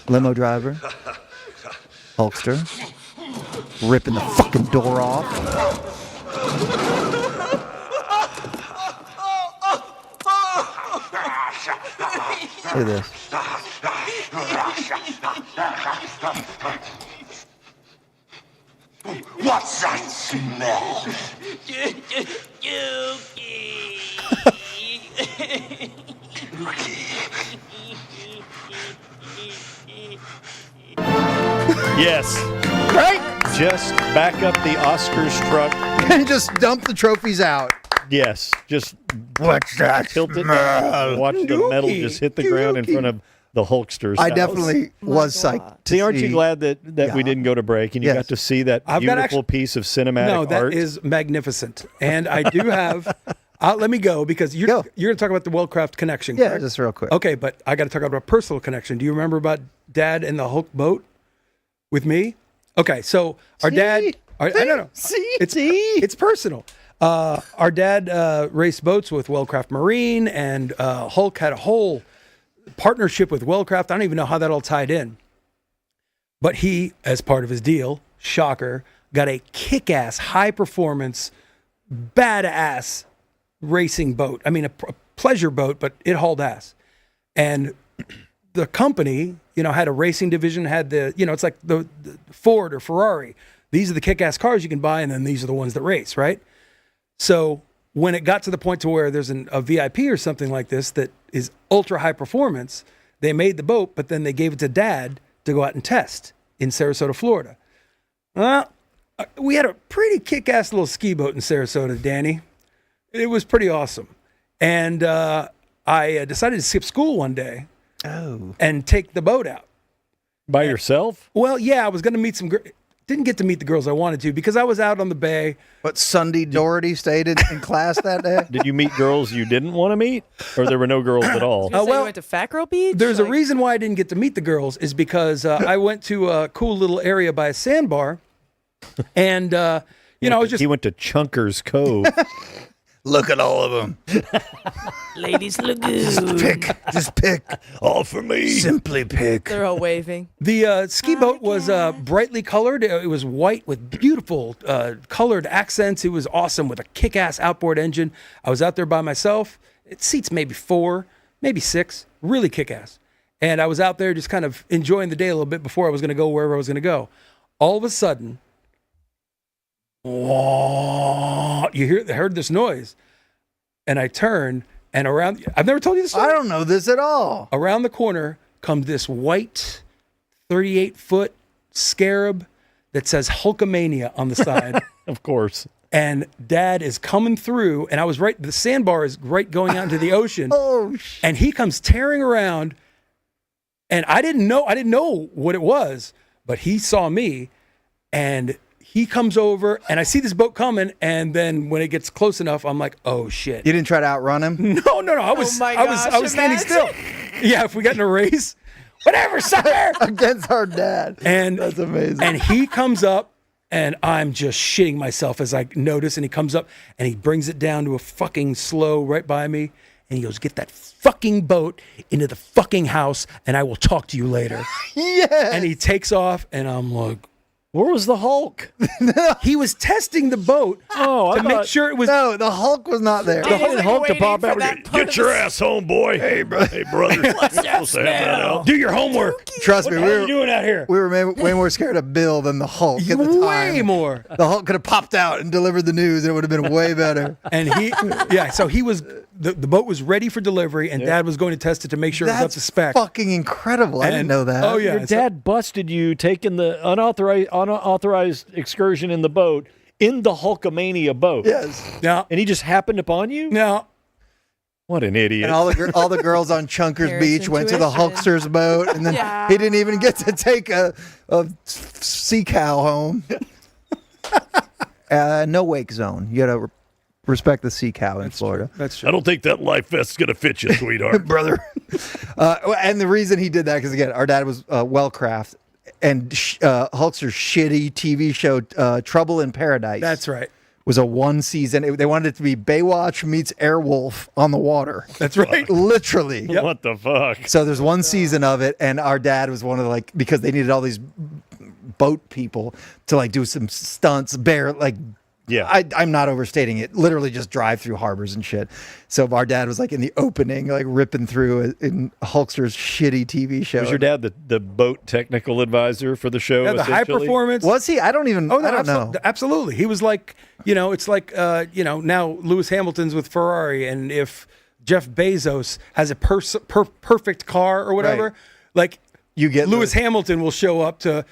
Speaker 4: Limo driver, Hulkster, ripping the fucking door off. Look at this.
Speaker 2: What's that smell?
Speaker 6: Yes.
Speaker 4: Right?
Speaker 6: Just back up the Oscars truck
Speaker 4: and just dump the trophies out.
Speaker 6: Yes. Just
Speaker 4: what's that?
Speaker 6: Tilt it down. Watch the metal just hit the ground in front of the Hulkster's
Speaker 4: I
Speaker 6: house.
Speaker 4: Definitely was psyched.
Speaker 6: See, aren't you glad that we didn't go to break and you got to see that beautiful piece of cinematic art?
Speaker 5: No, that is magnificent. And I do have. Let me go because you're going to talk about the Wellcraft connection.
Speaker 4: Yeah,
Speaker 5: correct?
Speaker 4: just real quick.
Speaker 5: Okay, but I got to talk about a personal connection. Do you remember about Dad and the Hulk boat with me? Okay, so our dad. It's personal. Our dad raced boats with Wellcraft Marine, and Hulk had a whole partnership with Wellcraft. I don't even know how that all tied in. But he, as part of his deal, shocker, got a kick-ass, high-performance, badass racing boat. I mean, a pleasure boat, but it hauled ass. And the company, had a racing division, had the, it's like the Ford or Ferrari. These are the kick-ass cars you can buy, and then these are the ones that race, right? So when it got to the point to where there's a VIP or something like this that is ultra high performance, they made the boat, but then they gave it to Dad to go out and test in Sarasota, Florida. We had a pretty kick-ass little ski boat in Sarasota, Danny. It was pretty awesome. And I decided to skip school one day and take the boat out.
Speaker 6: By yourself?
Speaker 5: Well, yeah, I was going to meet didn't get to meet the girls I wanted to because I was out on the bay.
Speaker 4: But Sunday Doherty stayed in class that day?
Speaker 6: Did you meet girls you didn't want to meet, or there were no girls at all?
Speaker 3: You went to Fat Girl Beach?
Speaker 5: There's a reason why I didn't get to meet the girls is because I went to a cool little area by a sandbar, and I was just.
Speaker 6: He went to Chunkers Cove.
Speaker 4: Look at all of them.
Speaker 3: Ladies look good.
Speaker 4: Just pick.
Speaker 6: All for me.
Speaker 4: Simply pick.
Speaker 3: They're all waving.
Speaker 5: The ski boat was brightly colored. It was white with beautiful colored accents. It was awesome with a kick-ass outboard engine. I was out there by myself. It seats maybe 4, maybe 6. Really kick-ass. And I was out there just kind of enjoying the day a little bit before I was going to go wherever I was going to go. All of a sudden, heard this noise, and I turned, and around. I've never told you this story.
Speaker 4: I don't know this at all.
Speaker 5: Around the corner comes this white 38-foot scarab that says Hulkamania on the side.
Speaker 6: Of course.
Speaker 5: And Dad is coming through, and I was right. The sandbar is right going out into the ocean. And he comes tearing around, and I didn't know what it was, but he saw me, and he comes over, and I see this boat coming, and then when it gets close enough, I'm like, "Oh shit!"
Speaker 4: You didn't try to outrun him?
Speaker 5: No. I was standing still. Yeah, if we got in a race, whatever, sucker,
Speaker 4: against our dad.
Speaker 5: And
Speaker 4: that's amazing.
Speaker 5: And he comes up, and I'm just shitting myself as I notice, and he comes up, and he brings it down to a fucking slow right by me, and he goes, "Get that fucking boat into the fucking house, and I will talk to you later."
Speaker 4: Yeah.
Speaker 5: And he takes off, and I'm like,
Speaker 6: where was the Hulk?
Speaker 5: He was testing the boat to make sure it was.
Speaker 4: No, the Hulk was not there.
Speaker 6: The Hulk to pop out. Get your ass home, boy. Hey, brother. What's that? Do your homework.
Speaker 4: Trust me,
Speaker 6: what are you doing out here?
Speaker 4: We were way more scared of Bill than the Hulk at the time.
Speaker 5: Way more.
Speaker 4: The Hulk could have popped out and delivered the news, and it would have been way better.
Speaker 5: And so he was. The boat was ready for delivery, and Dad was going to test it to make sure it was up to spec.
Speaker 4: Fucking incredible! I didn't know that.
Speaker 5: Oh yeah,
Speaker 6: your dad busted you taking the unauthorized excursion in the boat in the Hulkamania boat.
Speaker 4: Yes.
Speaker 5: Yeah.
Speaker 6: And he just happened upon you.
Speaker 5: No.
Speaker 6: What an idiot!
Speaker 4: And all the girls on Chunkers Beach went to the Hulkster's boat, and then he didn't even get to take a sea cow home. No wake zone. You got to respect the sea cow in Florida.
Speaker 5: That's true.
Speaker 6: I don't think that life vest's gonna fit you, sweetheart.
Speaker 4: Brother. And the reason he did that, because again, our dad was Wellcraft, and Hulkster's shitty TV show Trouble in Paradise.
Speaker 5: That's right.
Speaker 4: Was a 1 season. They wanted it to be Baywatch meets Airwolf on the water.
Speaker 5: That's right.
Speaker 4: Literally.
Speaker 6: Yep. What the fuck?
Speaker 4: So there's 1 season of it, and our dad was one of the, because they needed all these boat people to do some stunts,
Speaker 6: Yeah,
Speaker 4: I'm not overstating it. Literally just drive through harbors and shit. So our dad was in the opening, ripping through in Hulkster's shitty TV show.
Speaker 6: Was your dad the boat technical advisor for the show?
Speaker 5: Yeah, the high performance.
Speaker 4: Was he? I don't even. I don't know.
Speaker 5: Absolutely, he was it's now Lewis Hamilton's with Ferrari, and if Jeff Bezos has a perfect car or whatever,
Speaker 4: you get
Speaker 5: Lewis Hamilton will show up to,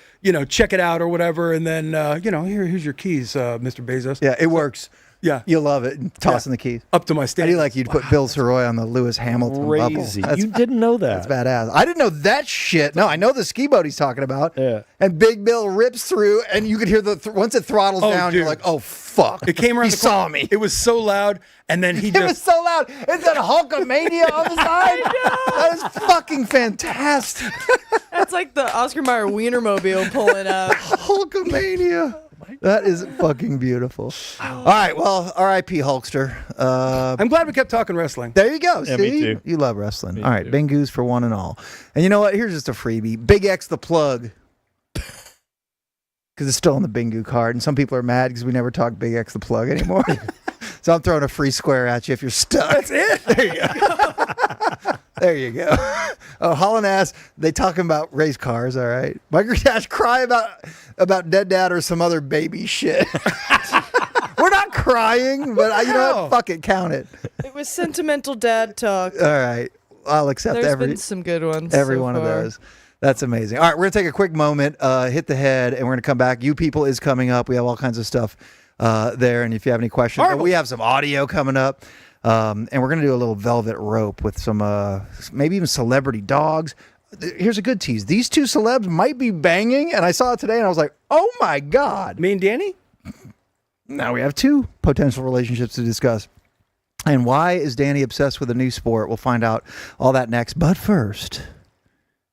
Speaker 5: check it out or whatever. And then, here's your keys, Mr. Bezos.
Speaker 4: Yeah, it works.
Speaker 5: Yeah.
Speaker 4: You'll love it. Tossing the keys.
Speaker 5: Up to my standards.
Speaker 4: How do you you'd put Bill Sirois on the Lewis Hamilton
Speaker 6: Crazy.
Speaker 4: bubble?
Speaker 6: You didn't know that.
Speaker 4: That's badass. I didn't know that shit. No, I know the ski boat he's talking about.
Speaker 6: Yeah.
Speaker 4: And Big Bill rips through, and you could hear once it throttles down,
Speaker 5: dude.
Speaker 4: you're like, oh, fuck.
Speaker 5: It came around
Speaker 4: He saw me.
Speaker 5: It was so loud, and then he
Speaker 4: It was so loud. Is that Hulkamania on the side? That is fucking fantastic.
Speaker 3: That's like the Oscar Mayer Wienermobile pulling up.
Speaker 4: Hulkamania. That is fucking beautiful. All right, well, R.I.P. Hulkster.
Speaker 5: I'm glad we kept talking wrestling.
Speaker 4: There you go.
Speaker 6: Yeah,
Speaker 4: See?
Speaker 6: me too.
Speaker 4: You love wrestling.
Speaker 6: Me
Speaker 4: all right,
Speaker 6: too.
Speaker 4: Bingu's for one and all. And you know what? Here's just a freebie. Big X the plug. Because it's still on the Bingu card. And some people are mad because we never talk Big X the plug anymore. So I'm throwing a free square at you if you're stuck.
Speaker 5: That's it.
Speaker 4: There you go. There you go. Oh, hauling ass. They talking about race cars, all right. Micro Dash cry about dead dad or some other baby shit. We're not crying, but you know what? Fuck it, count it.
Speaker 3: It was sentimental dad talk.
Speaker 4: All right. I'll accept
Speaker 3: There's been some good ones.
Speaker 4: every
Speaker 3: so
Speaker 4: one of
Speaker 3: far.
Speaker 4: those. That's amazing. All right, we're going to take a quick moment, hit the head, and we're going to come back. You People is coming up. We have all kinds of stuff there, and if you have any questions, we have some audio coming up, and we're going to do a little velvet rope with some maybe even celebrity dogs. here's a good tease. These two celebs might be banging, and I saw it today, and I was like, oh my God.
Speaker 5: Me and Danny?
Speaker 4: Now we have two potential relationships to discuss. And why is Danny obsessed with a new sport? We'll find out all that next. But first,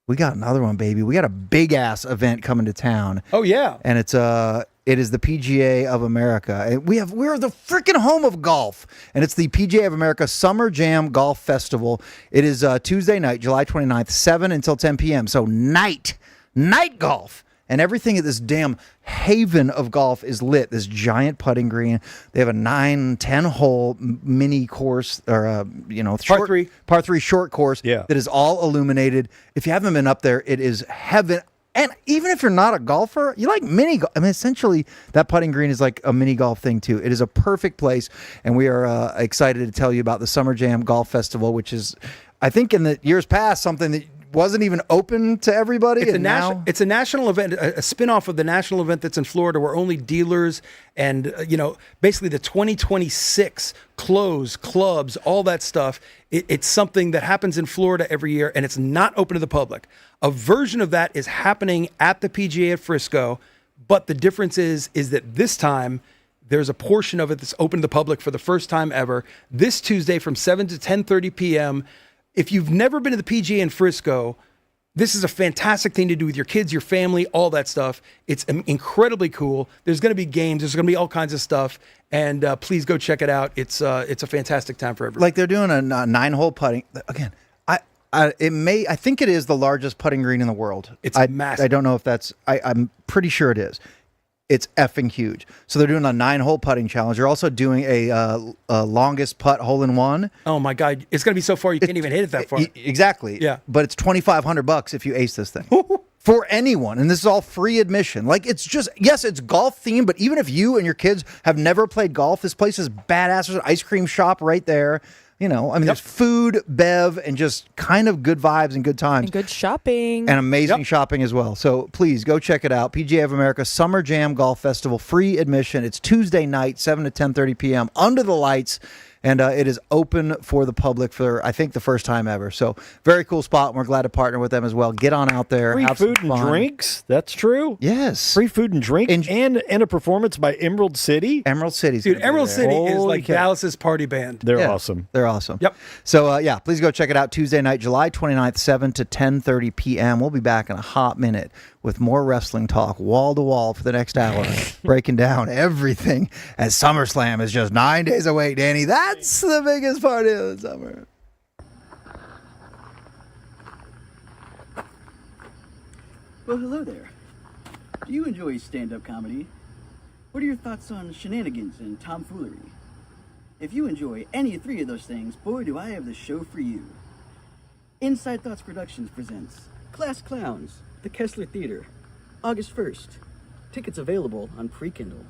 Speaker 4: we got another one, baby. We got a big-ass event coming to town.
Speaker 5: Oh, yeah.
Speaker 4: And it is the PGA of America. And we're the freaking home of golf. And it's the PGA of America Summer Jam Golf Festival. It is Tuesday night, July 29th, 7 until 10 p.m. So night golf. And everything at this damn haven of golf is lit. This giant putting green. They have a 9-10 hole mini course, or par three short course that is all illuminated. If you haven't been up there, it is heaven. And even if you're not a golfer, you like mini golf. I mean, essentially, that putting green is like a mini golf thing, too. It is a perfect place. And we are excited to tell you about the Summer Jam Golf Festival, which is, I think, in the years past, something that wasn't even open to everybody.
Speaker 5: It's a national event, a spin-off of the national event that's in Florida, where only dealers and, basically the 2026 clothes, clubs, all that stuff. It's something that happens in Florida every year, and it's not open to the public. A version of that is happening at the PGA at Frisco, but the difference is that this time there's a portion of it that's open to the public for the first time ever. This Tuesday from 7 to 10:30 p.m., if you've never been to the PGA in Frisco, this is a fantastic thing to do with your kids, your family, all that stuff. It's incredibly cool. There's going to be games. There's going to be all kinds of stuff. And please go check it out. It's a fantastic time for everyone.
Speaker 4: Like they're doing a 9-hole putting. Again, I think it is the largest putting green in the world.
Speaker 5: It's massive.
Speaker 4: I don't know if that's, I'm pretty sure it is. It's effing huge. So they're doing a 9-hole putting challenge. They're also doing a longest putt hole-in-one.
Speaker 5: Oh my God! It's going to be so far you can't even hit it that far.
Speaker 4: Exactly.
Speaker 5: Yeah.
Speaker 4: But it's $2,500 if you ace this thing for anyone, and this is all free admission. Like it's just it's golf themed, but even if you and your kids have never played golf, this place is badass. There's an ice cream shop right there. There's food, bev, and just kind of good vibes and good times.
Speaker 3: And good shopping.
Speaker 4: And amazing shopping as well. So please go check it out. PGA of America Summer Jam Golf Festival, free admission. It's Tuesday night, 7 to 10:30 p.m. under the lights. And it is open for the public for, I think, the first time ever. So very cool spot. And we're glad to partner with them as well. Get on out there.
Speaker 6: Free
Speaker 4: have
Speaker 6: food
Speaker 4: some
Speaker 6: and
Speaker 4: fun.
Speaker 6: drinks. That's true.
Speaker 4: Yes.
Speaker 6: Free food and drink. And a performance by Emerald City.
Speaker 4: Emerald City's
Speaker 5: Dude, Emerald City is like
Speaker 4: cow.
Speaker 5: Dallas's party band.
Speaker 6: They're awesome.
Speaker 4: They're awesome.
Speaker 5: Yep.
Speaker 4: So, please go check it out Tuesday night, July 29th, 7 to 10:30 p.m. We'll be back in a hot minute with more wrestling talk, wall to wall for the next hour, breaking down everything as SummerSlam is just 9 days away, Danny. That's the biggest party of the summer.
Speaker 11: Well, hello there. Do you enjoy stand-up comedy? What are your thoughts on shenanigans and tomfoolery? If you enjoy any three of those things, boy, do I have the show for you. Inside Thoughts Productions presents Class Clowns, the Kessler Theater, August 1st. Tickets available on Pre-Kindle.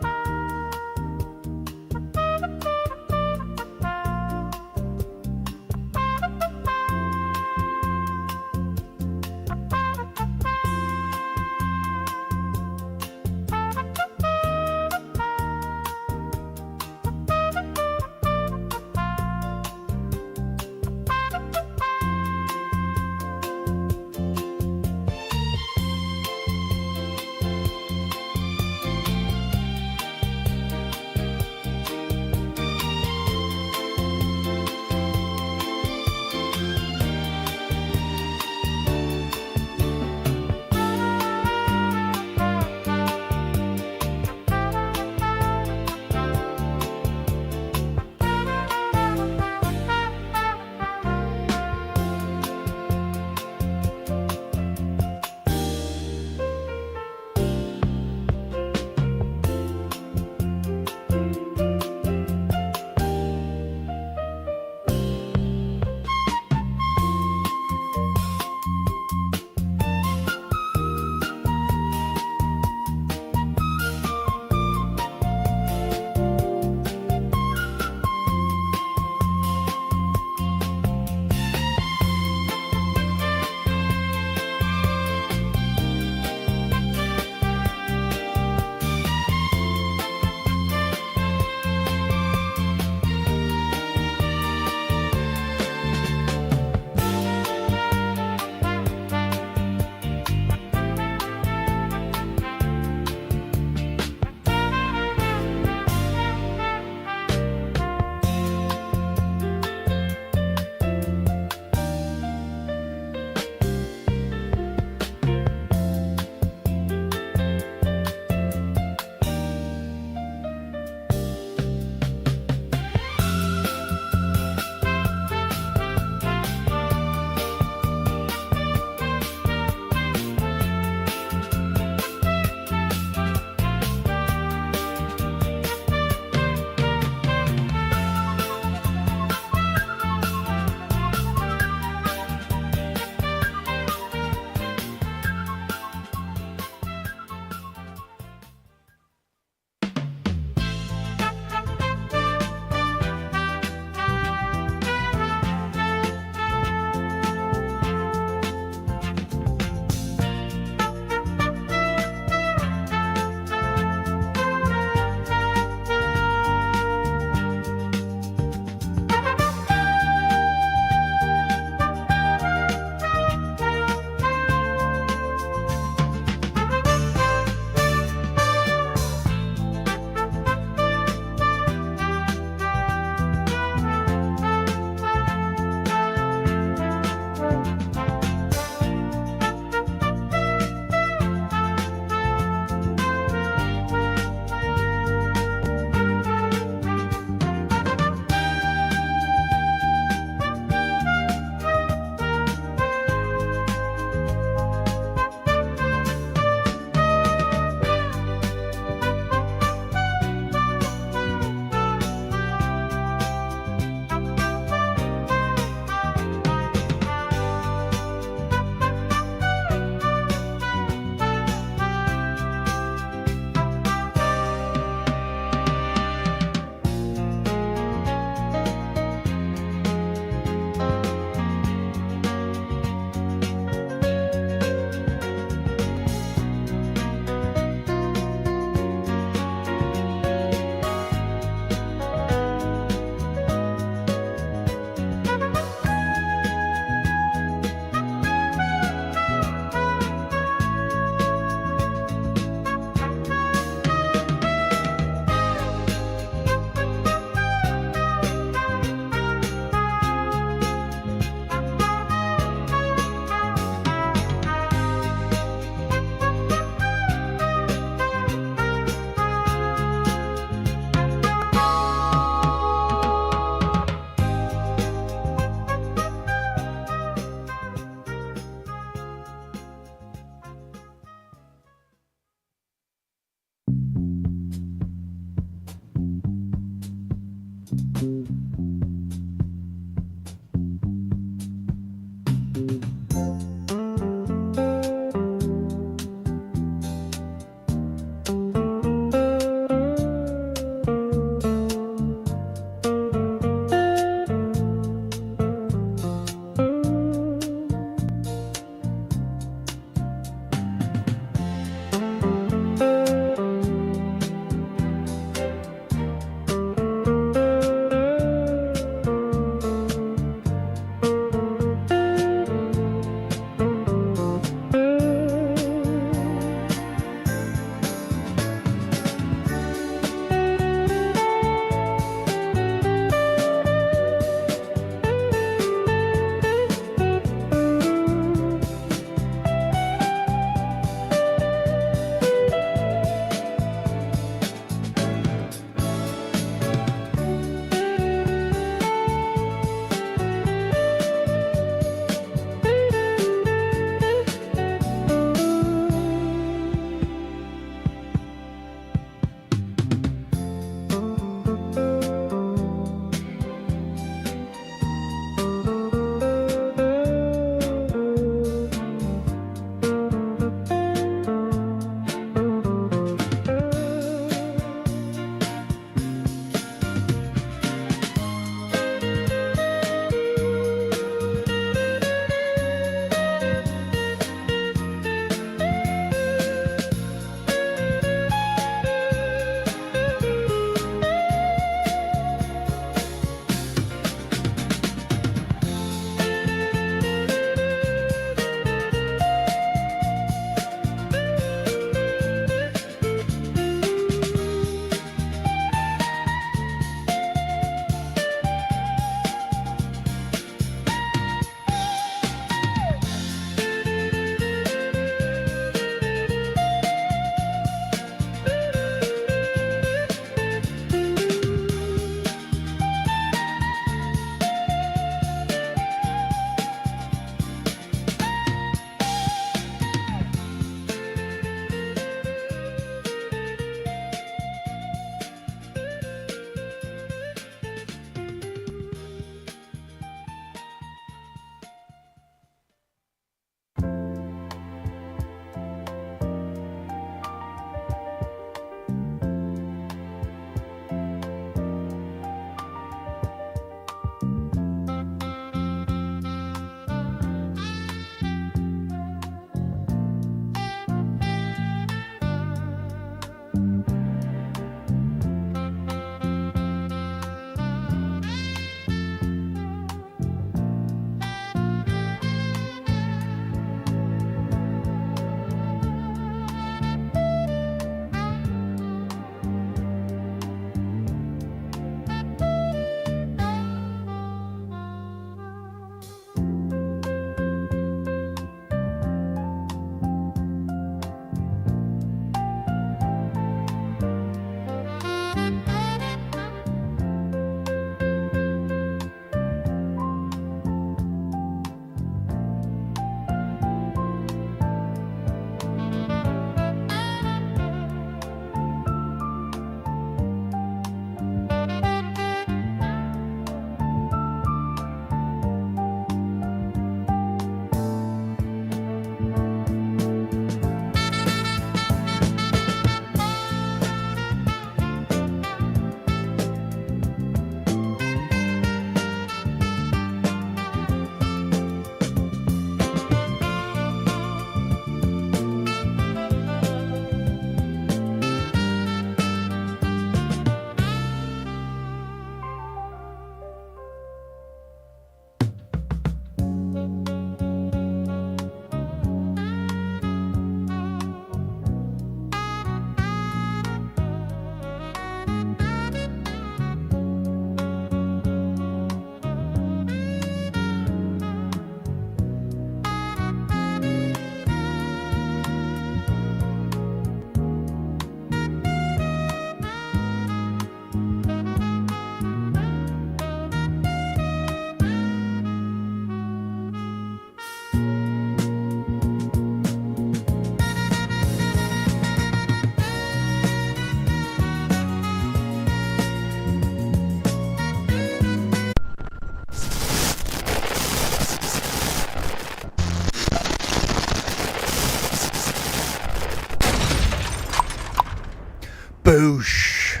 Speaker 4: Boosh.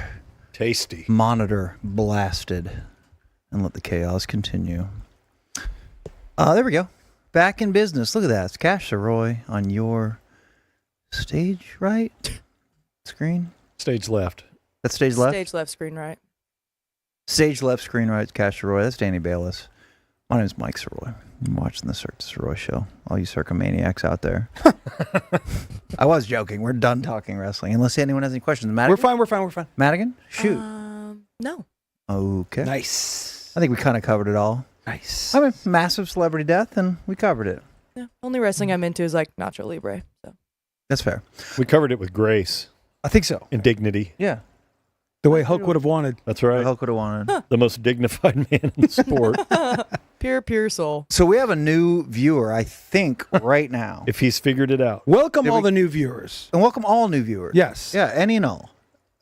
Speaker 6: Tasty.
Speaker 4: Monitor blasted. And let the chaos continue. There we go. Back in business. Look at that. It's Cash Roy on your stage right screen.
Speaker 6: Stage left.
Speaker 4: That's stage left?
Speaker 3: Stage left, screen right.
Speaker 4: Stage left, screen right, Cash Roy. That's Danny Balis. My name is Mike Soroy. I'm watching the Cirque Du Sirois show. All you Circomaniacs out there. I was joking. We're done talking wrestling. Unless anyone has any questions. Madigan?
Speaker 5: We're fine.
Speaker 4: Madigan? Shoot.
Speaker 3: No.
Speaker 4: Okay.
Speaker 5: Nice.
Speaker 4: I think we kind of covered it all.
Speaker 5: Nice.
Speaker 4: I mean, massive celebrity death, and we covered it.
Speaker 3: Yeah. Only wrestling I'm into is like Nacho Libre. So.
Speaker 4: That's fair.
Speaker 6: We covered it with grace
Speaker 4: I think so.
Speaker 6: and dignity.
Speaker 4: Yeah.
Speaker 5: The way Hulk would have wanted.
Speaker 6: That's right.
Speaker 4: Hulk would have wanted.
Speaker 6: The most dignified man in the sport.
Speaker 3: Pure soul.
Speaker 4: So we have a new viewer, I think, right now.
Speaker 6: If he's figured it out.
Speaker 5: Welcome all the new viewers.
Speaker 4: And welcome all new viewers.
Speaker 5: Yes.
Speaker 4: Yeah, any and all.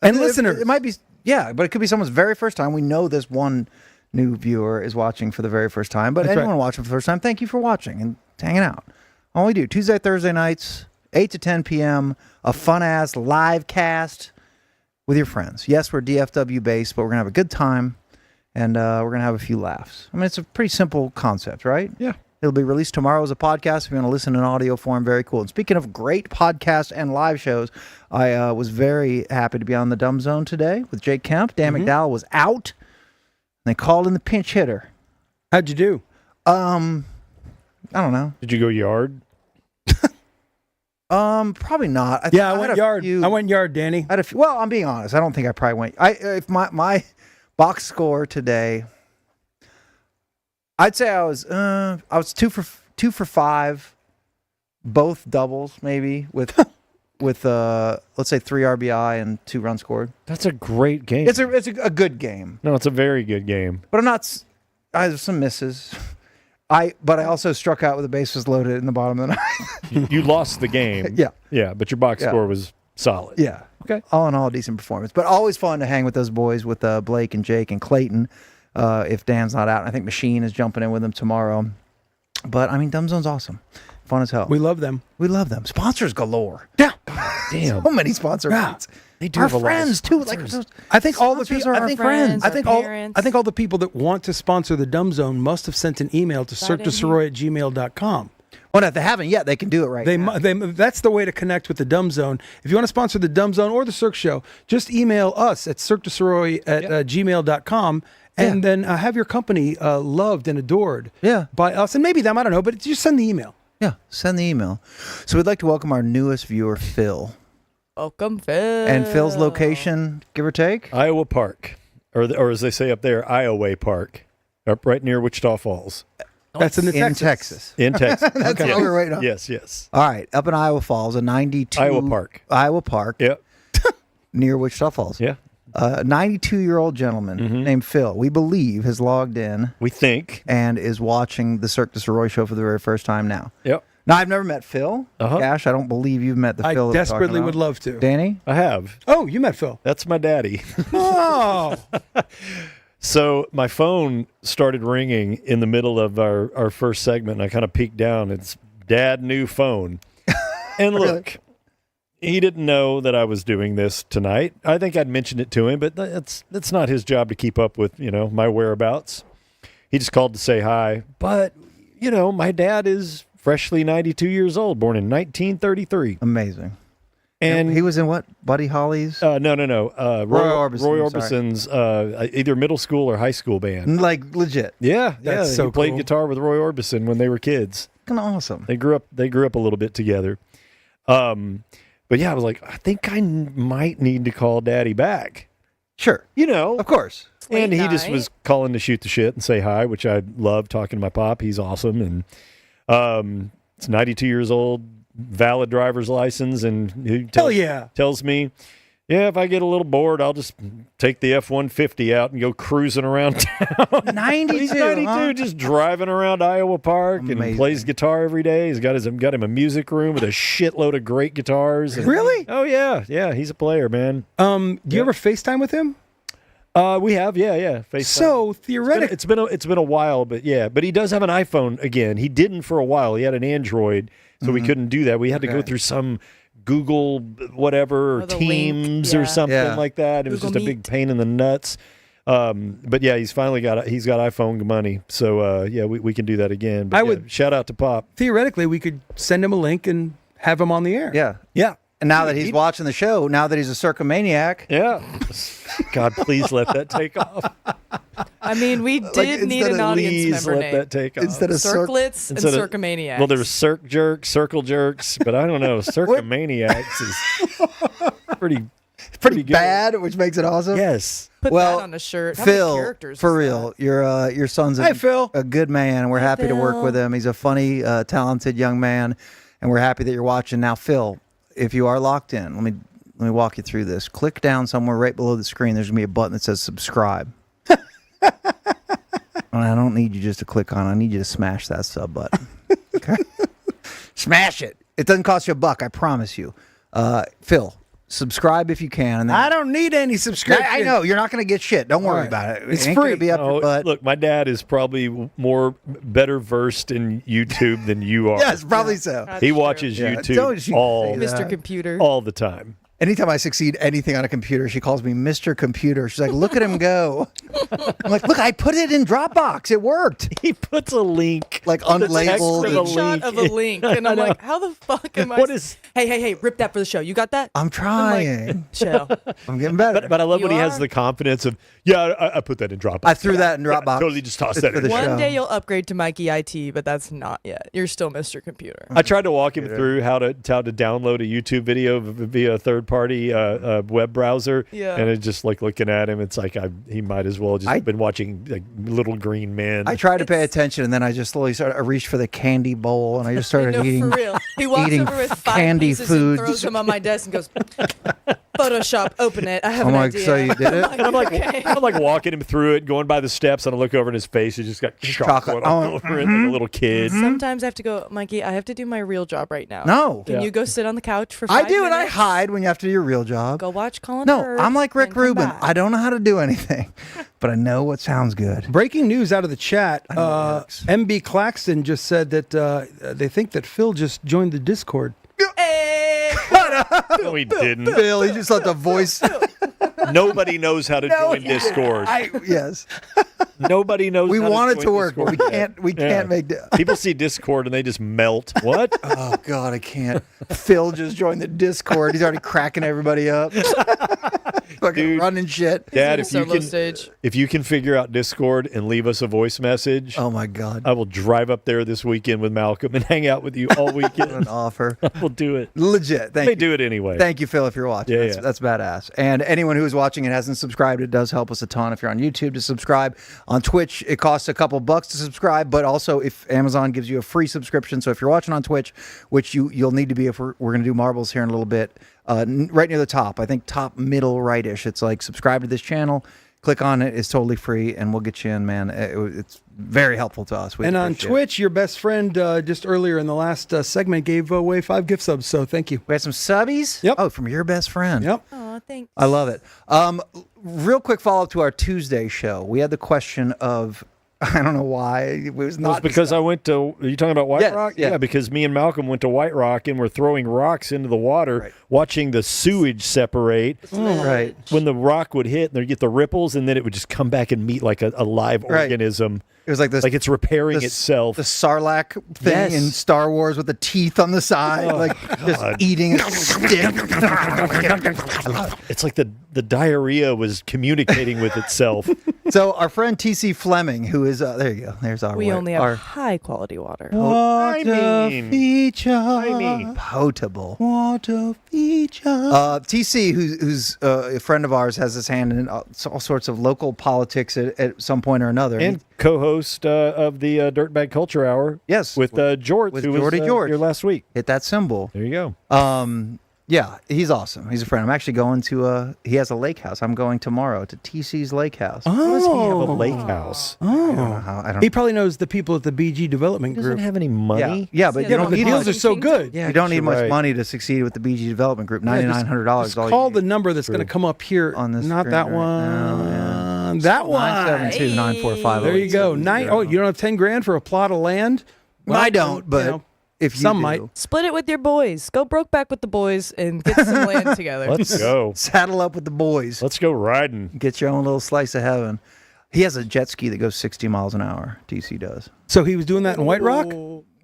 Speaker 5: And
Speaker 4: It-
Speaker 5: listeners.
Speaker 4: It might be, yeah, but it could be someone's very first time. We know this one new viewer is watching for the very first time. But
Speaker 5: That's
Speaker 4: anyone
Speaker 5: right.
Speaker 4: watching for the first time, thank you for watching and hanging out. All we do, Tuesday, Thursday nights, 8 to 10 p.m., a fun-ass live cast with your friends. Yes, we're DFW based, but we're going to have a good time, and we're going to have a few laughs. I mean, it's a pretty simple concept, right?
Speaker 6: Yeah.
Speaker 4: It'll be released tomorrow as a podcast. If you want to listen in audio form, very cool. And speaking of great podcasts and live shows, I was very happy to be on the Dumb Zone today with Jake Kemp. Dan McDowell was out. And they called in the pinch hitter.
Speaker 5: How'd you do?
Speaker 4: I don't know.
Speaker 6: Did you go yard?
Speaker 4: Probably not.
Speaker 5: I went yard. I went yard, Danny.
Speaker 4: I had a few, well, I'm being honest. I don't think I probably went. If my box score today, I'd say I was 2 for 5, both doubles maybe with let's say 3 RBI and 2 runs scored.
Speaker 6: That's a great game.
Speaker 4: It's a good game.
Speaker 6: No, it's a very good game.
Speaker 4: But I'm not. I have some misses. But I also struck out with the bases loaded in the bottom of the ninth.
Speaker 6: You lost the game.
Speaker 4: Yeah.
Speaker 6: Yeah, but your box score was solid.
Speaker 4: Yeah.
Speaker 6: Okay.
Speaker 4: All in all, a decent performance. But always fun to hang with those boys, with Blake and Jake and Clayton, if Dan's not out. I think Machine is jumping in with them tomorrow. But, I mean, Dumb Zone's awesome. Fun as hell.
Speaker 5: We love them.
Speaker 4: We love them. Sponsors galore.
Speaker 5: Yeah.
Speaker 6: Damn.
Speaker 4: So many sponsor friends.
Speaker 6: They do
Speaker 4: Our
Speaker 6: have a lot of
Speaker 4: friends, too.
Speaker 6: sponsors.
Speaker 4: Like,
Speaker 5: I think all the
Speaker 4: sponsors
Speaker 5: people.
Speaker 4: are our friends.
Speaker 5: I think
Speaker 3: our
Speaker 5: all.
Speaker 3: parents.
Speaker 5: I think all the people that want to sponsor the Dumb Zone must have sent an email to cirquedusirois@gmail.com.
Speaker 4: Well, if they haven't yet, they can do it right now.
Speaker 5: That's the way to connect with the Dumb Zone. If you want to sponsor the Dumb Zone or the Cirque Show, just email us at cirquedusirois@gmail.com and then have your company loved and adored by us and maybe them. I don't know, but just send the email.
Speaker 4: Yeah, send the email. So we'd like to welcome our newest viewer, Phil.
Speaker 3: Welcome, Phil.
Speaker 4: And Phil's location, give or take?
Speaker 6: Iowa Park, or as they say up there, Iowa Park, up right near Wichita Falls.
Speaker 5: That's in
Speaker 4: Texas.
Speaker 6: In Texas.
Speaker 4: That's
Speaker 6: Okay.
Speaker 4: what we're waiting on.
Speaker 6: Yes.
Speaker 4: All right, up in Iowa Falls, a 92 Iowa Park.
Speaker 6: Yep.
Speaker 4: Near Wichita Falls.
Speaker 6: Yeah.
Speaker 4: A 92-year-old gentleman named Phil, we believe, has logged in.
Speaker 6: We think.
Speaker 4: And is watching the Cirque Du Sirois show for the very first time now.
Speaker 6: Yep.
Speaker 4: Now, I've never met Phil. Cash, I don't believe you've met the
Speaker 5: I
Speaker 4: Phil that we're talking
Speaker 5: desperately
Speaker 4: about.
Speaker 5: would love to.
Speaker 4: Danny?
Speaker 6: I have.
Speaker 5: Oh, you met Phil.
Speaker 6: That's my daddy.
Speaker 5: Oh.
Speaker 6: So my phone started ringing in the middle of our first segment, and I kind of peeked down. It's Dad, new phone. And look, he didn't know that I was doing this tonight. I think I'd mentioned it to him, but that's not his job to keep up with, my whereabouts. He just called to say hi. But, my dad is freshly 92 years old, born in 1933.
Speaker 4: Amazing.
Speaker 6: And
Speaker 4: he was in what? Buddy Holly's?
Speaker 6: No. Roy
Speaker 4: Orbison,
Speaker 6: Orbison's either middle school or high school band.
Speaker 4: Like legit.
Speaker 6: Yeah,
Speaker 5: That's so
Speaker 6: he played
Speaker 5: cool.
Speaker 6: guitar with Roy Orbison when they were kids.
Speaker 4: Kind of awesome.
Speaker 6: They grew up a little bit together. But yeah, I was like, I think I might need to call Daddy back.
Speaker 4: Sure.
Speaker 6: Of
Speaker 4: course.
Speaker 6: And he
Speaker 3: Late
Speaker 6: just
Speaker 3: night.
Speaker 6: was calling to shoot the shit and say hi, which I love talking to my pop. He's awesome. And it's 92 years old, valid driver's license. And he tells me, if I get a little bored, I'll just take the F-150 out and go cruising around town.
Speaker 4: 92,
Speaker 6: He's 92,
Speaker 4: huh?
Speaker 6: just driving around Iowa Park and
Speaker 4: Amazing.
Speaker 6: plays guitar every day. He's got him a music room with a shitload of great guitars. And,
Speaker 5: Really?
Speaker 6: Oh, yeah. He's a player, man.
Speaker 5: Do you ever FaceTime with him?
Speaker 6: We have, yeah. FaceTime.
Speaker 5: So theoretically,
Speaker 6: it's been a while, but yeah. But he does have an iPhone again. He didn't for a while. He had an Android, so we couldn't do that. We had to go through some Google whatever
Speaker 3: Oh, the
Speaker 6: Teams
Speaker 3: link,
Speaker 6: or
Speaker 3: yeah.
Speaker 6: something
Speaker 4: Yeah.
Speaker 6: like that. It was
Speaker 3: Google
Speaker 6: just a big
Speaker 3: Meet.
Speaker 6: pain in the nuts. But yeah, he's finally got iPhone money. So yeah, we can do that again. But
Speaker 5: I
Speaker 6: yeah,
Speaker 5: would-
Speaker 6: shout out to Pop.
Speaker 5: Theoretically, we could send him a link and have him on the air.
Speaker 4: Yeah.
Speaker 6: Yeah.
Speaker 4: And now that he's watching the show, now that he's a circumaniac,
Speaker 6: Yeah. God, please let that take off.
Speaker 3: I mean, we did need
Speaker 4: instead
Speaker 3: an
Speaker 4: of
Speaker 3: audience
Speaker 6: Please
Speaker 3: member
Speaker 6: let
Speaker 3: name.
Speaker 6: that take off.
Speaker 4: instead of
Speaker 3: Circlets and
Speaker 6: Instead of-
Speaker 3: Circumaniacs.
Speaker 6: Well, there's Cirque Jerks, Circle Jerks, but I don't know. Circumaniacs is pretty
Speaker 4: pretty
Speaker 6: good.
Speaker 4: bad, which makes it awesome.
Speaker 6: Yes.
Speaker 3: Put
Speaker 4: well,
Speaker 3: that on a shirt. How many
Speaker 4: Phil,
Speaker 3: characters
Speaker 4: for
Speaker 3: is
Speaker 4: real,
Speaker 3: that?
Speaker 4: your son's
Speaker 5: Hey, Phil.
Speaker 4: a good man, and we're happy to work
Speaker 3: Phil.
Speaker 4: with him. He's a funny, talented young man, and we're happy that you're watching. Now, Phil, if you are locked in, let me walk you through this. Click down somewhere right below the screen. There's gonna be a button that says subscribe. And I don't need you just to click on it. I need you to smash that sub button. Okay? Smash it. It doesn't cost you $1, I promise you. Phil, subscribe if you can. And then
Speaker 5: I don't need any subscription.
Speaker 4: I know you're not going to get shit. Don't worry
Speaker 5: right.
Speaker 4: about it.
Speaker 5: It's
Speaker 4: It ain't gonna
Speaker 5: free.
Speaker 4: Be up your butt.
Speaker 6: Look, my dad is probably better versed in YouTube than you are.
Speaker 4: Yes, probably so.
Speaker 3: That's
Speaker 6: He
Speaker 3: true.
Speaker 6: watches
Speaker 4: Yeah, don't
Speaker 6: YouTube
Speaker 4: you
Speaker 6: all,
Speaker 4: say that.
Speaker 3: Mr. Computer.
Speaker 6: all the time.
Speaker 4: Anytime I succeed anything on a computer, she calls me Mr. Computer. She's like, "Look at him go!" I'm like, "Look, I put it in Dropbox. It worked."
Speaker 6: He puts a link,
Speaker 4: Like
Speaker 6: the text
Speaker 4: unlabeled.
Speaker 6: of a
Speaker 3: Screenshot
Speaker 6: link.
Speaker 3: of a link, and I'm like, "How the fuck am I?"
Speaker 6: What is-
Speaker 3: Hey, rip that for the show. You got that?
Speaker 4: I'm trying.
Speaker 3: Chill.
Speaker 4: I'm getting better.
Speaker 6: But I love
Speaker 3: You
Speaker 6: when he has
Speaker 3: are?
Speaker 6: the confidence of, yeah, I put that in Dropbox.
Speaker 4: I threw that in Dropbox.
Speaker 6: Totally just tossed
Speaker 4: It's
Speaker 6: that
Speaker 4: for
Speaker 6: in.
Speaker 4: the
Speaker 6: there.
Speaker 4: show.
Speaker 3: One day you'll upgrade to Mikey IT, but that's not yet. You're still Mr. Computer.
Speaker 6: I tried to walk him through how to download a YouTube video via a third party web browser,
Speaker 3: Yeah.
Speaker 6: and it's just like looking at him. It's like he might as well just been watching like Little Green Men.
Speaker 4: I tried to pay attention, and then I just slowly started. I reached for the candy bowl, and I just started
Speaker 3: No,
Speaker 4: eating.
Speaker 3: for real. He walks
Speaker 4: eating
Speaker 3: over with 5
Speaker 4: candy
Speaker 3: pieces
Speaker 4: foods.
Speaker 3: and throws them on my desk and goes, Photoshop, open it. I have
Speaker 4: I'm
Speaker 3: an
Speaker 4: like,
Speaker 3: idea.
Speaker 4: so you did it?
Speaker 6: And I'm like,
Speaker 3: Okay.
Speaker 6: I'm like walking him through it, going by the steps, and I look over in his face. He's just got chocolate all
Speaker 4: Oh,
Speaker 6: over it, like a little kid.
Speaker 3: Sometimes I have to go, Mikey, I have to do my real job right now.
Speaker 4: No.
Speaker 3: Can
Speaker 6: Yeah.
Speaker 3: you go sit on the couch for
Speaker 4: I
Speaker 3: 5
Speaker 4: do, and I
Speaker 3: minutes?
Speaker 4: hide when you have to do your real job.
Speaker 3: Go watch Colin
Speaker 4: No,
Speaker 3: Firth,
Speaker 4: I'm like Rick
Speaker 3: then come
Speaker 4: Rubin.
Speaker 3: back.
Speaker 4: I don't know how to do anything, but I know what sounds good.
Speaker 5: Breaking news out of the chat.
Speaker 4: know it works.
Speaker 5: MB Claxton just said that they think that Phil just joined the Discord.
Speaker 3: Hey!
Speaker 6: No, he didn't.
Speaker 4: Bill, he just let the voice.
Speaker 6: Nobody knows how to join Discord.
Speaker 4: Yes,
Speaker 6: Nobody knows.
Speaker 4: we
Speaker 6: how
Speaker 4: want it
Speaker 6: join
Speaker 4: to work, but we
Speaker 6: Discord.
Speaker 4: can't. We
Speaker 6: Yeah.
Speaker 4: can't make.
Speaker 6: People see Discord and they just melt. What?
Speaker 4: Oh God, I can't. Phil just joined the Discord. He's already cracking everybody up. Fucking
Speaker 6: Dude.
Speaker 4: running shit.
Speaker 6: Dad,
Speaker 3: He's in
Speaker 6: if
Speaker 3: a
Speaker 6: you
Speaker 3: solo
Speaker 6: can,
Speaker 3: stage.
Speaker 6: if you can figure out Discord and leave us a voice message,
Speaker 4: Oh my God,
Speaker 6: I will drive up there this weekend with Malcolm and hang out with you all
Speaker 4: what
Speaker 6: weekend.
Speaker 4: an offer.
Speaker 6: We'll do it.
Speaker 4: Legit. Thank
Speaker 6: They
Speaker 4: you.
Speaker 6: do it anyway.
Speaker 4: Thank you, Phil, if you're watching.
Speaker 6: Yeah,
Speaker 4: That's
Speaker 6: yeah.
Speaker 4: badass. And anyone who is watching and hasn't subscribed, it does help us a ton. If you're on YouTube, to subscribe. On Twitch, it costs a couple bucks to subscribe, but also if Amazon gives you a free subscription. So if you're watching on Twitch, which you'll need to be if we're going to do marbles here in a little bit, right near the top, I think top middle right-ish, it's like subscribe to this channel. Click on it. It's totally free, and we'll get you in, man. It's very helpful to us. We
Speaker 5: And on
Speaker 4: appreciate it.
Speaker 5: Twitch, your best friend just earlier in the last segment gave away 5 gift subs. So thank you.
Speaker 4: We had some subbies?
Speaker 5: Yep.
Speaker 4: Oh, from your best friend.
Speaker 5: Yep.
Speaker 3: Oh, thanks.
Speaker 4: I love it. Real quick follow up to our Tuesday show. We had the question of, I don't know why it was
Speaker 6: It was
Speaker 4: not
Speaker 6: because I went to. Are you talking about White
Speaker 4: Yes,
Speaker 6: Rock?
Speaker 4: yeah.
Speaker 6: Because me and Malcolm went to White Rock and we're throwing rocks into the water,
Speaker 4: Right.
Speaker 6: watching the sewage separate.
Speaker 4: right.
Speaker 6: When the rock would hit, and they'd get the ripples, and then it would just come back and meet like a live
Speaker 4: Right.
Speaker 6: organism.
Speaker 4: It was like this,
Speaker 6: Like it's repairing
Speaker 4: the-
Speaker 6: itself.
Speaker 4: the Sarlacc thing
Speaker 6: Yes.
Speaker 4: in Star Wars with the teeth on the side, like just eating a stick.
Speaker 6: It's like the diarrhea was communicating with itself.
Speaker 4: So our friend TC Fleming, who is there you go. There's our
Speaker 3: We only have
Speaker 4: our
Speaker 3: high quality water.
Speaker 6: I mean,
Speaker 4: feature, potable water feature. TC, who's a friend of ours, has his hand in all sorts of local politics at some point or another.
Speaker 6: and co-host of the Dirtbag Culture Hour.
Speaker 4: Yes,
Speaker 6: with George,
Speaker 4: with
Speaker 6: who
Speaker 4: Jordy
Speaker 6: was
Speaker 4: George.
Speaker 6: here last week.
Speaker 4: hit that symbol.
Speaker 6: There you go.
Speaker 4: Yeah, he's awesome. He's a friend. I'm actually going to he has a lake house. I'm going tomorrow to TC's lake house.
Speaker 6: How does he have a lake house?
Speaker 4: I don't know how. I don't
Speaker 5: He probably knows the people at the BG Development
Speaker 6: He doesn't
Speaker 5: Group.
Speaker 6: have any money.
Speaker 4: Yeah, but
Speaker 3: Yeah,
Speaker 4: you
Speaker 3: the
Speaker 4: don't
Speaker 5: the
Speaker 4: need
Speaker 5: deals
Speaker 4: much.
Speaker 5: are so good.
Speaker 4: You don't need
Speaker 6: you're
Speaker 4: much
Speaker 6: right.
Speaker 4: money to succeed with the BG Development Group.
Speaker 5: Yeah, just-
Speaker 4: $9,900
Speaker 5: just
Speaker 4: is all
Speaker 5: call
Speaker 4: you
Speaker 5: the
Speaker 4: need.
Speaker 5: number that's going to come up here.
Speaker 4: On this
Speaker 5: Not
Speaker 4: screen
Speaker 5: that
Speaker 4: right
Speaker 5: one.
Speaker 4: now,
Speaker 5: That one.
Speaker 4: 972-9450.
Speaker 5: There you go. Oh, you don't have 10 grand for a plot of land?
Speaker 4: I don't, but
Speaker 5: you know,
Speaker 4: if you
Speaker 5: Some
Speaker 4: do.
Speaker 5: might.
Speaker 3: Split it with your boys. Go Brokeback with the boys and get some land together.
Speaker 6: Let's go.
Speaker 4: Saddle up with the boys.
Speaker 6: Let's go riding.
Speaker 4: Get your own little slice of heaven. He has a jet ski that goes 60 miles an hour. TC does.
Speaker 5: So he was doing that in White Rock?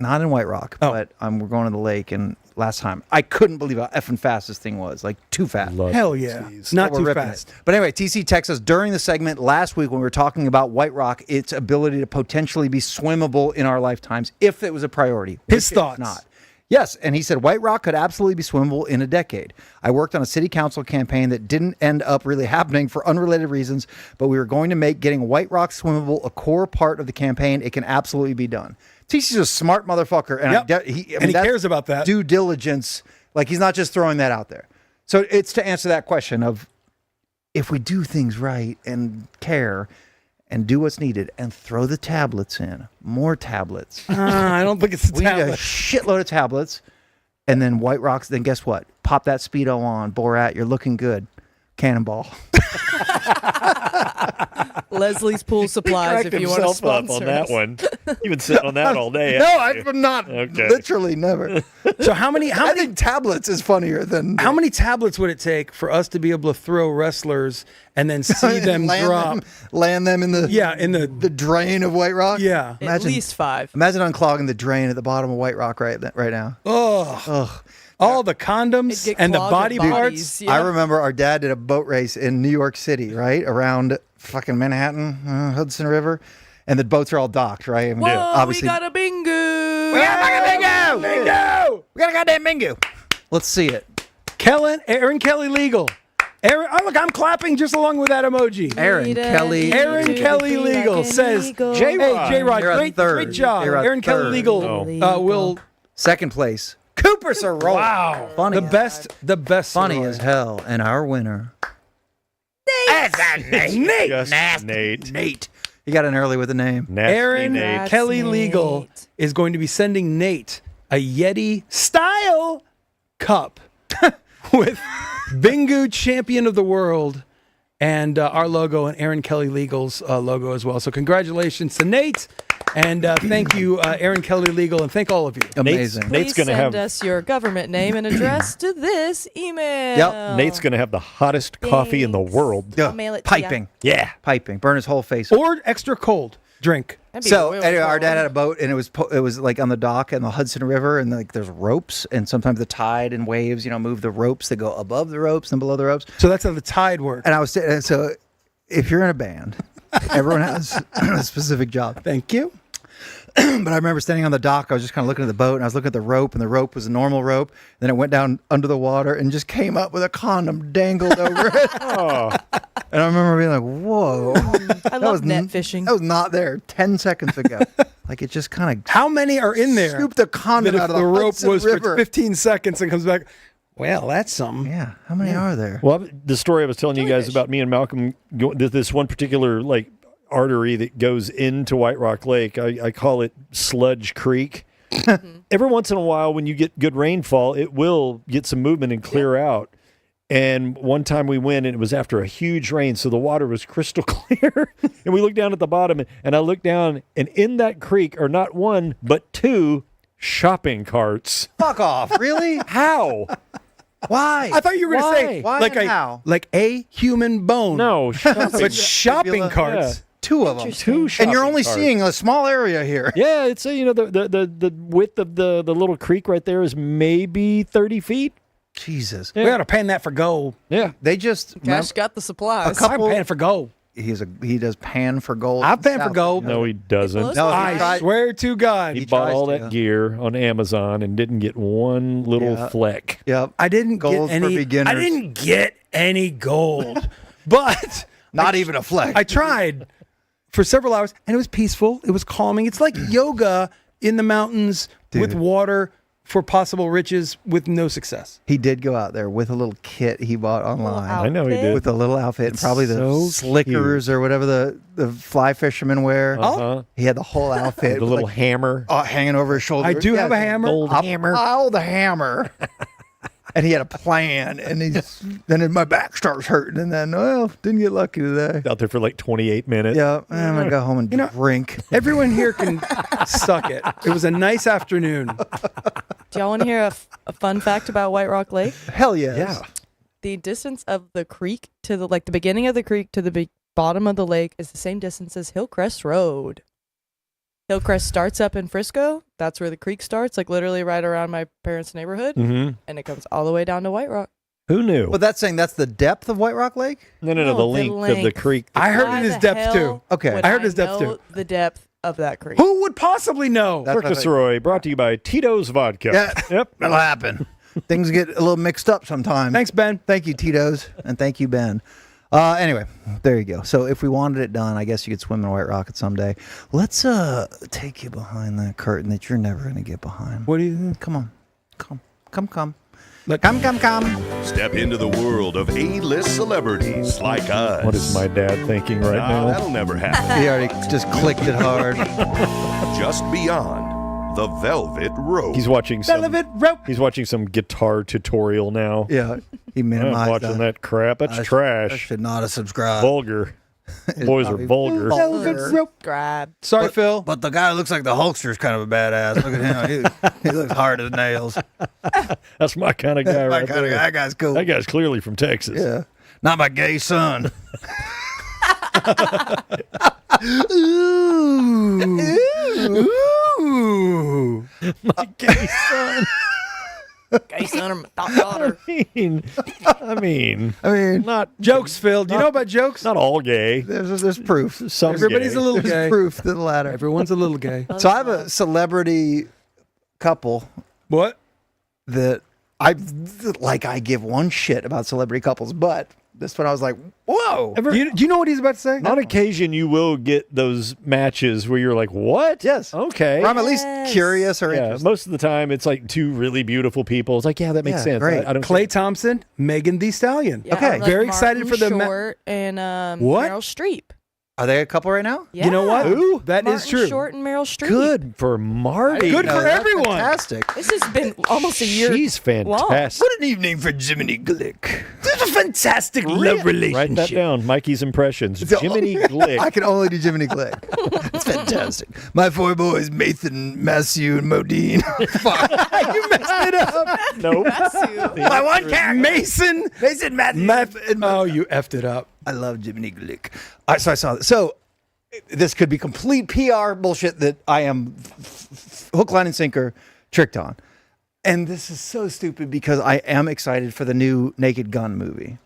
Speaker 4: Not in White Rock, but we're going to the lake. And last time, I couldn't believe how effing fast this thing was. Like, too fast.
Speaker 5: Hell yeah. Not
Speaker 4: We're
Speaker 5: too
Speaker 4: ripping
Speaker 5: fast.
Speaker 4: it. But anyway, TC texts us during the segment last week when we were talking about White Rock, its ability to potentially be swimmable in our lifetimes if it was a priority.
Speaker 5: His
Speaker 4: which it's
Speaker 5: thoughts.
Speaker 4: not. Yes, and he said White Rock could absolutely be swimmable in a decade. I worked on a city council campaign that didn't end up really happening for unrelated reasons, but we were going to make getting White Rock swimmable a core part of the campaign. It can absolutely be done. TC's a smart motherfucker, and
Speaker 5: Yep.
Speaker 4: he
Speaker 5: He cares about that.
Speaker 4: due diligence. Like, he's not just throwing that out there. So it's to answer that question of if we do things right and care and do what's needed and throw the tablets in, more tablets.
Speaker 5: I don't think it's a
Speaker 4: We need a
Speaker 5: tablet.
Speaker 4: shitload of tablets, and then White Rocks. Then guess what? Pop that Speedo on, Borat. You're looking good. Cannonball.
Speaker 3: Leslie's Pool Supplies if you want to
Speaker 6: himself up
Speaker 3: sponsor
Speaker 6: on that
Speaker 3: us.
Speaker 6: one. You've been sitting on that all day.
Speaker 4: No,
Speaker 6: haven't you?
Speaker 4: I'm not.
Speaker 6: Okay.
Speaker 4: Literally never.
Speaker 5: So how many
Speaker 4: I think tablets is funnier than
Speaker 5: how many tablets would it take for us to be able to throw wrestlers and then see them drop?
Speaker 4: land them in the
Speaker 5: In
Speaker 4: the drain of White Rock.
Speaker 5: Yeah.
Speaker 3: At least 5.
Speaker 4: Imagine unclogging the drain at the bottom of White Rock right now.
Speaker 5: Oh, all the condoms
Speaker 3: It'd get
Speaker 5: and the
Speaker 3: clogged
Speaker 5: body
Speaker 3: with
Speaker 5: parts.
Speaker 3: bodies, yeah.
Speaker 4: I remember our dad did a boat race in New York City, right around fucking Manhattan, Hudson River, and the boats are all docked, right? I mean,
Speaker 3: Whoa,
Speaker 4: obviously,
Speaker 3: we got a bingo.
Speaker 4: we got a fucking bingo! Bingo! We got a goddamn bingo. Let's see it.
Speaker 5: Aaron Kelly legal. Aaron, oh, look, I'm clapping just along with that emoji.
Speaker 4: Aaron Kelly.
Speaker 5: Aaron Kelly Legal says,
Speaker 6: J-Rod.
Speaker 5: Hey, J-Rod,
Speaker 4: You're a
Speaker 5: great
Speaker 4: third.
Speaker 5: job.
Speaker 4: You're a
Speaker 5: Aaron Kelly
Speaker 4: third.
Speaker 5: Legal will
Speaker 4: Second place. Cooper Cirola.
Speaker 5: Wow.
Speaker 4: Funny.
Speaker 5: The best
Speaker 4: Funny
Speaker 5: Cirola.
Speaker 4: as hell. And our winner.
Speaker 5: Nate.
Speaker 6: Just Nate.
Speaker 4: Nate. You got in early with the name.
Speaker 6: Nasty
Speaker 5: Aaron
Speaker 6: Nate.
Speaker 5: Kelly
Speaker 3: Nate.
Speaker 5: Legal is going to be sending Nate a Yeti style cup with Bingu Champion of the World and our logo and Aaron Kelly Legal's logo as well. So congratulations to Nate. And thank you, Aaron Kelly Legal, and thank all of you.
Speaker 4: Amazing.
Speaker 6: Nate's
Speaker 3: Please
Speaker 6: gonna
Speaker 3: send
Speaker 6: have
Speaker 3: us your government name and address to this email.
Speaker 4: Yep.
Speaker 6: Nate's gonna have the hottest coffee in the world.
Speaker 3: I'll mail it to ya.
Speaker 4: Piping.
Speaker 6: Yeah.
Speaker 4: Piping. Burn his whole face.
Speaker 5: Or extra cold drink.
Speaker 3: That'd be
Speaker 4: So
Speaker 3: real
Speaker 4: anyway, our
Speaker 3: cool.
Speaker 4: dad had a boat, and it was like on the dock in the Hudson River, and like there's ropes, and sometimes the tide and waves, move the ropes that go above the ropes and below the ropes.
Speaker 5: So that's how the tide works.
Speaker 4: And I was so if you're in a band, everyone has a specific job.
Speaker 5: Thank you.
Speaker 4: But I remember standing on the dock. I was just kind of looking at the boat, and I was looking at the rope, and the rope was a normal rope. Then it went down under the water and just came up with a condom dangled over it.
Speaker 6: Oh,
Speaker 4: And I remember being like, "Whoa!"
Speaker 3: I love net fishing.
Speaker 4: That was not there 10 seconds ago. Like it just kind of
Speaker 5: How many are in there?
Speaker 4: scooped the condom
Speaker 5: that if
Speaker 4: out of
Speaker 5: the
Speaker 4: the
Speaker 5: rope
Speaker 4: Hudson
Speaker 5: was
Speaker 4: River.
Speaker 5: for 15 seconds and comes back, well, that's something.
Speaker 4: Yeah, how many are there?
Speaker 6: well, the story I was telling you guys about me and Malcolm, this one particular artery that goes into White Rock Lake, I call it Sludge Creek. Every once in a while, when you get good rainfall, it will get some movement and clear out. And one time we went, and it was after a huge rain, so the water was crystal clear. And we looked down at the bottom, and I looked down, and in that creek are not one, but 2 shopping carts.
Speaker 4: Fuck off! Really?
Speaker 6: How?
Speaker 4: Why?
Speaker 5: I thought you were going to say
Speaker 4: Why
Speaker 5: like
Speaker 4: and
Speaker 5: a
Speaker 4: how?
Speaker 5: like a human bone.
Speaker 6: No,
Speaker 5: but shopping
Speaker 4: Yeah.
Speaker 5: carts.
Speaker 4: 2 of them.
Speaker 6: 2 shopping
Speaker 4: And you're only
Speaker 6: carts.
Speaker 4: seeing a small area here.
Speaker 6: Yeah, it's the width of the little creek right there is maybe 30 feet.
Speaker 4: Jesus.
Speaker 5: We got to pan that for gold.
Speaker 6: Yeah.
Speaker 4: They just
Speaker 3: Cash got the supplies.
Speaker 4: A couple-
Speaker 5: I'm paying for gold.
Speaker 4: he does pan for gold.
Speaker 5: I'm paying for
Speaker 4: South.
Speaker 5: gold.
Speaker 6: No, he doesn't.
Speaker 3: Close
Speaker 4: No,
Speaker 3: enough.
Speaker 4: he
Speaker 5: I
Speaker 4: tried-
Speaker 5: swear to God.
Speaker 6: He bought
Speaker 4: tries
Speaker 6: all
Speaker 4: to.
Speaker 6: that gear on Amazon and didn't get one little
Speaker 4: Yeah.
Speaker 6: fleck.
Speaker 4: Yep.
Speaker 5: I didn't
Speaker 4: Gold
Speaker 5: get
Speaker 4: for
Speaker 5: any.
Speaker 4: beginners.
Speaker 5: I didn't get any gold, but
Speaker 4: Not even a fleck.
Speaker 5: I tried for several hours, and it was peaceful. It was calming. It's like yoga in the mountains with
Speaker 4: Dude.
Speaker 5: water for possible riches with no success.
Speaker 4: He did go out there with a little kit he bought online.
Speaker 6: I know he did.
Speaker 4: With a little outfit, and probably the
Speaker 6: so
Speaker 4: slickers or whatever the fly fishermen wear.
Speaker 6: Uh-huh.
Speaker 4: He had the whole outfit.
Speaker 6: The
Speaker 4: with,
Speaker 6: little
Speaker 4: like,
Speaker 6: hammer.
Speaker 4: hanging over his shoulder.
Speaker 5: I do have a hammer.
Speaker 6: Old hammer.
Speaker 4: Oh, the hammer. and he had a plan, and then my back starts hurting, and then didn't get lucky today.
Speaker 6: Out there for like 28 minutes.
Speaker 4: Yeah, I'm gonna go home and drink.
Speaker 5: Everyone here can suck it. It was a nice afternoon.
Speaker 3: Do y'all want to hear a fun fact about White Rock Lake?
Speaker 4: Hell yes.
Speaker 6: Yeah.
Speaker 3: The distance of the creek to the beginning of the creek to the bottom of the lake is the same distance as Hillcrest Road. Hillcrest starts up in Frisco. That's where the creek starts, like literally right around my parents' neighborhood, and it comes all the way down to White Rock.
Speaker 6: Who knew?
Speaker 4: But that's saying that's the depth of White Rock Lake?
Speaker 6: No, the length of the creek.
Speaker 5: I heard it is depth too.
Speaker 4: Okay.
Speaker 5: I heard his depth too.
Speaker 3: The depth of that creek.
Speaker 5: Who would possibly know?
Speaker 6: Cirque Du Sirois, brought to you by Tito's Vodka.
Speaker 4: Yeah.
Speaker 6: Yep.
Speaker 4: That'll happen. Things get a little mixed up sometimes.
Speaker 5: Thanks, Ben.
Speaker 4: Thank you, Tito's, and thank you, Ben. Anyway, there you go. So if we wanted it done, I guess you could swim in White Rocket someday. Let's take you behind that curtain that you're never going to get behind.
Speaker 5: What do you think?
Speaker 4: Come on. Come.
Speaker 5: Come.
Speaker 12: Step into the world of A-list celebrities like us.
Speaker 6: What is my dad thinking right now?
Speaker 12: That'll never happen.
Speaker 4: He already just clicked it hard.
Speaker 12: Just beyond the velvet rope.
Speaker 6: He's watching some
Speaker 5: Velvet rope.
Speaker 6: He's watching some guitar tutorial now.
Speaker 4: Yeah, he
Speaker 6: I'm
Speaker 4: minimized
Speaker 6: watching that crap. That's trash.
Speaker 4: I should not have subscribed.
Speaker 6: Vulgar. Boys are vulgar.
Speaker 5: Velvet rope.
Speaker 3: Grab.
Speaker 5: Sorry, Phil.
Speaker 4: But the guy who looks like the Hulkster is kind of a badass. Look at him. He looks hard as nails.
Speaker 6: That's my kind of guy right there.
Speaker 4: That guy's cool.
Speaker 6: That guy's clearly from Texas.
Speaker 4: Yeah. Not my gay son. Ooh.
Speaker 6: My gay son.
Speaker 3: Gay son or my daughter.
Speaker 6: I mean,
Speaker 5: not jokes, Phil. Do you know about jokes?
Speaker 6: Not all gay.
Speaker 4: There's proof.
Speaker 5: Everybody's
Speaker 6: gay.
Speaker 5: a little
Speaker 4: There's
Speaker 5: gay.
Speaker 4: proof to the latter.
Speaker 5: Everyone's a little gay.
Speaker 4: So I have a celebrity couple
Speaker 5: What?
Speaker 4: that I give one shit about celebrity couples, but this one I was like, whoa.
Speaker 5: Do you know what he's about to say?
Speaker 6: On occasion, you will get those matches where you're like, what?
Speaker 4: Yes.
Speaker 6: Okay.
Speaker 4: Or I'm at least curious or
Speaker 6: Yeah,
Speaker 4: interested.
Speaker 6: most of the time it's like two really beautiful people. It's like, yeah, that makes
Speaker 4: Yeah,
Speaker 6: sense.
Speaker 4: great.
Speaker 6: I don't
Speaker 5: Clay Thompson, Megan Thee Stallion.
Speaker 3: Yeah,
Speaker 4: Okay.
Speaker 3: like
Speaker 5: Very excited for the
Speaker 3: Martin Short and
Speaker 5: What?
Speaker 3: Meryl Streep.
Speaker 4: Are they a couple right now?
Speaker 3: Yeah.
Speaker 5: You know what?
Speaker 6: Who?
Speaker 5: That is
Speaker 3: Martin
Speaker 5: true.
Speaker 3: Short and Meryl Streep.
Speaker 6: Good for Marty.
Speaker 5: Good for
Speaker 4: That's
Speaker 5: everyone.
Speaker 4: Fantastic.
Speaker 3: This has been almost a year.
Speaker 6: She's fantastic.
Speaker 4: What an evening for Jiminy Glick.
Speaker 5: This is a fantastic love relationship.
Speaker 6: Write that down. Mikey's impressions. Jiminy
Speaker 4: I
Speaker 6: Glick.
Speaker 4: can only do Jiminy Glick. It's fantastic. My four boys, Mathan, Matthew, and Modine. Fuck.
Speaker 5: You messed it up.
Speaker 6: Nope.
Speaker 5: My one cat. Mason,
Speaker 4: Matthew, and
Speaker 5: Oh, you effed it up.
Speaker 4: I love Jiminy Glick. So I saw this. So this could be complete PR bullshit that I am hook, line, and sinker tricked on. And this is so stupid because I am excited for the new Naked Gun movie.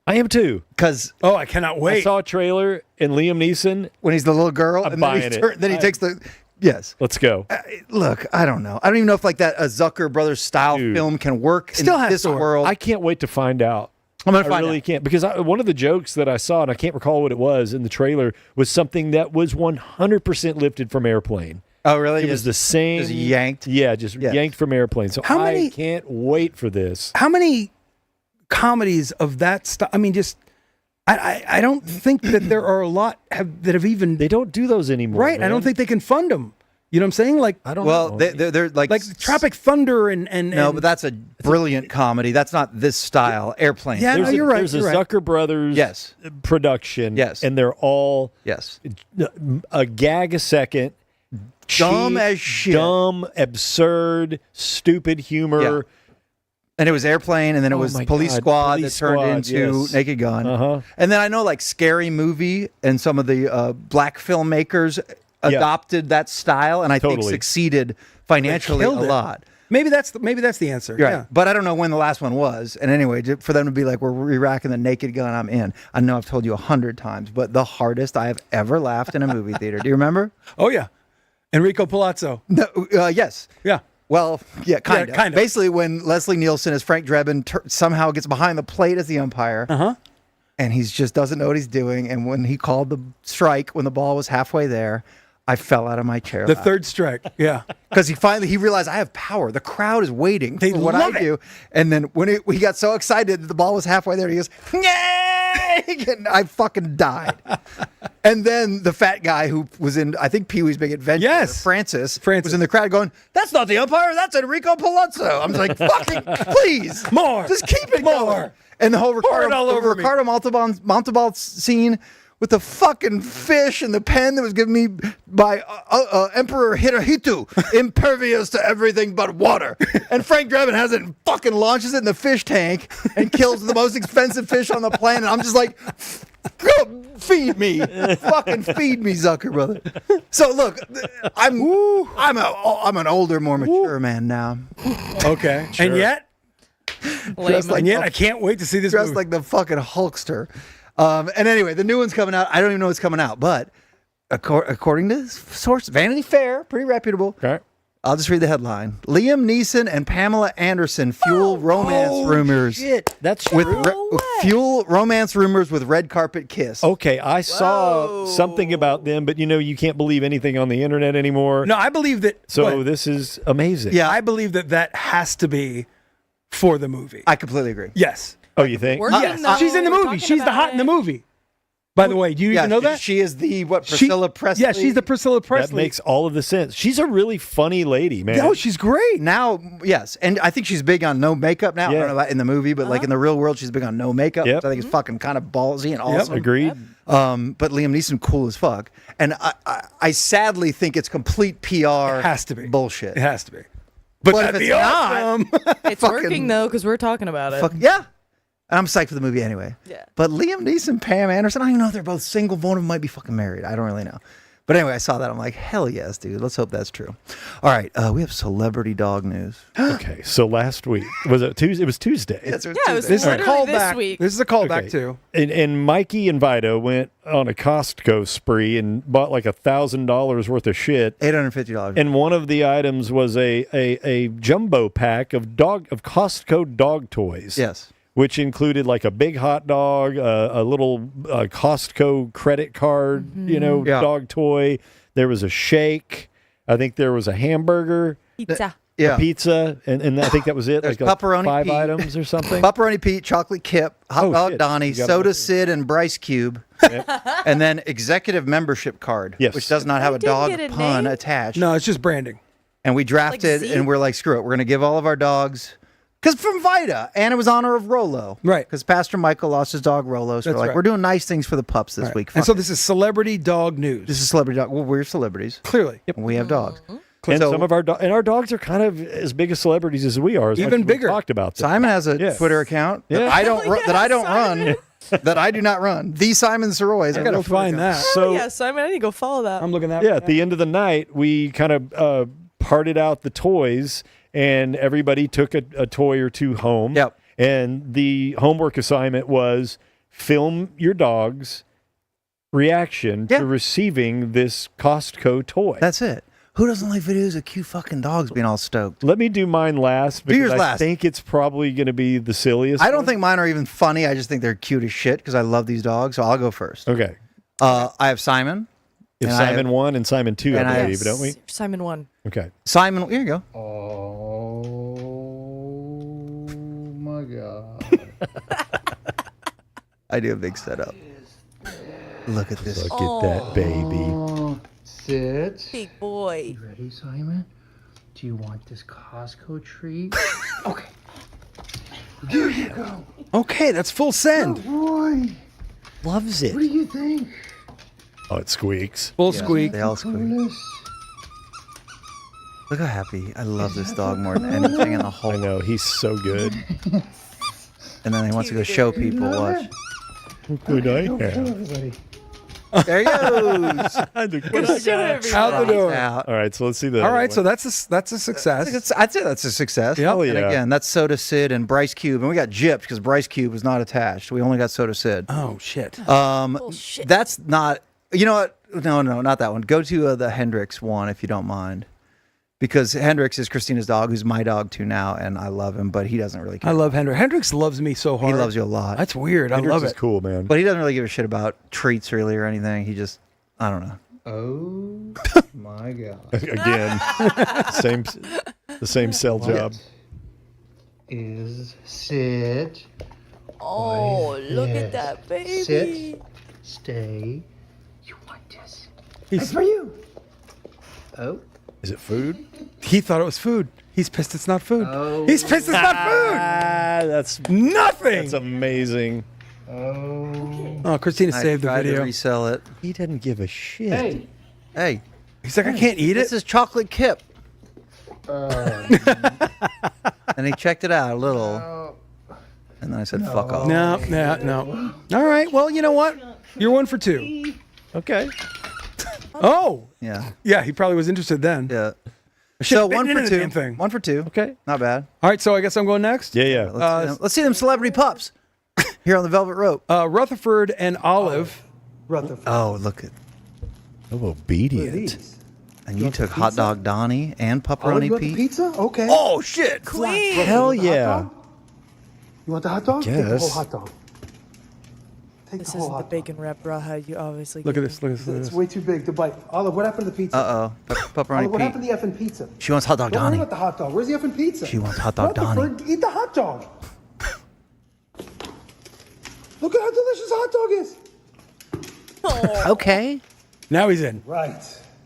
Speaker 6: I am too.
Speaker 4: Because
Speaker 5: Oh, I cannot
Speaker 6: I
Speaker 5: wait.
Speaker 6: saw a trailer and Liam Neeson.
Speaker 4: when he's the little girl,
Speaker 6: I'm
Speaker 4: and then,
Speaker 6: buying it.
Speaker 4: then he takes the... Yes.
Speaker 6: Let's go.
Speaker 4: Look, I don't know. I don't even know if like that a Zucker Brothers style
Speaker 6: Dude.
Speaker 4: film can work
Speaker 5: Still
Speaker 4: in
Speaker 5: has
Speaker 4: this
Speaker 5: to work.
Speaker 4: world.
Speaker 6: I can't wait to find out.
Speaker 4: I'm going to
Speaker 6: I
Speaker 4: find
Speaker 6: really
Speaker 4: out.
Speaker 6: can't because one of the jokes that I saw, and I can't recall what it was in the trailer, was something that was 100% lifted from Airplane.
Speaker 4: Oh, really?
Speaker 6: It was the same.
Speaker 4: Just yanked?
Speaker 6: Yeah, just
Speaker 4: Yeah.
Speaker 6: yanked from Airplane. So
Speaker 5: How many-
Speaker 6: I can't wait for this.
Speaker 5: How many comedies of that stuff? I mean, just I don't think that there are a lot that have even
Speaker 6: They don't do those anymore.
Speaker 5: right. I
Speaker 6: man.
Speaker 5: don't think they can fund them. You know what I'm saying? Like
Speaker 6: I don't
Speaker 4: Well,
Speaker 6: know.
Speaker 4: they're like...
Speaker 5: Tropic Thunder and
Speaker 4: No, but that's a brilliant comedy. That's not this style. Airplane.
Speaker 5: Yeah, no,
Speaker 6: There's
Speaker 5: you're
Speaker 6: a,
Speaker 5: right.
Speaker 6: There's
Speaker 5: you're
Speaker 6: a
Speaker 5: right.
Speaker 6: Zucker Brothers
Speaker 4: Yes.
Speaker 6: production.
Speaker 4: Yes.
Speaker 6: And they're all
Speaker 4: Yes.
Speaker 6: a gag a second.
Speaker 4: Dumb
Speaker 6: cheap,
Speaker 4: as shit.
Speaker 6: Dumb, absurd, stupid humor.
Speaker 4: And it was Airplane, and then it
Speaker 6: Oh
Speaker 4: was
Speaker 6: my
Speaker 4: Police
Speaker 6: God,
Speaker 4: Squad
Speaker 6: Police
Speaker 4: that turned
Speaker 6: Squad,
Speaker 4: into
Speaker 6: yes.
Speaker 4: Naked Gun.
Speaker 6: Uh-huh.
Speaker 4: And then I know like Scary Movie and some of the black filmmakers adopted that style, and I think
Speaker 6: Totally.
Speaker 4: succeeded financially a
Speaker 5: killed it.
Speaker 4: lot.
Speaker 5: Maybe that's the answer.
Speaker 4: Right.
Speaker 5: Yeah.
Speaker 4: But I don't know when the last one was. And anyway, for them to be like, we're re-racking the Naked Gun, I'm in. I know I've told you 100 times, but the hardest I have ever laughed in a movie theater. Do you remember?
Speaker 5: Oh yeah. Enrico Palazzo.
Speaker 4: No, yes.
Speaker 5: Yeah.
Speaker 4: Well, yeah, kind of.
Speaker 5: kind of.
Speaker 4: Basically, when Leslie Nielsen as Frank Drebin somehow gets behind the plate as the umpire, and he just doesn't know what he's doing. And when he called the strike, when the ball was halfway there, I fell out of my chair.
Speaker 5: The third strike. Yeah.
Speaker 4: Because he realized I have power. The crowd is waiting
Speaker 5: They
Speaker 4: for what I
Speaker 5: love it.
Speaker 4: do. And then when he got so excited that the ball was halfway there, he goes, "Yay!" And I fucking died. And then the fat guy who was in, I think, Pee-wee's Big Adventure, Francis, was in the crowd going, "That's not the umpire, that's Enrico Palazzo." I'm like, fucking, please.
Speaker 5: More.
Speaker 4: Just keep it going. And the whole Ricardo Montalban scene with the fucking fish and the pen that was given me by Emperor Hirohito, impervious to everything but water. And Frank Drebin has it and fucking launches it in the fish tank and kills the most expensive fish on the planet. I'm just like, go feed me. Fucking feed me, Zucker, brother. So look, I'm an older, more mature man now.
Speaker 5: Okay. Sure. And yet I can't wait to see this
Speaker 4: dressed
Speaker 5: movie.
Speaker 4: like the fucking Hulkster. And anyway, the new one's coming out. I don't even know what's coming out, but according to source, Vanity Fair, pretty reputable.
Speaker 6: Okay.
Speaker 4: I'll just read the headline. Liam Neeson and Pamela Anderson fuel romance rumors.
Speaker 6: Shit, that's
Speaker 4: with
Speaker 6: true.
Speaker 4: fuel romance rumors with red carpet kiss.
Speaker 6: Okay, I saw something about them, but you can't believe anything on the internet anymore.
Speaker 5: No, I believe that.
Speaker 6: So this is amazing.
Speaker 5: Yeah, I believe that has to be for the movie.
Speaker 4: I completely agree.
Speaker 5: Yes.
Speaker 6: Oh, you think?
Speaker 5: Yes. She's in the movie. She's the hot in the movie. By the way, do you even know that?
Speaker 4: She is the, Priscilla Presley?
Speaker 5: Yeah, she's the Priscilla Presley.
Speaker 6: That makes all of the sense. She's a really funny lady, man.
Speaker 5: No, she's great.
Speaker 4: Now, yes. And I think she's big on no makeup now. I don't know about in the movie, but like in the real world, she's big on no makeup.
Speaker 6: Yep.
Speaker 4: Which I think is fucking kind of ballsy and awesome.
Speaker 6: Agreed.
Speaker 4: But Liam Neeson, cool as fuck. And I sadly think it's complete PR.
Speaker 5: It has to be.
Speaker 4: Bullshit.
Speaker 5: It has to be. But
Speaker 4: if it's not,
Speaker 3: It's working though because we're talking about it.
Speaker 4: yeah. And I'm psyched for the movie anyway.
Speaker 3: Yeah.
Speaker 4: But Liam Neeson, Pam Anderson, I don't even know if they're both single. One of them might be fucking married. I don't really know. But anyway, I saw that. I'm like, hell yes, dude. Let's hope that's true. All right. We have celebrity dog news.
Speaker 6: Okay. So last week, was it Tuesday? It was Tuesday.
Speaker 4: Yes,
Speaker 3: it was
Speaker 5: This is a
Speaker 3: literally this
Speaker 5: callback.
Speaker 3: week.
Speaker 5: This is a callback
Speaker 6: Okay.
Speaker 5: too.
Speaker 6: And Mikey and Vito went on a Costco spree and bought like $1,000 worth of shit.
Speaker 4: $850.
Speaker 6: And one of the items was a jumbo pack of Costco dog toys.
Speaker 4: Yes.
Speaker 6: Which included like a big hot dog, a little Costco credit card, dog toy. There was a shake. I think there was a hamburger.
Speaker 3: Pizza.
Speaker 6: A pizza, and I think that was it.
Speaker 4: There's
Speaker 6: like
Speaker 4: pepperoni
Speaker 6: 5
Speaker 4: Pete.
Speaker 6: items or something.
Speaker 4: Pepperoni Pete, Chocolate Kip, Hot Dog
Speaker 6: shit.
Speaker 4: Donnie,
Speaker 6: You got
Speaker 4: Soda
Speaker 6: it.
Speaker 4: Sid, and Bryce Cube. And then executive membership card,
Speaker 6: Yes.
Speaker 4: which does not have a
Speaker 3: didn't
Speaker 4: dog
Speaker 3: get a
Speaker 4: pun
Speaker 3: name?
Speaker 4: attached.
Speaker 5: No, it's just branding.
Speaker 4: And we drafted,
Speaker 3: Like
Speaker 4: and we're like, screw it. We're going to give all of our dogs, because from Vita, and it was honor of Rolo.
Speaker 5: Right.
Speaker 4: Because Pastor Michael lost his dog, Rolo. So
Speaker 5: That's
Speaker 4: we're like,
Speaker 5: right.
Speaker 4: we're doing nice things for the pups this week.
Speaker 5: And
Speaker 4: Fuck
Speaker 5: so
Speaker 4: it.
Speaker 5: this is celebrity dog news.
Speaker 4: This is celebrity dog. Well, we're celebrities.
Speaker 5: Clearly.
Speaker 4: And we have dogs.
Speaker 6: And
Speaker 4: So-
Speaker 6: some of our our dogs are kind of as big as celebrities as we are. As much
Speaker 5: Even
Speaker 6: as we
Speaker 5: bigger.
Speaker 6: Talked about them.
Speaker 4: Simon has a
Speaker 6: Yeah.
Speaker 4: Twitter account that
Speaker 6: Yeah.
Speaker 4: I don't run, that I don't
Speaker 3: Simon.
Speaker 4: run, that I do not run. The Simon Sirois.
Speaker 5: I gotta find that.
Speaker 6: So
Speaker 3: Yeah, Simon, I need to go follow that.
Speaker 5: I'm looking at
Speaker 6: yeah, at the end of the night, we kind of parted out the toys, and everybody took a toy or two home.
Speaker 4: Yep.
Speaker 6: And the homework assignment was film your dog's reaction
Speaker 4: Yeah.
Speaker 6: to receiving this Costco toy.
Speaker 4: That's it. Who doesn't like videos of cute fucking dogs being all stoked?
Speaker 6: Let me do mine last
Speaker 4: Do yours
Speaker 6: because I
Speaker 4: last.
Speaker 6: think it's probably going to be the silliest.
Speaker 4: I don't
Speaker 6: one.
Speaker 4: think mine are even funny. I just think they're cute as shit because I love these dogs. So I'll go first.
Speaker 6: Okay.
Speaker 4: I have Simon.
Speaker 6: If
Speaker 4: And I
Speaker 6: Simon 1 and Simon 2,
Speaker 4: and I
Speaker 6: I
Speaker 4: have-
Speaker 6: believe, don't we?
Speaker 3: Simon won.
Speaker 6: Okay.
Speaker 4: Simon, here you go.
Speaker 13: Oh my God.
Speaker 4: I do a big setup. Look at this.
Speaker 6: Look at that baby.
Speaker 13: Sit.
Speaker 3: Big boy.
Speaker 13: You ready, Simon? Do you want this Costco treat? Okay. Here you go.
Speaker 5: Okay, that's full send.
Speaker 13: Boy,
Speaker 6: Loves it.
Speaker 13: what do you think?
Speaker 6: Oh, it squeaks.
Speaker 5: Full squeak.
Speaker 4: They all squeak.
Speaker 13: Coolest.
Speaker 4: Look how happy. I love this dog more than anything in the whole.
Speaker 6: I know. He's so good.
Speaker 4: And then he wants to go show people. Watch.
Speaker 6: Good I
Speaker 13: Tell
Speaker 6: have.
Speaker 13: everybody.
Speaker 4: There he goes.
Speaker 5: Out the door.
Speaker 4: Out.
Speaker 6: All right, so let's see the.
Speaker 5: All right, so that's a success.
Speaker 4: I'd say that's a success.
Speaker 5: Yep.
Speaker 4: And
Speaker 6: yeah.
Speaker 4: again, that's Soda Sid and Bryce Cube. And we got gypped because Bryce Cube was not attached. We only got Soda Sid.
Speaker 5: Oh shit.
Speaker 3: Bullshit.
Speaker 4: That's not. You know what? No, not that one. Go to the Hendrix one if you don't mind. Because Hendrix is Christina's dog, who's my dog too now, and I love him, but he doesn't really care.
Speaker 5: I love Hendrix. Hendrix loves me so hard.
Speaker 4: He loves you a lot.
Speaker 5: That's weird. I
Speaker 6: Hendrix
Speaker 5: love
Speaker 6: is
Speaker 5: it.
Speaker 6: cool, man.
Speaker 4: But he doesn't really give a shit about treats really or anything. He just, I don't know.
Speaker 13: Oh my God.
Speaker 6: Again, the same cell job.
Speaker 13: Is sit.
Speaker 3: Oh, look
Speaker 13: Yes.
Speaker 3: at that baby.
Speaker 13: Sit. Stay. You want this?
Speaker 5: It's
Speaker 13: for you. Oh.
Speaker 6: Is it food?
Speaker 5: He thought it was food. He's pissed it's not food.
Speaker 13: Oh.
Speaker 5: He's pissed it's not food.
Speaker 6: That's
Speaker 5: Nothing.
Speaker 6: That's amazing.
Speaker 5: Oh, Christina
Speaker 4: I
Speaker 5: saved the
Speaker 4: tried
Speaker 5: video.
Speaker 4: to resell it.
Speaker 6: He didn't give a shit.
Speaker 13: Hey.
Speaker 4: Hey,
Speaker 5: He's like, I can't eat
Speaker 4: this
Speaker 5: it.
Speaker 4: is chocolate kip. And he checked it out a little. And then I said, fuck off.
Speaker 5: No. All right. Well, you know what? You're 1 for 2.
Speaker 6: Okay.
Speaker 5: Oh.
Speaker 4: Yeah.
Speaker 5: Yeah, he probably was interested then.
Speaker 4: Yeah.
Speaker 5: Should've
Speaker 4: So
Speaker 5: been
Speaker 4: 1
Speaker 5: in
Speaker 4: for
Speaker 5: the
Speaker 4: 2.
Speaker 5: damn thing.
Speaker 4: 1 for 2.
Speaker 6: Okay.
Speaker 4: Not bad.
Speaker 5: All right, so I guess I'm going next.
Speaker 6: Yeah.
Speaker 4: Let's see them celebrity pups here on the Velvet Rope.
Speaker 5: Rutherford and Olive.
Speaker 13: Rutherford.
Speaker 4: Oh, look at.
Speaker 6: Oh, obedient.
Speaker 4: And you took Hot Dog Donnie and Pepperoni
Speaker 13: You want the
Speaker 4: Pete.
Speaker 13: pizza? Okay.
Speaker 4: Oh, shit.
Speaker 3: Queen.
Speaker 6: Hell yeah.
Speaker 13: You want the hot dog? Take the
Speaker 6: Guess.
Speaker 13: whole hot dog. Take
Speaker 3: This
Speaker 13: the whole
Speaker 3: isn't the
Speaker 13: hot
Speaker 3: bacon wrap braha you obviously
Speaker 5: Look at
Speaker 3: gave
Speaker 5: this.
Speaker 3: me.
Speaker 5: Look at
Speaker 13: dog.
Speaker 5: this.
Speaker 13: It's way too big to bite. Olive, what happened to the pizza?
Speaker 4: Uh-oh.
Speaker 13: Olive,
Speaker 4: Pepperoni
Speaker 13: what happened
Speaker 4: Pete.
Speaker 13: to the effing pizza?
Speaker 4: She wants Hot Dog
Speaker 13: Don't worry
Speaker 4: Donnie.
Speaker 13: about the hot dog. Where's the effing pizza?
Speaker 4: She wants Hot Dog Donnie.
Speaker 13: Rutherford, eat the hot dog. Look at how delicious hot dog is.
Speaker 4: Okay.
Speaker 5: Now he's in.
Speaker 13: Right.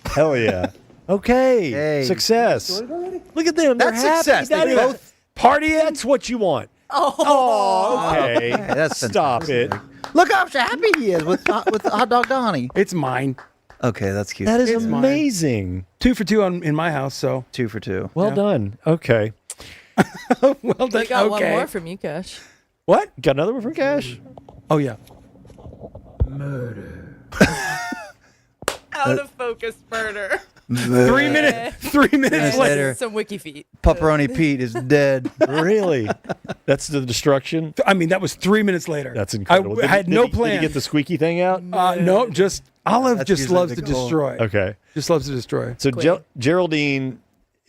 Speaker 6: Hell yeah. Okay.
Speaker 4: Hey.
Speaker 6: Success.
Speaker 13: Sorted already?
Speaker 6: Look at them. They're
Speaker 4: That's
Speaker 6: happy.
Speaker 4: success. They
Speaker 6: That is-
Speaker 4: both-
Speaker 6: party. That's what you want. Oh, okay.
Speaker 4: Hey, that's
Speaker 6: Stop it.
Speaker 4: Look how happy he is with Hot Dog Donnie.
Speaker 5: It's mine.
Speaker 4: Okay, that's cute.
Speaker 6: That is
Speaker 5: It's mine.
Speaker 6: amazing.
Speaker 5: 2 for 2 in my house, so.
Speaker 4: 2 for 2.
Speaker 6: Well done. Okay.
Speaker 5: Well done.
Speaker 3: They got
Speaker 5: okay.
Speaker 3: one more from you, Cash.
Speaker 5: What?
Speaker 6: Got another one from Cash?
Speaker 5: Oh, yeah.
Speaker 3: Out of focus murder.
Speaker 5: 3 minutes. 3 minutes later.
Speaker 4: later.
Speaker 3: Some wiki feet.
Speaker 4: Pepperoni Pete is dead.
Speaker 6: Really? That's the destruction?
Speaker 5: I mean, that was 3 minutes later.
Speaker 6: That's incredible.
Speaker 5: I had no plan.
Speaker 6: Did he get the squeaky thing out?
Speaker 5: No, just Olive
Speaker 4: That's
Speaker 5: just
Speaker 4: usually
Speaker 5: loves
Speaker 4: the
Speaker 5: to
Speaker 4: goal.
Speaker 5: destroy.
Speaker 6: Okay.
Speaker 5: Just loves to destroy.
Speaker 6: So Geraldine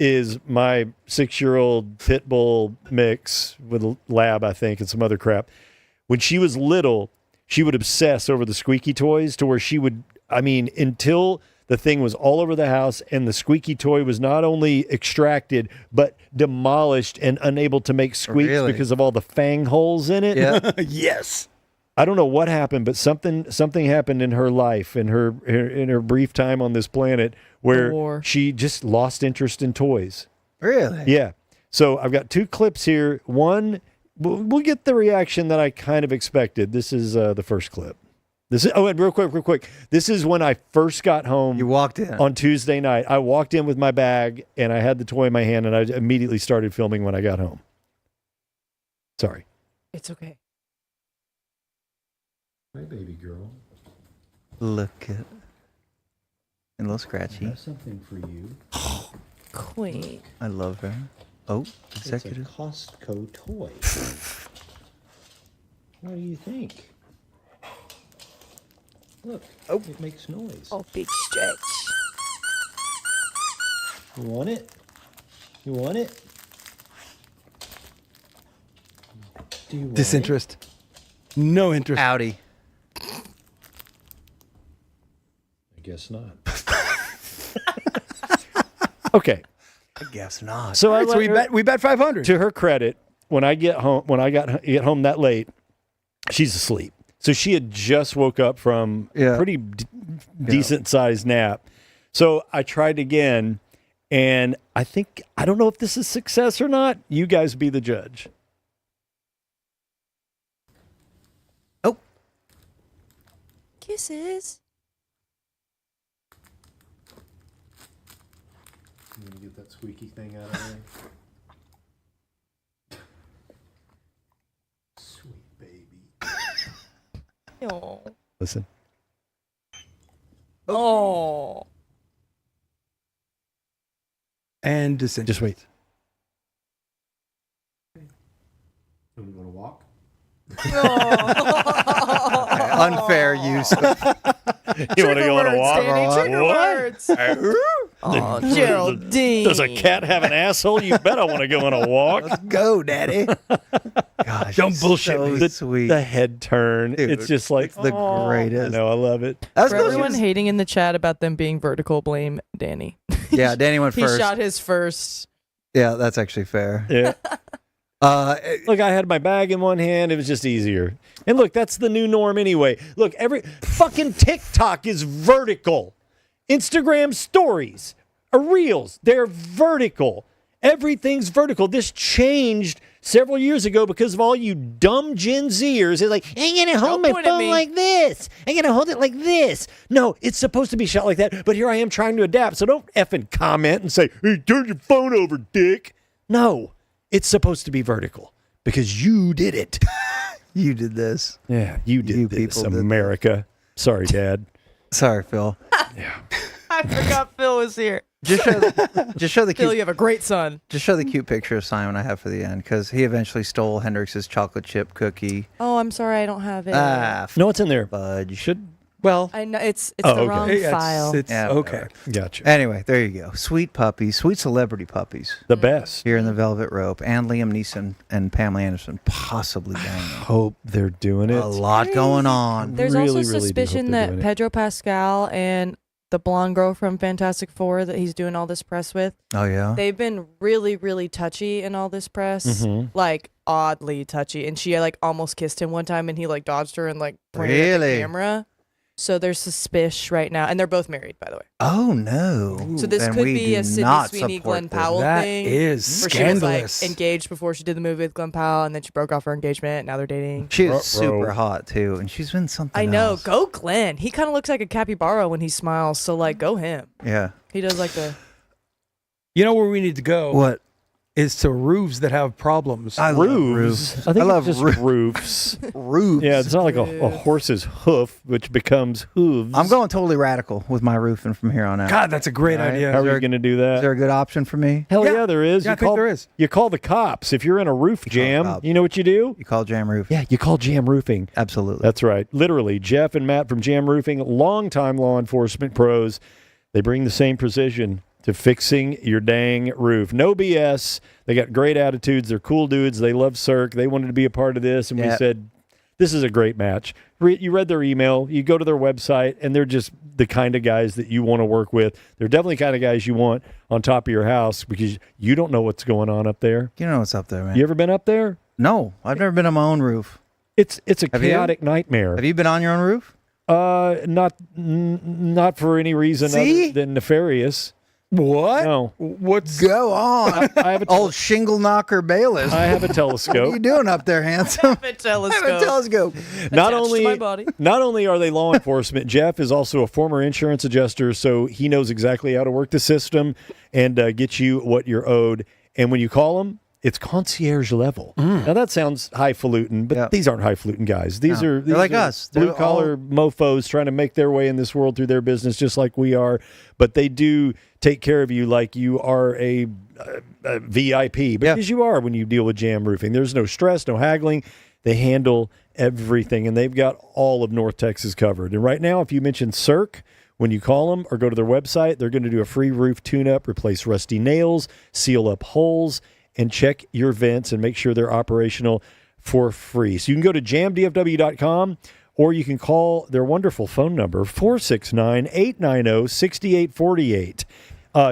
Speaker 6: is my 6-year-old pit bull mix with a lab, I think, and some other crap. When she was little, she would obsess over the squeaky toys to where she would, until the thing was all over the house and the squeaky toy was not only extracted, but demolished and unable to make squeaks
Speaker 4: Really?
Speaker 6: because of all the fang holes in it.
Speaker 4: Yeah.
Speaker 5: Yes.
Speaker 6: I don't know what happened, but something happened in her life, in her brief time on this planet, where
Speaker 3: war.
Speaker 6: she just lost interest in toys.
Speaker 4: Really?
Speaker 6: Yeah. So I've got 2 clips here. One, we'll get the reaction that I kind of expected. This is the first clip. And real quick. This is when I first got home.
Speaker 4: You walked in.
Speaker 6: On Tuesday night. I walked in with my bag, and I had the toy in my hand, and I immediately started filming when I got home. Sorry.
Speaker 3: It's okay.
Speaker 6: Hi, baby girl.
Speaker 4: Look at it. A little scratchy.
Speaker 6: Something for you.
Speaker 3: Queen.
Speaker 4: I love her. Oh, executive.
Speaker 6: Costco toy. What do you think? Look, it makes noise.
Speaker 3: Oh, big stretch.
Speaker 6: You want it? You want it? Do you want
Speaker 5: Disinterest. No interest.
Speaker 4: Audi.
Speaker 6: I guess not. Okay.
Speaker 4: I guess not.
Speaker 6: So
Speaker 5: All right, so we bet 500.
Speaker 6: To her credit, when I get home that late, she's asleep. So she had just woke up from a pretty decent sized nap. So I tried again, and I don't know if this is success or not. You guys be the judge.
Speaker 4: Oh.
Speaker 3: Kisses.
Speaker 6: I'm gonna get that squeaky thing out of there. Sweet baby.
Speaker 3: Oh.
Speaker 6: Listen.
Speaker 3: Oh.
Speaker 5: And disinterest.
Speaker 6: Just wait.
Speaker 14: You want to walk?
Speaker 4: Unfair use.
Speaker 6: You want to go on a walk?
Speaker 3: Trigger words. Oh, Geraldine.
Speaker 6: Does a cat have an asshole? You bet I want to go on a walk.
Speaker 4: Let's go, Daddy. Gosh,
Speaker 5: Don't bullshit
Speaker 4: so
Speaker 5: me.
Speaker 4: Sweet.
Speaker 6: The head turn.
Speaker 4: Dude,
Speaker 6: it's just like
Speaker 4: it's the greatest.
Speaker 6: I know, I love it.
Speaker 4: That's
Speaker 3: For
Speaker 4: good.
Speaker 3: everyone hating in the chat about them being vertical, blame Danny.
Speaker 4: Yeah, Danny went
Speaker 3: He
Speaker 4: first.
Speaker 3: shot his first.
Speaker 4: Yeah, that's actually fair.
Speaker 6: Yeah. Look, I had my bag in one hand. It was just easier. And look, that's the new norm anyway. Look, every fucking TikTok is vertical. Instagram stories are reels. They're vertical. Everything's vertical. This changed several years ago because of all you dumb Gen Zers. It's like, I'm going to hold my phone like this. I'm going to hold it like this. No, it's supposed to be shot like that. But here I am trying to adapt. So don't effing comment and say, hey, turn your phone over, dick. No, it's supposed to be vertical because you did it.
Speaker 4: You did this.
Speaker 6: Yeah, you did this, America. Sorry, Dad.
Speaker 4: Sorry, Phil.
Speaker 3: I forgot Phil was here.
Speaker 4: Just show the
Speaker 3: Phil,
Speaker 4: cute.
Speaker 3: you have a great son.
Speaker 4: Just show the cute picture of Simon I have for the end because he eventually stole Hendrix's chocolate chip cookie.
Speaker 3: Oh, I'm sorry, I don't have it.
Speaker 6: No, it's in there.
Speaker 4: Budge.
Speaker 6: Should
Speaker 3: I know it's the wrong file.
Speaker 5: It's okay.
Speaker 6: Gotcha.
Speaker 4: Anyway, there you go. Sweet puppies, sweet celebrity puppies.
Speaker 6: The best.
Speaker 4: Here in the Velvet Rope, and Liam Neeson and Pamela Anderson possibly banging.
Speaker 6: Hope they're doing it.
Speaker 4: A lot going on.
Speaker 3: There's
Speaker 6: Really,
Speaker 3: also
Speaker 6: really do hope
Speaker 3: suspicion
Speaker 6: they're
Speaker 3: that
Speaker 6: doing it.
Speaker 3: Pedro Pascal and the blonde girl from Fantastic Four that he's doing all this press with,
Speaker 4: Oh yeah.
Speaker 3: they've been really, really touchy in all this press, like oddly touchy. And she like almost kissed him one time, and he like dodged her and like pointed at the
Speaker 4: Really?
Speaker 3: camera. So there's suspicion right now, and they're both married, by the way.
Speaker 4: Oh no.
Speaker 3: So this
Speaker 4: Then
Speaker 3: could
Speaker 4: we
Speaker 3: be
Speaker 4: do
Speaker 3: a Sydney
Speaker 4: not
Speaker 3: Sweeney,
Speaker 4: support
Speaker 3: Glenn
Speaker 4: this.
Speaker 3: Powell
Speaker 5: That
Speaker 3: thing.
Speaker 5: is
Speaker 3: where
Speaker 5: scandalous.
Speaker 3: She was like engaged before she did the movie with Glenn Powell, and then she broke off her engagement. Now they're dating.
Speaker 4: She
Speaker 6: Ruh-roh.
Speaker 4: is super hot too, and she's been something.
Speaker 3: I know.
Speaker 4: else.
Speaker 3: Go Glenn. He kind of looks like a capybara when he smiles. So like, go him.
Speaker 4: Yeah.
Speaker 3: He does like the.
Speaker 5: You know where we need to go?
Speaker 4: What?
Speaker 5: Is to roofs that have problems.
Speaker 4: I love roofs.
Speaker 6: I think
Speaker 4: love
Speaker 6: it's just roofs.
Speaker 4: roofs.
Speaker 6: Yeah, it's not like a horse's hoof, which becomes hooves.
Speaker 4: I'm going totally radical with my roofing from here on out.
Speaker 5: God, that's a great
Speaker 4: Right.
Speaker 5: idea.
Speaker 6: How are you going to do
Speaker 4: Is
Speaker 6: that?
Speaker 4: there a good option for me?
Speaker 6: Hell
Speaker 5: Yeah.
Speaker 6: yeah, there is.
Speaker 5: Yeah, I think there is.
Speaker 6: You call the cops. If you're in a roof jam,
Speaker 4: cops.
Speaker 6: you know what you do?
Speaker 4: You call Jam Roof?
Speaker 6: Yeah, you call Jam Roofing.
Speaker 4: Absolutely.
Speaker 6: That's right. Literally, Jeff and Matt from Jam Roofing, longtime law enforcement pros. They bring the same precision to fixing your dang roof. No BS. They got great attitudes. They're cool dudes. They love Cirque. They wanted to be a part of this, and we said, this is a great match. You read their email. You go to their website, and they're just the kind of guys that you want to work with. They're definitely the kind of guys you want on top of your house because you don't know what's going on up there.
Speaker 4: You know what's up there, man.
Speaker 6: You ever been up there?
Speaker 4: No, I've never been on my own roof.
Speaker 6: It's a
Speaker 4: Have you?
Speaker 6: chaotic nightmare.
Speaker 4: Have you been on your own roof?
Speaker 6: Not for any reason
Speaker 4: See?
Speaker 6: other than nefarious.
Speaker 5: What?
Speaker 6: No.
Speaker 5: What's
Speaker 4: Go on.
Speaker 6: I have a
Speaker 4: Old shingle knocker Balis.
Speaker 6: I have a
Speaker 4: What are
Speaker 6: telescope.
Speaker 4: you doing up there, handsome?
Speaker 3: Have a telescope.
Speaker 4: I have a telescope.
Speaker 6: Not
Speaker 3: attached to my
Speaker 6: only
Speaker 3: body.
Speaker 6: not only are they law enforcement, Jeff is also a former insurance adjuster, so he knows exactly how to work the system and get you what you're owed. And when you call him, it's concierge level. Now that sounds highfalutin, but these aren't highfalutin guys. These
Speaker 4: No.
Speaker 6: are
Speaker 4: They're like
Speaker 6: are
Speaker 4: us. They're
Speaker 6: blue collar mofos trying to make their way in this world through their business, just like we are. But they do take care of you like you are a VIP, because you are when you deal with Jam Roofing. There's no stress, no haggling. They handle everything, and they've got all of North Texas covered. And right now, if you mention Cirque, when you call them or go to their website, they're going to do a free roof tune-up, replace rusty nails, seal up holes, and check your vents and make sure they're operational for free. So you can go to jamdfw.com, or you can call their wonderful phone number, 469-890-6848.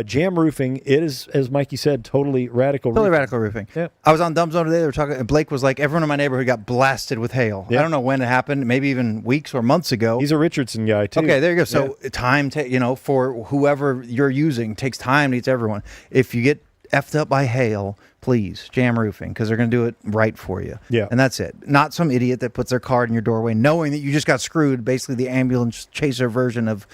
Speaker 6: Jam Roofing, it is, as Mikey said, totally radical
Speaker 4: Totally
Speaker 6: roofing.
Speaker 4: radical roofing.
Speaker 6: Yep.
Speaker 4: I was on Dumb Zone today. They were talking, and Blake was like, everyone in my neighborhood got blasted with hail.
Speaker 6: Yep.
Speaker 4: I don't know when it happened, maybe even weeks or months ago.
Speaker 6: He's a Richardson guy, too.
Speaker 4: Okay, there you go. So time, for whoever you're using, takes time to each everyone. If you get effed up by hail, please, Jam Roofing, because they're going to do it right for you.
Speaker 6: Yeah.
Speaker 4: And that's it. Not some idiot that puts their card in your doorway knowing that you just got screwed, basically the ambulance chaser version of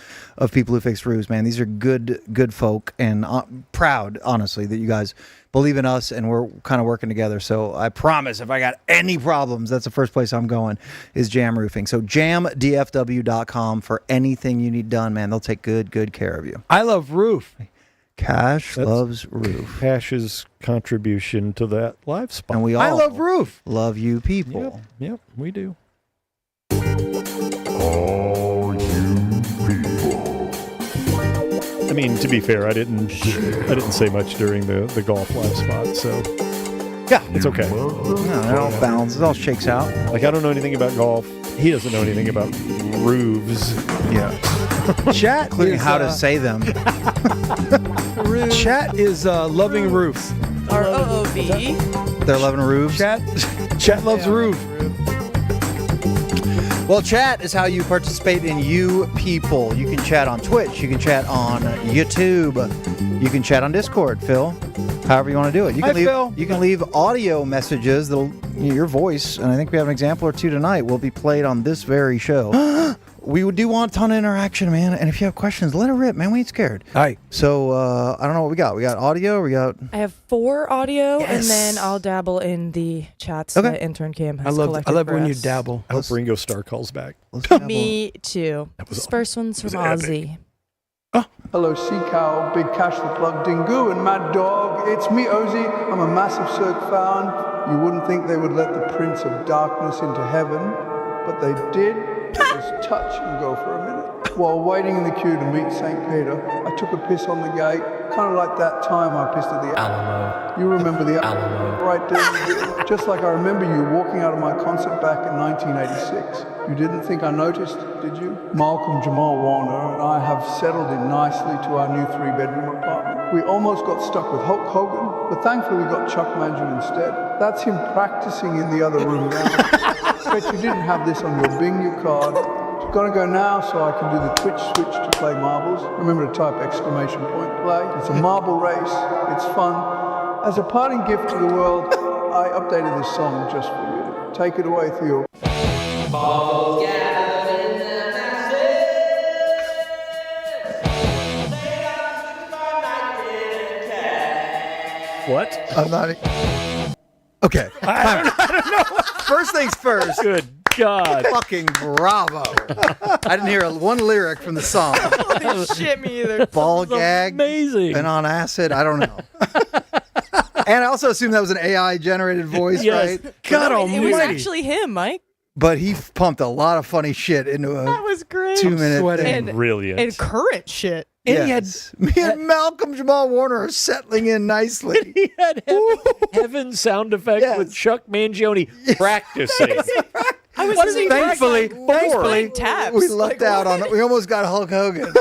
Speaker 4: people who fix roofs, man. These are good folk, and proud, honestly, that you guys believe in us and we're kind of working together. So I promise if I got any problems, that's the first place I'm going is Jam Roofing. So jamdfw.com for anything you need done, man. They'll take good care of you.
Speaker 5: I love roof.
Speaker 4: Cash loves roof.
Speaker 6: Cash's contribution to that live spot.
Speaker 4: And we all
Speaker 5: I love roof.
Speaker 4: love you people.
Speaker 6: Yep, we do.
Speaker 12: All you people.
Speaker 6: I mean, to be fair, I didn't say much during the golf live spot, so yeah, it's okay.
Speaker 4: No, it all balances, it all shakes out.
Speaker 6: Like, I don't know anything about golf. He doesn't know anything about roofs.
Speaker 4: Yeah.
Speaker 5: Chat
Speaker 4: Including
Speaker 5: is,
Speaker 4: how to say them.
Speaker 5: Chat is loving roofs.
Speaker 3: Our Maybe.
Speaker 4: They're loving roofs.
Speaker 5: Chat loves roof.
Speaker 4: Well, chat is how you participate in You People. You can chat on Twitch. You can chat on YouTube. You can chat on Discord, Phil. However you want to do it. You can leave audio messages. Your voice, and I think we have an example or two tonight, will be played on this very show. We do want a ton of interaction, man. And if you have questions, let it rip, man. We ain't scared.
Speaker 5: All right.
Speaker 4: So I don't know what we got. We got audio.
Speaker 3: I have 4 audio,
Speaker 4: Yes.
Speaker 3: and then I'll dabble in the chats
Speaker 4: Okay.
Speaker 3: that Intern Cam
Speaker 5: I
Speaker 3: has
Speaker 5: love
Speaker 3: collected
Speaker 5: when you
Speaker 3: us.
Speaker 5: dabble.
Speaker 6: I hope Ringo Starr calls back.
Speaker 3: Me too. This first one's from
Speaker 6: epic.
Speaker 3: Ozzy.
Speaker 15: Hello, Sea Cow, Big Cash the Plug, Bingu, and Mad Dog. It's me, Ozzy. I'm a massive Cirque fan. You wouldn't think they would let the Prince of Darkness into heaven, but they did. Just touch and go for a minute. While waiting in the queue to meet St. Peter, I took a piss on the gate, kind of like that time I pissed at the Alamo. You remember the Alamo? Right there. Just like I remember you walking out of my concert back in 1986. You didn't think I noticed, did you? Malcolm Jamal Warner and I have settled in nicely to our new 3-bedroom apartment. We almost got stuck with Hulk Hogan, but thankfully we got Chuck Mangione instead. That's him practicing in the other room now. Bet you didn't have this on your Bingu card. Gotta go now so I can do the Twitch switch to play marbles. Remember to type exclamation point play. It's a marble race. It's fun. As a parting gift to the world, I updated this song just for you. Take it away, Theo.
Speaker 6: What?
Speaker 4: I'm not. Okay. I don't know. First things first.
Speaker 6: Good God.
Speaker 4: Fucking bravo. I didn't hear one lyric from the song.
Speaker 3: Holy shit, me either.
Speaker 4: Ball gag.
Speaker 6: Amazing.
Speaker 4: And on acid. I don't know. And I also assume that was an AI generated voice,
Speaker 6: Yes.
Speaker 4: right?
Speaker 5: God
Speaker 3: It was
Speaker 5: almighty.
Speaker 3: actually him, Mike.
Speaker 4: But he pumped a lot of funny shit into a
Speaker 3: That was great.
Speaker 4: 2-minute
Speaker 5: sweating.
Speaker 4: thing.
Speaker 6: Brilliant.
Speaker 3: And current shit.
Speaker 5: And
Speaker 4: Yes. Me and Malcolm Jamal Warner are settling in nicely.
Speaker 6: He had heaven sound effects
Speaker 4: Yes.
Speaker 6: with Chuck Mangione practicing.
Speaker 3: I was
Speaker 5: What is he
Speaker 3: thinking,
Speaker 5: thankfully,
Speaker 3: taps.
Speaker 4: We lucked out on it. We almost got Hulk Hogan.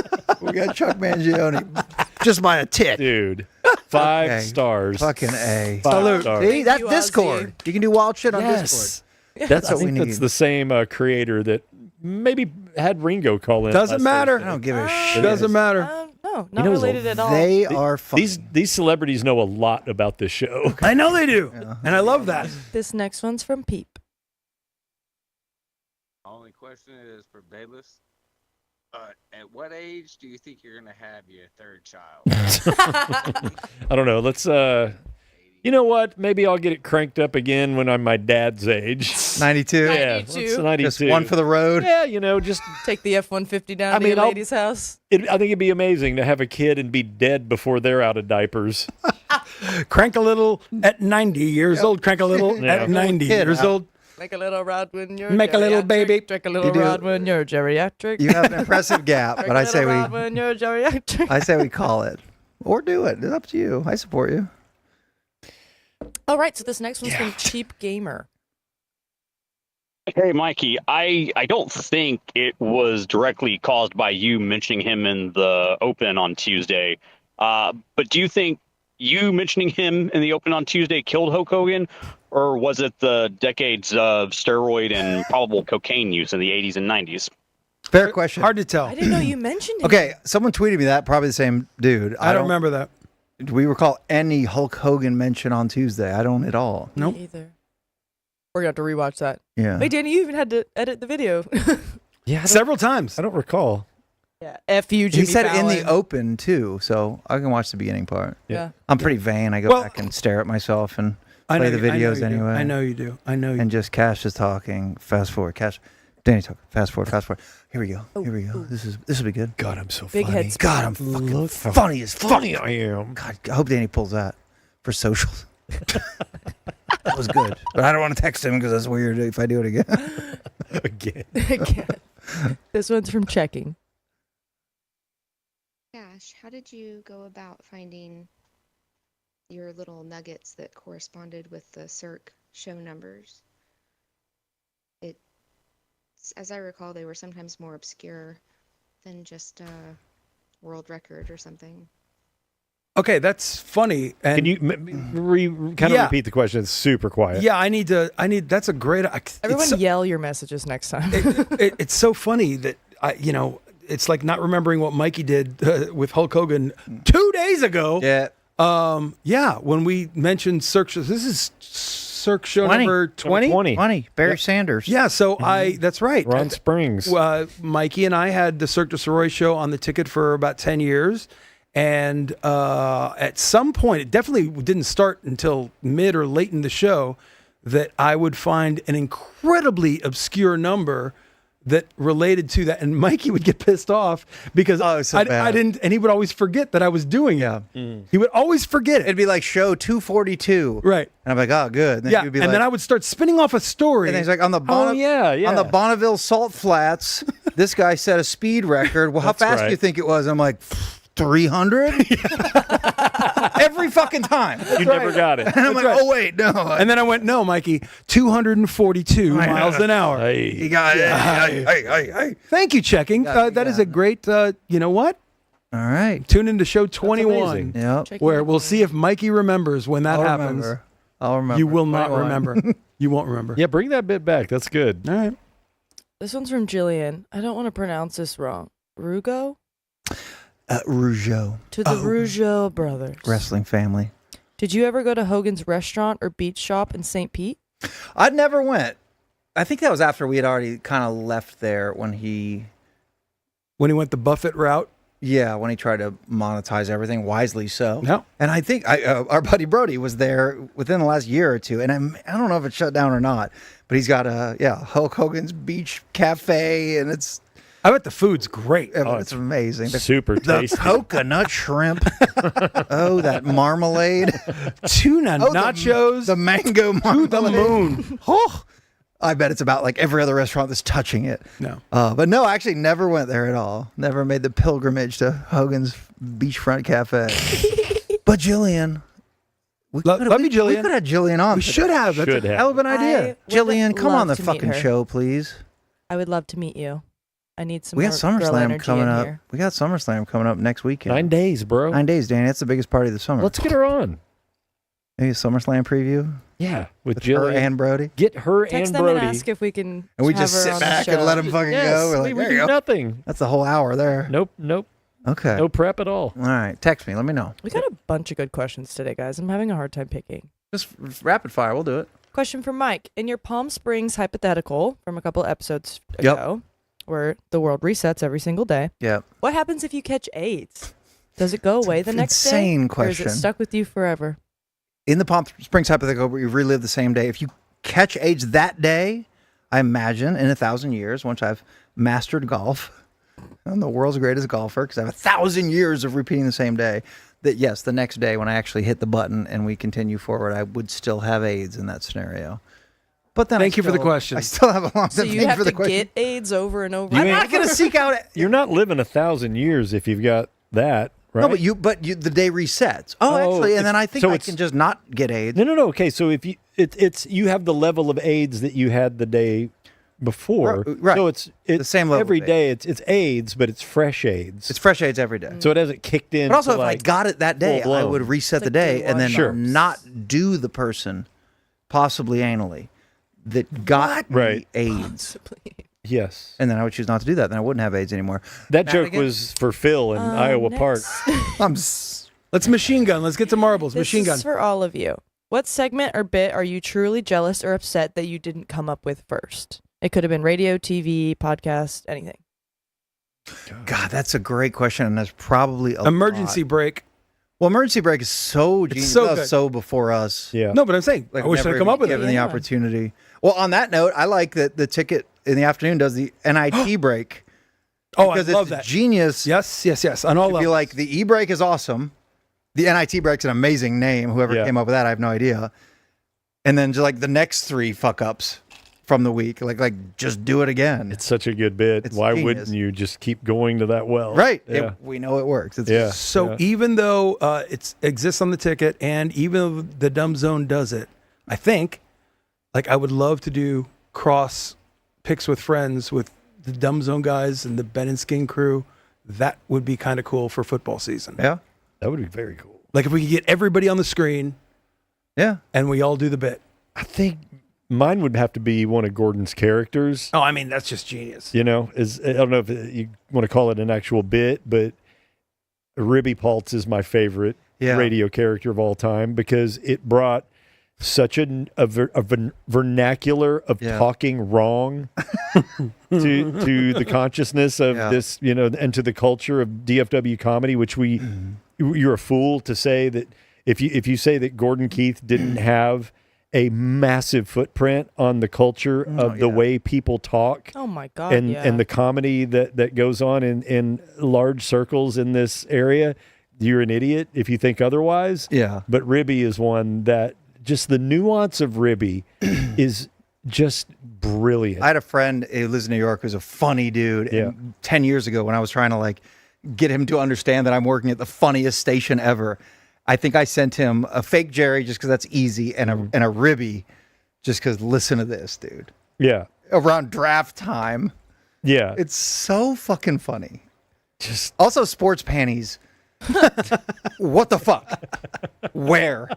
Speaker 4: We got Chuck Mangione. Just by a tick.
Speaker 6: Dude, 5
Speaker 4: Okay.
Speaker 6: stars.
Speaker 4: Fucking A.
Speaker 6: 5 stars.
Speaker 4: See, that's
Speaker 3: you,
Speaker 4: Discord.
Speaker 3: Ozzy.
Speaker 4: You can do wild shit on
Speaker 6: Yes.
Speaker 4: Discord.
Speaker 6: That's
Speaker 4: what
Speaker 6: I think
Speaker 4: we
Speaker 6: that's
Speaker 4: need.
Speaker 6: the same creator that maybe had Ringo call in.
Speaker 5: Doesn't
Speaker 6: last
Speaker 5: matter.
Speaker 6: Thursday.
Speaker 4: I don't give a shit.
Speaker 5: Doesn't matter.
Speaker 3: No, not
Speaker 6: know,
Speaker 3: related at all.
Speaker 4: They are fun.
Speaker 6: These celebrities know a lot about this show.
Speaker 5: I know they do. And I love that.
Speaker 3: This next one's from Peep.
Speaker 16: Only question is for Balis. At what age do you think you're gonna have your 3rd child?
Speaker 6: I don't know. Let's you know what? Maybe I'll get it cranked up again when I'm my dad's age.
Speaker 4: 92.
Speaker 6: Yeah,
Speaker 3: 92.
Speaker 6: let's 92.
Speaker 4: Just one for the road.
Speaker 6: Yeah, just
Speaker 3: Take the F-150 down
Speaker 6: I
Speaker 3: to
Speaker 6: mean,
Speaker 3: your
Speaker 6: I'll-
Speaker 3: lady's house.
Speaker 6: I think it'd be amazing to have a kid and be dead before they're out of diapers.
Speaker 5: Crank a little at 90 years old. Crank a little
Speaker 6: Yeah.
Speaker 5: at 90
Speaker 4: Kid,
Speaker 5: years old.
Speaker 3: Make a little rod when you're
Speaker 5: Make a little
Speaker 3: geriatric.
Speaker 5: baby.
Speaker 3: Drink a little
Speaker 4: You do.
Speaker 3: rod when you're geriatric.
Speaker 4: You have an impressive gap,
Speaker 3: Drink
Speaker 4: but
Speaker 3: a
Speaker 4: I say
Speaker 3: little rod
Speaker 4: we
Speaker 3: when you're geriatric.
Speaker 4: call it. Or do it. It's up to you. I support you.
Speaker 3: All right, so this next one's from Cheap Gamer.
Speaker 17: Hey, Mikey, I don't think it was directly caused by you mentioning him in the Open on Tuesday. But do you think you mentioning him in the Open on Tuesday killed Hulk Hogan? Or was it the decades of steroid and probable cocaine use in the 80s and 90s?
Speaker 4: Fair question.
Speaker 5: Hard to tell.
Speaker 3: I didn't know you mentioned him.
Speaker 4: Okay, someone tweeted me that. Probably the same dude.
Speaker 5: I don't remember that.
Speaker 4: Do we recall any Hulk Hogan mention on Tuesday? I don't at all.
Speaker 5: Nope.
Speaker 3: Me either. We're going to have to rewatch that.
Speaker 4: Yeah.
Speaker 3: Wait, Danny, you even had to edit the video.
Speaker 6: Yeah,
Speaker 5: Several times.
Speaker 6: I don't recall.
Speaker 3: Yeah. F you, Jimmy
Speaker 4: He said
Speaker 3: Fallon.
Speaker 4: in the Open too, so I can watch the beginning part.
Speaker 3: Yeah.
Speaker 4: I'm pretty vain. I go
Speaker 5: Well,
Speaker 4: back and stare at myself and
Speaker 5: I know
Speaker 4: play the
Speaker 5: you- I know
Speaker 4: videos
Speaker 5: you do.
Speaker 4: anyway.
Speaker 5: I know you do. I know you
Speaker 4: And just Cash is talking. Fast forward. Cash. Danny talking. Fast forward. Fast forward. Here we go. Here we go. This will be good.
Speaker 6: God, I'm so
Speaker 3: Big
Speaker 6: funny.
Speaker 3: head
Speaker 4: God, I'm fucking funny as fuck.
Speaker 6: Funny I am.
Speaker 4: God, I hope Danny pulls that for socials. That was good, but I don't want to text him because that's weird if I do it again.
Speaker 6: Again.
Speaker 3: Again. This one's from Checking.
Speaker 18: Gosh, how did you go about finding your little nuggets that corresponded with the Cirque show numbers? As I recall, they were sometimes more obscure than just a world record or something.
Speaker 5: Okay, that's funny. And
Speaker 6: Can you repeat the question? It's super quiet.
Speaker 5: Yeah, I need. That's a great.
Speaker 3: Everyone yell your messages next time.
Speaker 5: It's so funny that it's like not remembering what Mikey did with Hulk Hogan 2 days ago.
Speaker 4: Yeah.
Speaker 5: When we mentioned Cirque, this is Cirque show
Speaker 4: 20.
Speaker 5: number 20?
Speaker 4: 20. Barry Sanders.
Speaker 5: Yeah, so that's right.
Speaker 6: Ron Springs.
Speaker 5: Mikey and I had the Cirque Du Sirois show on the ticket for about 10 years. And at some point, it definitely didn't start until mid or late in the show, that I would find an incredibly obscure number that related to that. And Mikey would get pissed off because I didn't, and he would always forget that I was doing it. He would always forget it.
Speaker 4: It'd be like show 242.
Speaker 5: Right.
Speaker 4: And I'm like, oh, good. And then he'd be
Speaker 5: and
Speaker 4: like,
Speaker 5: then I would start spinning off a story.
Speaker 4: And he's like, on the on the Bonneville Salt Flats, this guy set a speed record. Well, how fast do you think it was? I'm like, 300? Every fucking time.
Speaker 6: You never got it.
Speaker 4: And I'm like, oh, wait, no.
Speaker 5: And then I went, no, Mikey, 242 miles an hour.
Speaker 4: You got it. Hey.
Speaker 5: Thank you, checking. That is a great, you know what?
Speaker 4: All right.
Speaker 5: Tune into show 21, where we'll see if Mikey remembers when that happens.
Speaker 4: I'll remember.
Speaker 5: You will not
Speaker 4: 21.
Speaker 5: remember. You won't remember.
Speaker 6: Yeah, bring that bit back. That's good.
Speaker 5: All right.
Speaker 3: This one's from Jillian. I don't want to pronounce this wrong. Rugo?
Speaker 4: Rougeau.
Speaker 3: To the Rougeau brothers.
Speaker 4: Wrestling family.
Speaker 3: Did you ever go to Hogan's restaurant or beach shop in St. Pete?
Speaker 4: I never went. I think that was after we had already kind of left there when he
Speaker 5: went the Buffett route.
Speaker 4: Yeah, when he tried to monetize everything, wisely so.
Speaker 5: No.
Speaker 4: And I think our buddy Brody was there within the last year or two, and I don't know if it's shut down or not, but he's got Hulk Hogan's Beach Cafe, and it's.
Speaker 5: I bet the food's great.
Speaker 4: It's amazing.
Speaker 6: Super tasty.
Speaker 4: The coconut shrimp. Oh, that marmalade.
Speaker 5: Tuna nachos.
Speaker 4: The mango marmalade.
Speaker 5: To the moon.
Speaker 4: Oh, I bet it's about like every other restaurant that's touching it.
Speaker 5: No.
Speaker 4: But no, I actually never went there at all. Never made the pilgrimage to Hogan's Beachfront Cafe. But Jillian.
Speaker 5: Love you, Jillian.
Speaker 4: We could have Jillian on.
Speaker 5: We should have. That's a hell of an idea.
Speaker 4: Jillian, come on the fucking show, please.
Speaker 3: I would love to meet you. I need some.
Speaker 4: We got
Speaker 3: more girl
Speaker 4: SummerSlam
Speaker 3: energy
Speaker 4: coming
Speaker 3: in
Speaker 4: up.
Speaker 3: here.
Speaker 4: We got SummerSlam coming up next weekend.
Speaker 6: 9 days, bro.
Speaker 4: 9 days, Danny. That's the biggest party of the summer.
Speaker 6: Let's get her on.
Speaker 4: Maybe a SummerSlam preview.
Speaker 6: Yeah, with
Speaker 4: her
Speaker 6: Jillian
Speaker 4: and Brody.
Speaker 6: Get her
Speaker 3: Text
Speaker 6: and
Speaker 3: them
Speaker 6: Brody.
Speaker 3: and ask if we can.
Speaker 4: And we
Speaker 3: have
Speaker 4: just
Speaker 3: her
Speaker 4: sit
Speaker 3: on the
Speaker 4: back and
Speaker 3: show.
Speaker 4: let them fucking go. We're like,
Speaker 6: we
Speaker 4: there
Speaker 6: do
Speaker 4: you go.
Speaker 6: nothing.
Speaker 4: That's the whole hour there.
Speaker 6: Nope.
Speaker 4: Okay.
Speaker 6: No prep at all.
Speaker 4: All right. Text me. Let me know.
Speaker 3: We got a bunch of good questions today, guys. I'm having a hard time picking.
Speaker 4: Just rapid fire. We'll do it.
Speaker 3: Question from Mike. In your Palm Springs hypothetical from a couple episodes ago, where the world resets every single day.
Speaker 4: Yep.
Speaker 3: What happens if you catch AIDS? Does it go away the next day?
Speaker 4: Insane
Speaker 3: Or
Speaker 4: question.
Speaker 3: is it stuck with you forever?
Speaker 4: In the Palm Springs hypothetical, where you relive the same day, if you catch AIDS that day, I imagine in 1,000 years, once I've mastered golf, I'm the world's greatest golfer because I have 1,000 years of repeating the same day, that yes, the next day when I actually hit the button and we continue forward, I would still have AIDS in that scenario. But then
Speaker 5: Thank you for the question.
Speaker 4: I still have a long
Speaker 3: So
Speaker 4: time.
Speaker 3: you have to get AIDS over and over.
Speaker 4: I'm not going to seek out.
Speaker 6: You're not living 1,000 years if you've got that, right?
Speaker 4: No, but the day resets. Oh, actually, and then I think I can just not get AIDS.
Speaker 6: No. Okay, so if you it's you have the level of AIDS that you had the day before,
Speaker 4: Right.
Speaker 6: So it's
Speaker 4: the same level
Speaker 6: every
Speaker 4: of
Speaker 6: day. It's AIDS, but it's fresh AIDS.
Speaker 4: It's fresh AIDS every day.
Speaker 6: So it hasn't kicked in.
Speaker 4: But also,
Speaker 6: to
Speaker 4: if I
Speaker 6: like
Speaker 4: got it that day, I
Speaker 6: full-blown.
Speaker 4: would reset the day and then not do the person, possibly anally, that got me AIDS.
Speaker 6: Yes.
Speaker 4: And then I would choose not to do that. Then I wouldn't have AIDS anymore.
Speaker 6: That joke was for Phil in Iowa Park.
Speaker 5: Let's machine gun. Let's get to marbles.
Speaker 3: This
Speaker 5: Machine gun.
Speaker 3: is for all of you. What segment or bit are you truly jealous or upset that you didn't come up with first? It could have been radio, TV, podcast, anything.
Speaker 4: God, that's a great question, and that's probably a
Speaker 5: Emergency break.
Speaker 4: Well, emergency break is so genius.
Speaker 5: so
Speaker 4: That was
Speaker 5: good.
Speaker 4: so before us.
Speaker 6: Yeah.
Speaker 5: No, but I'm saying, I wish I'd
Speaker 4: never
Speaker 5: come up with it.
Speaker 4: given the opportunity. Well, on that note, I like that the ticket in the afternoon does the NIT break.
Speaker 5: Oh, I
Speaker 4: because
Speaker 5: love
Speaker 4: it's
Speaker 5: that.
Speaker 4: Genius.
Speaker 5: Yes. On all
Speaker 4: to be
Speaker 5: levels.
Speaker 4: like the e-break is awesome. The NIT break's an amazing name. Whoever came up with that, I have no idea. And then just like the next 3 fuck ups from the week, like just do it again.
Speaker 6: It's such a good bit. Why
Speaker 4: genius.
Speaker 6: wouldn't you just keep going to that well?
Speaker 4: Right.
Speaker 6: Yeah.
Speaker 4: We know it works. It's
Speaker 6: Yeah.
Speaker 5: So even though it exists on the ticket, and even though the Dumb Zone does it, I think, like I would love to do cross picks with friends with the Dumb Zone guys and the Ben and Skin crew. That would be kind of cool for football season.
Speaker 4: Yeah.
Speaker 6: That would be very cool.
Speaker 5: Like if we could get everybody on the screen, and we all do the bit.
Speaker 6: I think mine would have to be one of Gordon's characters.
Speaker 5: Oh, I mean, that's just genius.
Speaker 6: You know, I don't know if you want to call it an actual bit, but Ribby Paltz is my favorite radio character of all time because it brought such a vernacular of talking wrong to the consciousness of this, you know, and to the culture of DFW comedy, which you're a fool to say that if you say that Gordon Keith didn't have a massive footprint on the culture of the way people talk.
Speaker 3: Oh my God.
Speaker 6: And the comedy that goes on in large circles in this area, you're an idiot if you think otherwise.
Speaker 4: Yeah.
Speaker 6: But Ribby is one that just the nuance of Ribby is just brilliant.
Speaker 4: I had a friend who lives in New York who's a funny dude. And 10 years ago when I was trying to like get him to understand that I'm working at the funniest station ever, I think I sent him a fake Jerry just because that's easy and a Ribby just because listen to this, dude.
Speaker 6: Yeah.
Speaker 4: Around draft time.
Speaker 6: Yeah.
Speaker 4: It's so fucking funny. Just also sports panties. What the fuck? Where?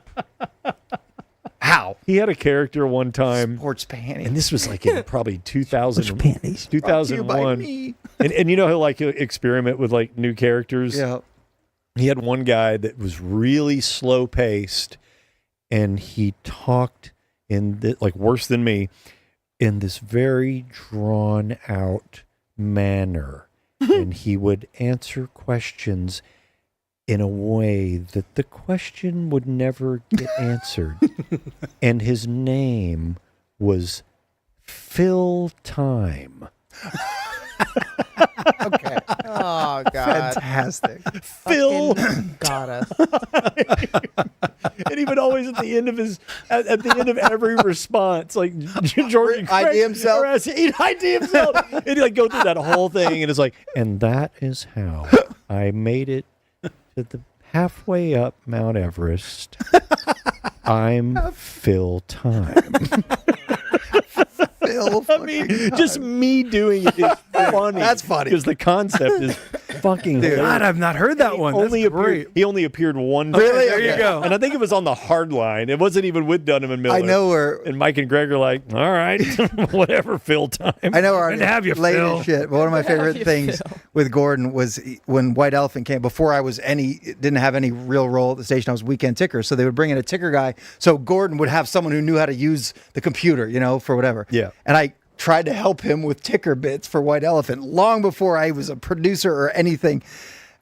Speaker 4: How?
Speaker 6: He had a character one time.
Speaker 4: Sports panties.
Speaker 6: And this was like in probably 2000.
Speaker 4: Sports panties.
Speaker 6: 2001. And you know he'll like experiment with like new characters.
Speaker 4: Yeah.
Speaker 6: He had one guy that was really slow paced, and he talked in like worse than me in this very drawn out manner, and he would answer questions in a way that the question would never get answered. And his name was Phil Time.
Speaker 4: Okay.
Speaker 3: Oh God.
Speaker 4: Fantastic.
Speaker 6: Phil
Speaker 3: got us.
Speaker 6: And he would always at the end of at the end of every response, like Jordan
Speaker 4: ID himself.
Speaker 6: He'd ID himself. And he'd like go through that whole thing, and it's like, and that is how I made it to the halfway up Mount Everest. I'm Phil Time. I mean, just me doing it is funny.
Speaker 4: That's funny.
Speaker 6: Because the concept is fucking hilarious.
Speaker 5: God, I've not heard that one. That's great.
Speaker 6: He only appeared one time.
Speaker 4: Really?
Speaker 5: There you go.
Speaker 6: And I think it was on the hard line. It wasn't even with Dunham and Miller.
Speaker 4: I know where.
Speaker 6: And Mike and Greg are like, all right, whatever, Phil Time.
Speaker 4: I know our
Speaker 5: Good to have you,
Speaker 4: late
Speaker 5: Phil.
Speaker 4: as shit. But one of my favorite things with Gordon was when White Elephant came. Before I was didn't have any real role at the station. I was weekend ticker, so they would bring in a ticker guy. So Gordon would have someone who knew how to use the computer, you know, for whatever.
Speaker 6: Yeah.
Speaker 4: And I tried to help him with ticker bits for White Elephant long before I was a producer or anything.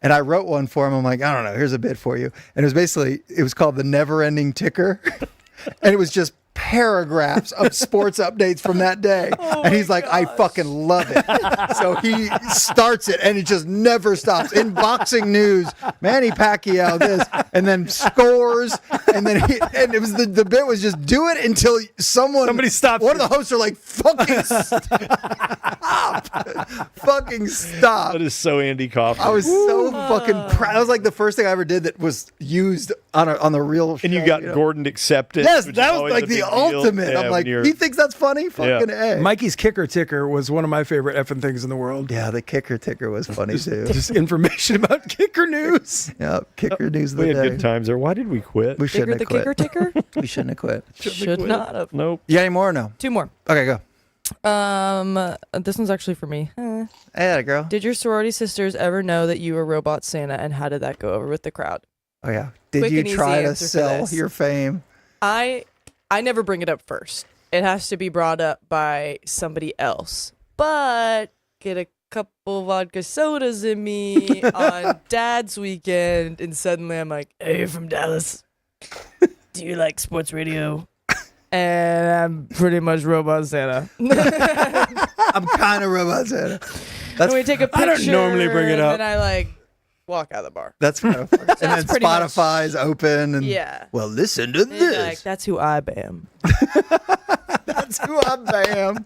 Speaker 4: And I wrote one for him. I'm like, I don't know, here's a bit for you. And it was called the Never Ending Ticker. And it was just paragraphs of sports updates from that day. And he's like, I fucking love it. So he starts it and it just never stops. In boxing news, Manny Pacquiao this, and then scores, and then and it was the bit was just do it until somebody stops. One of the hosts are like, fucking stop. Fucking stop.
Speaker 6: That is so Andy Kaufman.
Speaker 4: I was so fucking proud. That was like the first thing I ever did that was used on the real show.
Speaker 6: And you got Gordon accepted.
Speaker 4: Yes,
Speaker 6: which
Speaker 4: that
Speaker 6: is
Speaker 4: was
Speaker 6: always
Speaker 4: like
Speaker 6: a
Speaker 4: the
Speaker 6: big deal.
Speaker 4: ultimate.
Speaker 6: Yeah,
Speaker 4: I'm like,
Speaker 6: when you're-
Speaker 4: he thinks that's funny? Fucking A.
Speaker 5: Mikey's kicker ticker was one of my favorite effing things in the world.
Speaker 4: Yeah, the kicker ticker was funny too.
Speaker 5: Just information about kicker news.
Speaker 4: Yeah, kicker news of
Speaker 6: We
Speaker 4: the
Speaker 6: had
Speaker 4: day.
Speaker 6: good times there. Why did we quit?
Speaker 4: We shouldn't have quit.
Speaker 3: Kicker ticker?
Speaker 4: We shouldn't have quit.
Speaker 3: Should not have.
Speaker 6: Nope.
Speaker 4: You got any more or no?
Speaker 3: 2 more.
Speaker 4: Okay, go.
Speaker 3: This one's actually for me.
Speaker 4: Hey, girl.
Speaker 3: Did your sorority sisters ever know that you were Robot Santa, and how did that go over with the crowd?
Speaker 4: Oh yeah. Did
Speaker 3: Quick
Speaker 4: you
Speaker 3: and easy
Speaker 4: try to
Speaker 3: answer for
Speaker 4: sell
Speaker 3: this.
Speaker 4: your fame?
Speaker 3: I never bring it up first. It has to be brought up by somebody else. But get a couple vodka sodas in me on Dad's weekend, and suddenly I'm like, "Hey, you're from Dallas. Do you like sports radio?" And I'm pretty much Robot Santa.
Speaker 4: I'm kind of Robot Santa.
Speaker 3: And we take a picture.
Speaker 5: I don't normally bring it up.
Speaker 3: And then I walk out of the bar.
Speaker 4: That's kind of funny. And then
Speaker 3: pretty much-
Speaker 4: Spotify's open. And
Speaker 3: Yeah.
Speaker 4: Well, listen to
Speaker 3: And you're
Speaker 4: this.
Speaker 3: like, that's who I am.
Speaker 4: That's who I am.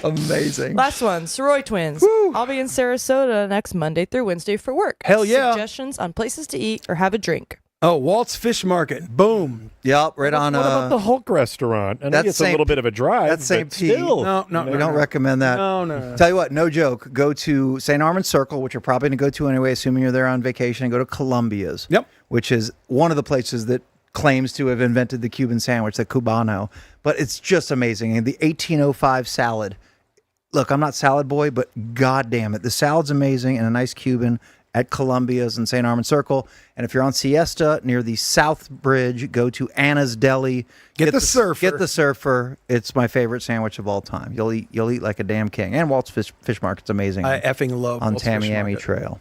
Speaker 4: Amazing.
Speaker 3: Last one, Soroy Twins. I'll be in Sarasota next Monday through Wednesday for work.
Speaker 4: Hell yeah.
Speaker 3: Suggestions on places to eat or have a drink.
Speaker 5: Oh, Walt's Fish Market. Boom.
Speaker 4: Yep, right on.
Speaker 6: What about the Hulk restaurant? I know
Speaker 4: that's
Speaker 6: it's a
Speaker 4: St.
Speaker 6: little bit of a drive.
Speaker 4: That's St.
Speaker 6: but
Speaker 4: Pete.
Speaker 6: still.
Speaker 5: No,
Speaker 4: we don't recommend that.
Speaker 5: No.
Speaker 4: Tell you what, no joke. Go to St. Armand's Circle, which you're probably going to go to anyway, assuming you're there on vacation, and go to Columbia's.
Speaker 5: Yep.
Speaker 4: Which is one of the places that claims to have invented the Cuban sandwich, the Cubano. But it's just amazing. And the 1805 salad. Look, I'm not salad boy, but God damn it. The salad's amazing and a nice Cuban at Columbia's in St. Armand Circle. And if you're on Siesta near the South Bridge, go to Anna's Deli.
Speaker 5: Get the Surfer.
Speaker 4: Get the Surfer. It's my favorite sandwich of all time. You'll eat like a damn king. And Walt's Fish Market's amazing.
Speaker 5: I effing love
Speaker 4: on
Speaker 5: Walt's Fish
Speaker 4: Tamiami
Speaker 5: Market.
Speaker 4: Trail.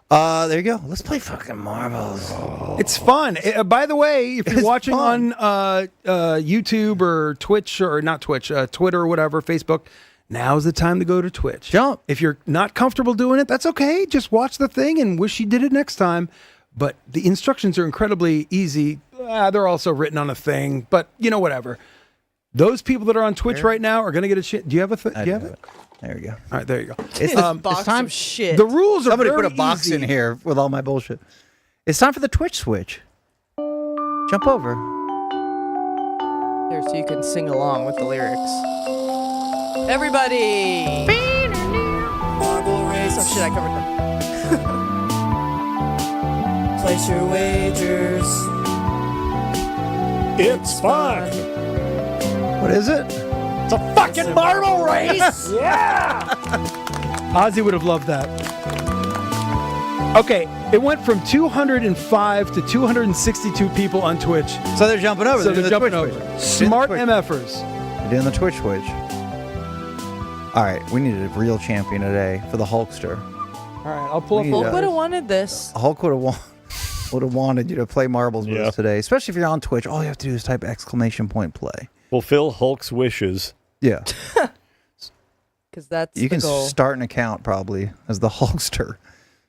Speaker 4: There you go. Let's play fucking marbles.
Speaker 5: It's fun. By the way, if you're watching on YouTube or Twitch or not Twitch, Twitter or whatever, Facebook, now's the time to go to Twitch.
Speaker 4: Jump.
Speaker 5: If you're not comfortable doing it, that's okay. Just watch the thing and wish you did it next time. But the instructions are incredibly easy. They're also written on a thing, but whatever. Those people that are on Twitch right now are going to get a shit. Do you have a thing? Do you have it?
Speaker 4: There you go.
Speaker 5: All right, there you go.
Speaker 4: It's time.
Speaker 3: Shit.
Speaker 5: The rules are
Speaker 4: Somebody
Speaker 5: very
Speaker 4: put a box
Speaker 5: easy.
Speaker 4: in here with all my bullshit. It's time for the Twitch switch. Jump over.
Speaker 3: Here, so you can sing along with the lyrics. Everybody! Marble race. Oh shit, I covered them. Place your wagers.
Speaker 6: It's fun.
Speaker 4: What is it?
Speaker 6: It's a fucking marble race.
Speaker 5: Yeah. Ozzy would have loved that. Okay, it went from 205 to 262 people on Twitch.
Speaker 4: So they're jumping over.
Speaker 5: So they're jumping
Speaker 4: Twitch
Speaker 5: over.
Speaker 4: switch.
Speaker 5: Smart
Speaker 4: Doing the Twitch.
Speaker 5: MFers.
Speaker 4: They're doing the Twitch switch. All right, we needed a real champion today for the Hulkster.
Speaker 5: All right, I'll pull up.
Speaker 3: Hulk would have wanted this.
Speaker 4: Hulk would have wanted you to play marbles with us today, especially if you're on Twitch. All you have to do is type !play.
Speaker 6: Fulfill Hulk's wishes.
Speaker 4: Yeah.
Speaker 3: Because that's
Speaker 4: You
Speaker 3: the
Speaker 4: can
Speaker 3: goal.
Speaker 4: start an account probably as the Hulkster.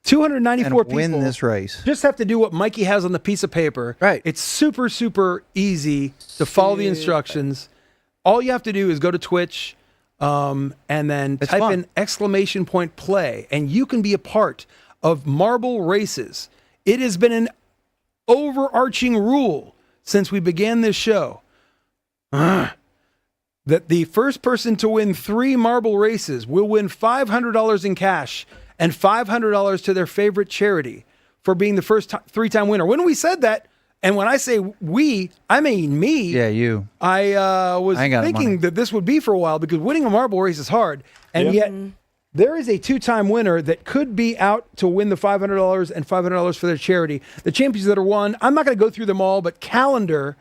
Speaker 5: 294
Speaker 4: and win
Speaker 5: people.
Speaker 4: this race.
Speaker 5: Just have to do what Mikey has on the piece of paper.
Speaker 4: Right.
Speaker 5: It's super, super easy to follow the instructions. All you have to do is go to Twitch and then
Speaker 4: It's
Speaker 5: type
Speaker 4: fun.
Speaker 5: in !play, and you can be a part of marble races. It has been an overarching rule since we began this show that the first person to win 3 marble races will win $500 in cash and $500 to their favorite charity for being the first 3-time winner. When we said that, and when I say we, I mean me.
Speaker 4: Yeah, you.
Speaker 5: I was
Speaker 4: ain't got the
Speaker 5: thinking
Speaker 4: money.
Speaker 5: that this would be for a while because winning a marble race is hard. And yet there is a 2-time winner that could be out to win the $500 and $500 for their charity. The champions that are won, I'm not going to go through them all, but Calendar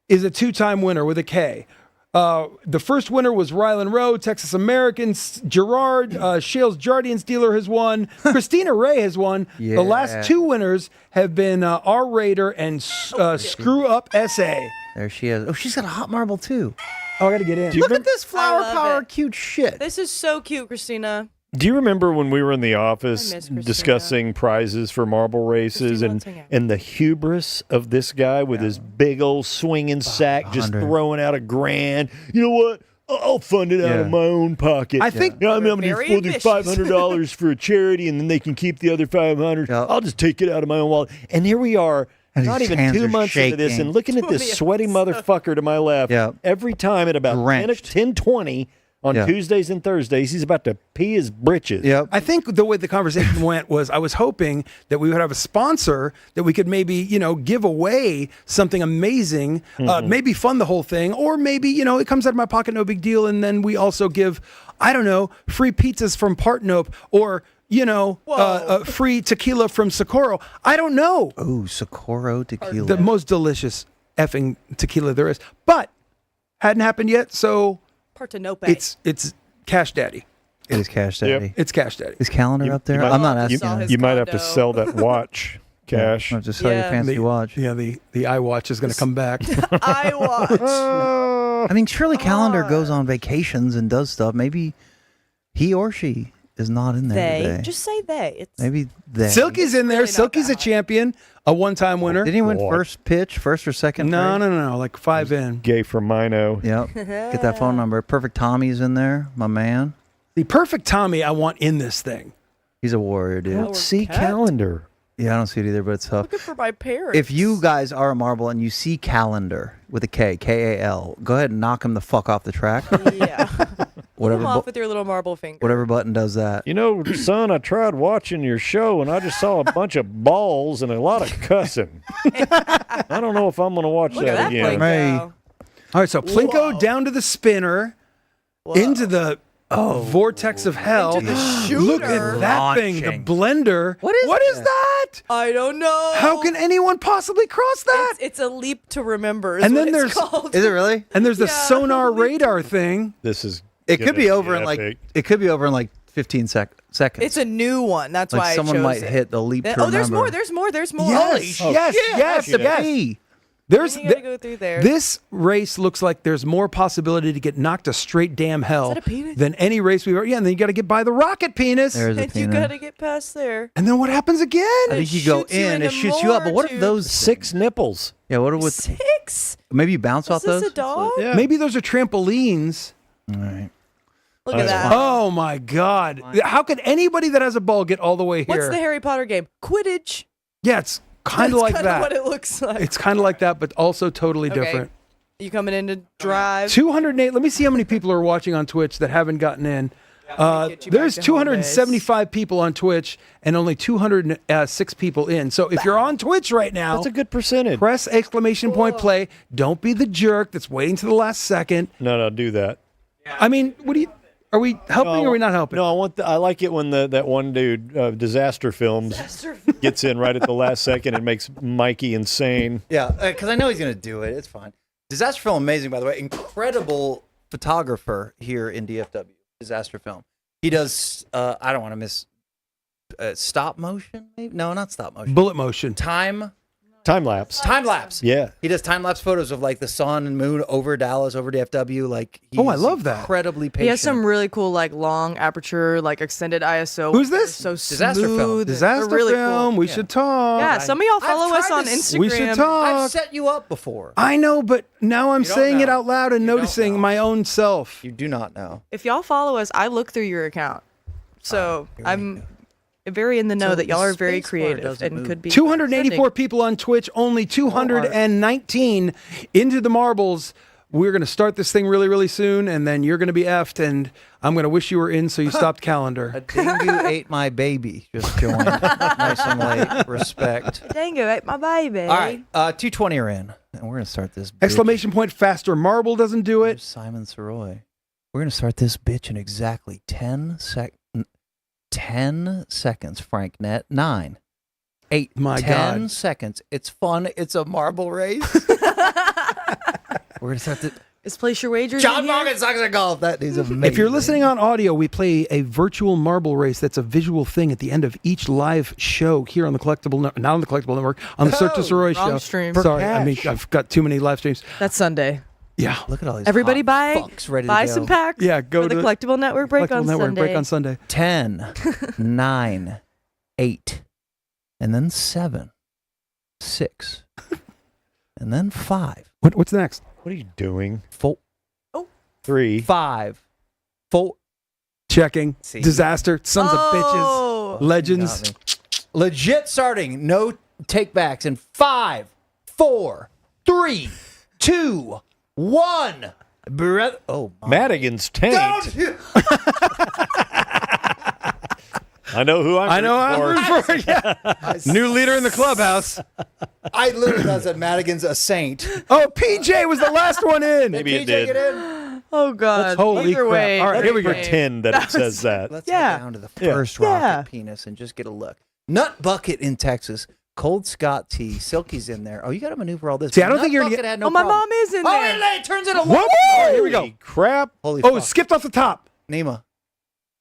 Speaker 5: is a 2-time winner with a K. The first winner was Rylan Rowe, Texas Americans. Gerard, Shales Jardian's dealer has won. Christina Ray has won.
Speaker 4: Yeah.
Speaker 5: The last 2 winners have been R Raider and Screw Up SA.
Speaker 4: There she is. Oh, she's got a hot marble too.
Speaker 5: Oh, I got to get in.
Speaker 4: Look at this flower
Speaker 3: I love
Speaker 4: power
Speaker 3: it.
Speaker 4: cute shit.
Speaker 3: This is so cute, Christina.
Speaker 6: Do you remember when we were in the office
Speaker 3: I miss Christina.
Speaker 6: discussing prizes for marble races
Speaker 3: Christina,
Speaker 6: and
Speaker 3: let's hang out.
Speaker 6: and the hubris of this guy with his big old swinging sack just
Speaker 4: 100.
Speaker 6: throwing out $1,000? You know what? I'll fund it out of my own pocket.
Speaker 5: I think
Speaker 6: I'm going to
Speaker 3: Very
Speaker 6: do
Speaker 3: ambitious.
Speaker 6: $500 for a charity, and then they can keep the other $500.
Speaker 4: Yep.
Speaker 6: I'll just take it out of my own wallet. And here we are.
Speaker 4: And
Speaker 6: Not
Speaker 4: his
Speaker 6: even
Speaker 4: hands
Speaker 6: 2
Speaker 4: are
Speaker 6: months into this,
Speaker 4: shaking.
Speaker 6: and looking at this sweaty motherfucker to my left.
Speaker 4: Yep.
Speaker 6: Every time at about
Speaker 4: Drenched.
Speaker 6: 10:20 on
Speaker 4: Yep.
Speaker 6: Tuesdays and Thursdays, he's about to pee his britches.
Speaker 4: Yep.
Speaker 5: I think the way the conversation went was I was hoping that we would have a sponsor that we could maybe, give away something amazing, maybe fund the whole thing, or maybe, it comes out of my pocket, no big deal. And then we also give, I don't know, free pizzas from Partnope or, free tequila from Socorro. I don't know.
Speaker 4: Oh, Socorro tequila.
Speaker 5: The most delicious effing tequila there is. But hadn't happened yet, so
Speaker 3: Partenope.
Speaker 5: it's Cash Daddy.
Speaker 4: It is Cash Daddy.
Speaker 5: It's Cash Daddy.
Speaker 4: Is Calendar up there? I'm not asking.
Speaker 6: You might have to sell that watch, Cash.
Speaker 4: I'll just sell your fancy watch.
Speaker 5: Yeah, the iWatch is going to come back.
Speaker 3: iWatch.
Speaker 4: I mean, surely Calendar goes on vacations and does stuff. Maybe he or she is not in there
Speaker 3: They.
Speaker 4: today.
Speaker 3: Just say they. It's
Speaker 4: Maybe they.
Speaker 5: Silky's in there.
Speaker 3: really not
Speaker 5: Silky's
Speaker 3: that
Speaker 5: a champion, a one-time winner.
Speaker 4: Didn't he win first pitch, first or second?
Speaker 5: No, like 5 in.
Speaker 6: Gay from Mino.
Speaker 4: Yep. Get that phone number. Perfect Tommy's in there, my man.
Speaker 5: The perfect Tommy I want in this thing.
Speaker 4: He's a warrior, dude.
Speaker 6: Let's see Calendar.
Speaker 4: Yeah, I don't see it either, but it's tough.
Speaker 3: Looking for my parents.
Speaker 4: If you guys are a marble and you see calendar with a K, K-A-L, go ahead and knock him the fuck off the track.
Speaker 3: Yeah.
Speaker 4: Whatever.
Speaker 3: Come off with your little marble finger.
Speaker 4: Whatever button does that.
Speaker 6: You know, son, I tried watching your show and I just saw a bunch of balls and a lot of cussing. I don't know if I'm going to watch that again.
Speaker 5: All right, so Plinko down to the spinner, into the vortex of hell. Look at that thing, the blender. What is that?
Speaker 3: I don't know.
Speaker 5: How can anyone possibly cross that?
Speaker 3: It's a leap to remember.
Speaker 5: And then
Speaker 3: what
Speaker 5: there's
Speaker 3: it's called.
Speaker 4: Is it really?
Speaker 5: And there's the sonar radar thing.
Speaker 6: This is.
Speaker 4: It could be over in like. It could be over in like 15 seconds.
Speaker 3: It's a new one. That's
Speaker 4: like
Speaker 3: why
Speaker 4: someone
Speaker 3: I chose
Speaker 4: might
Speaker 3: it.
Speaker 4: hit the leap to
Speaker 3: Oh, there's
Speaker 4: remember.
Speaker 3: more. There's more. There's more.
Speaker 5: Yes,
Speaker 3: Holy
Speaker 5: yes,
Speaker 3: shit.
Speaker 5: yes, yes. There's
Speaker 3: You gotta go through there.
Speaker 5: This race looks like there's more possibility to get knocked to straight damn hell
Speaker 3: Is that a penis?
Speaker 5: than any race we've ever. Yeah, and then you got to get by the rocket penis.
Speaker 4: There's a
Speaker 3: And you
Speaker 4: penis.
Speaker 3: gotta get past there.
Speaker 5: And then what happens again?
Speaker 4: I think you go
Speaker 3: shoots you
Speaker 4: in, it
Speaker 3: into
Speaker 4: shoots you up. But what if
Speaker 3: more
Speaker 4: those
Speaker 6: 6 nipples?
Speaker 4: Yeah, what with
Speaker 3: 6?
Speaker 4: maybe you bounce off
Speaker 3: Is this
Speaker 4: those?
Speaker 3: a dog?
Speaker 6: Yeah.
Speaker 5: Maybe those are trampolines.
Speaker 4: All right.
Speaker 3: Look at that.
Speaker 5: Oh my God! How could anybody that has a ball get all the way here?
Speaker 3: What's the Harry Potter game? Quidditch.
Speaker 5: Yeah, it's kind of
Speaker 3: That's
Speaker 5: like
Speaker 3: kinda
Speaker 5: that.
Speaker 3: what it looks like.
Speaker 5: It's kind of like that, but also totally
Speaker 3: Okay.
Speaker 5: different.
Speaker 3: You coming in to drive?
Speaker 5: 208. Let me see how many people are watching on Twitch that haven't gotten in.
Speaker 3: get you
Speaker 5: There's
Speaker 3: back to home
Speaker 5: 275 people on Twitch and only 206 people in. So if you're on Twitch right now,
Speaker 6: That's a good percentage.
Speaker 5: press exclamation point play. Don't be the jerk that's waiting to the last second.
Speaker 6: No, do that.
Speaker 5: I mean, what do you? Are we helping or are we not helping?
Speaker 6: No, I like it when that one dude, Disaster Films, gets in right at the last second and makes Mikey insane.
Speaker 4: Yeah, because I know he's going to do it. It's fine. Disaster Film, amazing, by the way. Incredible photographer here in DFW. Disaster Film. He does, I don't want to miss, stop motion? Maybe? No, not stop motion.
Speaker 5: Bullet motion.
Speaker 4: Time
Speaker 6: lapse.
Speaker 4: Time lapse.
Speaker 6: Yeah.
Speaker 4: He does time lapse photos of like the sun and moon over Dallas, over DFW. Like,
Speaker 5: Oh, I love that.
Speaker 4: Incredibly patient.
Speaker 3: He has some really cool, like long aperture, like extended ISO.
Speaker 5: Who's this?
Speaker 3: So
Speaker 4: Disaster
Speaker 3: smooth.
Speaker 4: Film.
Speaker 3: They're
Speaker 5: Disaster
Speaker 3: really
Speaker 5: film.
Speaker 3: Cool.
Speaker 5: We should talk.
Speaker 3: Yeah, some of y'all follow us on Instagram.
Speaker 5: We should talk.
Speaker 4: I've set you up before.
Speaker 5: I know, but now I'm
Speaker 4: You don't
Speaker 5: saying it
Speaker 4: know.
Speaker 5: out loud and noticing my own self.
Speaker 4: You do not know.
Speaker 3: If y'all follow us, I look through your account. So I'm very in the know
Speaker 4: So
Speaker 3: that y'all
Speaker 4: the
Speaker 3: are very
Speaker 4: space bar
Speaker 3: creative
Speaker 4: doesn't
Speaker 3: and
Speaker 4: move.
Speaker 3: could be
Speaker 5: 284 people on Twitch, only 219 into the marbles. We're going to start this thing really, really soon, and then you're going to be effed, and I'm going to wish you were in so you stopped calendar.
Speaker 4: A Bingu ate my baby. Just joined. Nice and late. Respect.
Speaker 3: Dango ate my baby.
Speaker 4: All right, 220 are in, and we're going to start this. Bitch.
Speaker 5: Exclamation point faster. Marble doesn't do it.
Speaker 4: Simon Soroy. We're going to start this bitch in exactly 10 seconds. 10 seconds, Franknet. 9, 8,
Speaker 5: My
Speaker 4: 10
Speaker 5: God.
Speaker 4: seconds. It's fun. It's a marble race. We're going to start the...
Speaker 3: Is place your wagers
Speaker 4: John
Speaker 3: in here?
Speaker 4: Morgan sucks at golf. That is amazing.
Speaker 5: If you're listening on audio, we play a virtual marble race that's a visual thing at the end of each live show here on the Collectible Network, not on the Collectible Network, on the Cirque Du Sirois
Speaker 3: wrong
Speaker 5: show.
Speaker 3: stream.
Speaker 5: Sorry, I mean, I've got too many live streams.
Speaker 3: That's Sunday.
Speaker 5: Yeah.
Speaker 4: Look at all these
Speaker 3: Everybody
Speaker 4: hot
Speaker 3: buy
Speaker 4: fucks ready
Speaker 3: buy
Speaker 4: to go.
Speaker 3: some packs.
Speaker 5: Yeah, go
Speaker 3: for the
Speaker 5: to
Speaker 3: Collectible Network break
Speaker 5: Collectible
Speaker 3: on
Speaker 5: Network
Speaker 3: Sunday.
Speaker 5: break on Sunday.
Speaker 4: 10, 9, 8, and then 7, 6, and then 5.
Speaker 5: What's next?
Speaker 6: What are you doing?
Speaker 4: 4,
Speaker 6: 3,
Speaker 4: 5, 4.
Speaker 5: Checking.
Speaker 4: See.
Speaker 5: Disaster. Sons
Speaker 3: Oh.
Speaker 5: of bitches. Legends.
Speaker 4: Legit starting. No takebacks in 5, 4, 3, 2, 1. Oh, my.
Speaker 6: Madigan's taint. I know who I'm
Speaker 5: rooting for. Yeah. New leader in the clubhouse.
Speaker 4: I literally said Madigan's a saint.
Speaker 5: Oh, PJ was the last one in.
Speaker 6: Maybe it
Speaker 4: PJ
Speaker 6: did.
Speaker 4: get in?
Speaker 3: Oh God.
Speaker 5: Holy
Speaker 3: Either
Speaker 5: crap.
Speaker 3: way.
Speaker 5: All right, here we go.
Speaker 6: Pretend that it says that.
Speaker 4: Let's
Speaker 3: Yeah.
Speaker 4: head down to the first rocket penis and just get a look. Nut Bucket in Texas. Cold Scott tea. Silky's in there. Oh, you got to maneuver all this.
Speaker 5: See, I don't
Speaker 4: Nut
Speaker 5: think you're
Speaker 4: Bucket
Speaker 5: gonna get-
Speaker 4: had no
Speaker 3: Oh, my
Speaker 4: problem.
Speaker 3: mom is in
Speaker 4: Oh,
Speaker 3: there.
Speaker 4: it turns into
Speaker 5: Whoa!
Speaker 4: one.
Speaker 5: All right, here we go.
Speaker 6: Holy crap.
Speaker 4: Holy
Speaker 5: Oh,
Speaker 4: fuck.
Speaker 5: skipped off the top.
Speaker 4: Nima.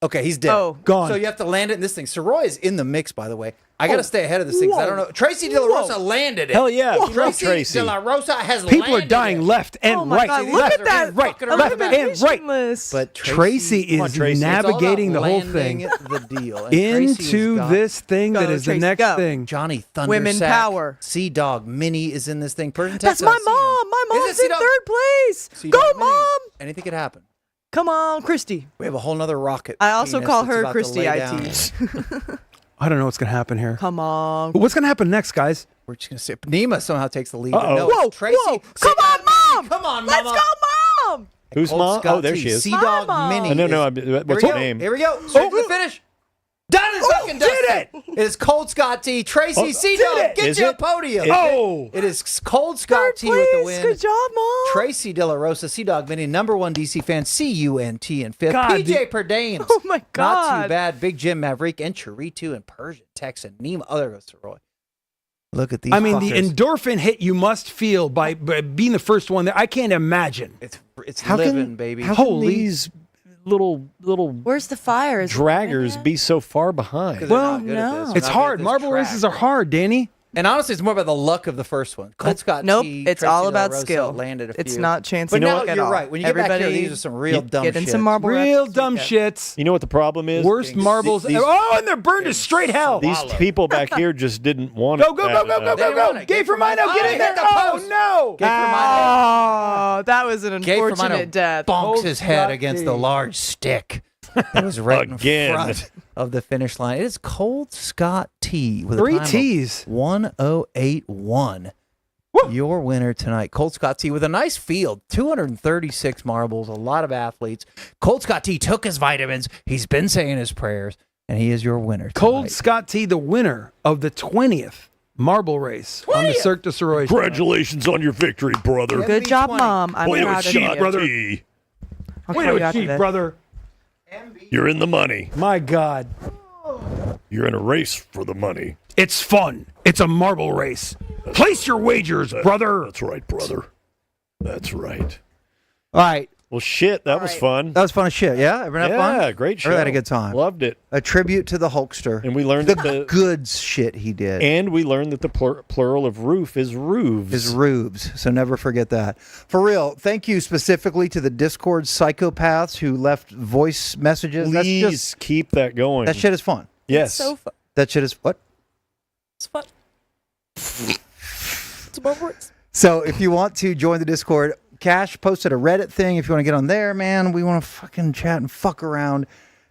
Speaker 4: Okay, he's dead.
Speaker 3: Oh.
Speaker 5: Gone.
Speaker 4: So you have to land it in this thing. Soroy is in the mix, by the way. I got to stay ahead of this thing 'cause I don't know. Tracy De La Rosa landed it.
Speaker 6: Hell yeah.
Speaker 4: Tracy De La Rosa has
Speaker 5: People are
Speaker 4: landed
Speaker 5: dying
Speaker 4: it.
Speaker 5: left and
Speaker 3: Oh my
Speaker 5: right.
Speaker 3: God, look
Speaker 5: left
Speaker 3: at that.
Speaker 5: and right.
Speaker 4: Fucking
Speaker 5: Left
Speaker 4: around.
Speaker 5: and right.
Speaker 4: But
Speaker 5: Tracy
Speaker 6: Come on,
Speaker 5: is
Speaker 6: Tracy.
Speaker 5: navigating
Speaker 4: It's
Speaker 5: the
Speaker 4: all
Speaker 5: whole
Speaker 4: about
Speaker 5: thing
Speaker 4: landing the deal. And Tracy
Speaker 5: into
Speaker 4: has got
Speaker 5: this thing that
Speaker 3: Go,
Speaker 5: is the
Speaker 3: Tracy,
Speaker 5: next
Speaker 3: go.
Speaker 5: thing.
Speaker 4: Johnny Thunder
Speaker 3: Women
Speaker 4: Sack,
Speaker 3: power.
Speaker 4: Sea Dog Minnie is in this thing. Persian
Speaker 3: That's
Speaker 4: Texas,
Speaker 3: my
Speaker 4: I see him.
Speaker 3: mom. My
Speaker 4: Is it
Speaker 3: mom's in
Speaker 4: Sea-Dog?
Speaker 3: third place.
Speaker 4: Sea-Dog
Speaker 3: Go,
Speaker 4: Minnie?
Speaker 3: mom.
Speaker 4: Anything could happen.
Speaker 3: Come on, Christy.
Speaker 4: We have a whole nother rocket.
Speaker 3: I also
Speaker 4: penis
Speaker 3: call
Speaker 4: that's
Speaker 3: her
Speaker 4: about to
Speaker 3: Christy
Speaker 4: lay
Speaker 3: IT.
Speaker 4: down.
Speaker 5: I don't know what's going to happen here.
Speaker 3: Come on.
Speaker 5: What's going to happen next, guys?
Speaker 4: We're just going to see. Nima somehow takes the lead.
Speaker 5: Uh-oh.
Speaker 4: No,
Speaker 3: Whoa,
Speaker 4: Tracy.
Speaker 3: whoa. Come on, Mom.
Speaker 4: Come on,
Speaker 3: Let's
Speaker 4: Mama.
Speaker 3: go, Mom.
Speaker 6: Who's
Speaker 4: Old
Speaker 6: Mom?
Speaker 4: Scott
Speaker 6: Oh, there
Speaker 4: T.
Speaker 6: she is.
Speaker 4: Sea Dog
Speaker 3: Mama.
Speaker 4: Mini.
Speaker 6: No. What's her
Speaker 4: Here
Speaker 6: name?
Speaker 4: we go. Straight to the finish. Done and fucking dusted. It is Cold Scott T. Tracy Sea Dog. Get you a podium. It is Cold Scott T with the win.
Speaker 3: Good job, Mom.
Speaker 4: Tracy De La Rosa, Sea Dog Mini, #1 DC fan, CUNT in 5th.
Speaker 5: God,
Speaker 4: PJ Perdames.
Speaker 3: Oh, my God.
Speaker 4: Not too bad. Big Jim Maverick and Charitu and Persian, Texan. Nima. Oh, there goes to Roy. Look at these
Speaker 5: I mean, the
Speaker 4: fuckers.
Speaker 5: endorphin hit you must feel by being the first one there. I can't imagine.
Speaker 4: It's
Speaker 6: How
Speaker 4: living,
Speaker 6: can,
Speaker 4: baby.
Speaker 6: How can
Speaker 5: Holy-
Speaker 6: these little
Speaker 3: Where's the fire? Is it
Speaker 6: draggers
Speaker 3: right
Speaker 6: be so far behind?
Speaker 4: They're
Speaker 5: Well,
Speaker 4: not good at this. They're
Speaker 5: It's
Speaker 4: not
Speaker 5: hard.
Speaker 4: good at this
Speaker 5: Marble
Speaker 4: track.
Speaker 5: races are hard, Danny.
Speaker 4: And honestly, it's more about the luck of the first one. Cold Scott
Speaker 3: Nope,
Speaker 4: T,
Speaker 3: it's
Speaker 4: Tracy
Speaker 3: all
Speaker 4: De La
Speaker 3: about
Speaker 4: Rosa
Speaker 3: skill.
Speaker 4: Landed a
Speaker 3: It's
Speaker 4: few.
Speaker 3: not chance
Speaker 4: But
Speaker 3: and
Speaker 4: no,
Speaker 3: luck at
Speaker 4: you're
Speaker 3: all.
Speaker 4: right. When you get back here,
Speaker 3: Everybody
Speaker 4: these are some real dumb
Speaker 3: get in
Speaker 4: shit.
Speaker 3: some marble
Speaker 5: Real
Speaker 3: raps.
Speaker 5: dumb shits.
Speaker 6: You know what the problem is?
Speaker 5: Worst marbles.
Speaker 6: These-
Speaker 5: Oh, and they're burned to straight hell.
Speaker 6: These people back here just didn't want
Speaker 5: Go,
Speaker 6: it.
Speaker 5: go,
Speaker 6: bad
Speaker 5: go, go,
Speaker 6: enough.
Speaker 5: go, go, go. Gay for Mino, get in there. Oh, no.
Speaker 4: Gay for
Speaker 3: Oh, that was an
Speaker 4: Gay for Mino
Speaker 3: unfortunate death.
Speaker 4: bonks his head
Speaker 5: Scott
Speaker 4: against
Speaker 5: T.
Speaker 4: the large stick. It was right
Speaker 6: Again.
Speaker 4: in front of the finish line. It is Cold Scott T with
Speaker 5: 3
Speaker 4: a time
Speaker 5: T's.
Speaker 4: of 1:08.1. Your winner tonight, Cold Scott T, with a nice field, 236 marbles, a lot of athletes. Cold Scott T took his vitamins. He's been saying his prayers, and he is your winner tonight.
Speaker 5: Cold Scott T, the winner of the 20th marble race on the Cirque du Sirois.
Speaker 6: Congratulations on your victory, brother.
Speaker 3: Good job, Mom. I'm
Speaker 6: Way to
Speaker 3: proud of
Speaker 6: achieve,
Speaker 3: you.
Speaker 6: brother.
Speaker 3: I'll
Speaker 5: Way
Speaker 3: call
Speaker 5: to
Speaker 3: you after
Speaker 5: achieve,
Speaker 3: this.
Speaker 5: brother.
Speaker 6: You're in the money.
Speaker 5: My God.
Speaker 6: You're in a race for the money.
Speaker 5: It's fun. It's a marble race. Place your wagers, brother.
Speaker 6: That's right, brother. That's right.
Speaker 4: All right.
Speaker 6: Well, shit, that was fun.
Speaker 4: That was fun as shit. Yeah? Everyone have fun?
Speaker 6: Yeah, great show.
Speaker 4: Everyone had a good time.
Speaker 6: Loved it.
Speaker 4: A tribute to the Hulkster.
Speaker 6: And we learned
Speaker 4: the
Speaker 6: that the
Speaker 4: goods shit he did.
Speaker 6: And we learned that the plural of roof is roofs.
Speaker 4: Is rubes. So never forget that. For real, thank you specifically to the Discord psychopaths who left voice messages.
Speaker 6: Please
Speaker 4: That's just,
Speaker 6: keep that going.
Speaker 4: that shit is fun.
Speaker 6: Yes.
Speaker 3: It's so fun.
Speaker 4: That shit is what?
Speaker 3: It's fun. It's a marble race.
Speaker 4: So if you want to join the Discord, Cash posted a Reddit thing. If you want to get on there, man, we want to fucking chat and fuck around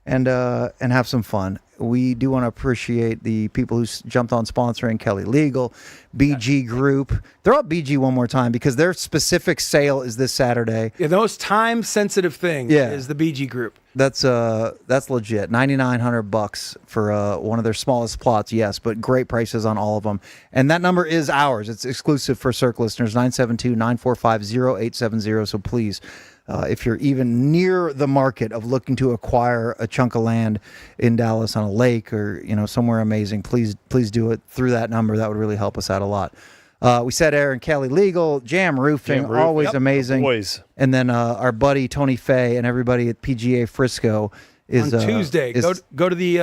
Speaker 4: and have some fun. We do want to appreciate the people who jumped on sponsoring Kelly Legal, BG Group. Throw up BG one more time because their specific sale is this Saturday.
Speaker 5: Yeah, the most time-sensitive thing is the BG Group.
Speaker 4: That's legit. $9,900 for one of their smallest plots, yes, but great prices on all of them. And that number is ours. It's exclusive for Cirque listeners, 972-945-0870. So please, if you're even near the market of looking to acquire a chunk of land in Dallas on a lake or somewhere amazing, please do it through that number. That would really help us out a lot. We said Aaron Kelly Legal, Jam Roofing, always
Speaker 6: Yep,
Speaker 4: amazing.
Speaker 6: boys.
Speaker 4: And then our buddy Tony Fay and everybody at PGA Frisco is
Speaker 5: on Tuesday. Go to the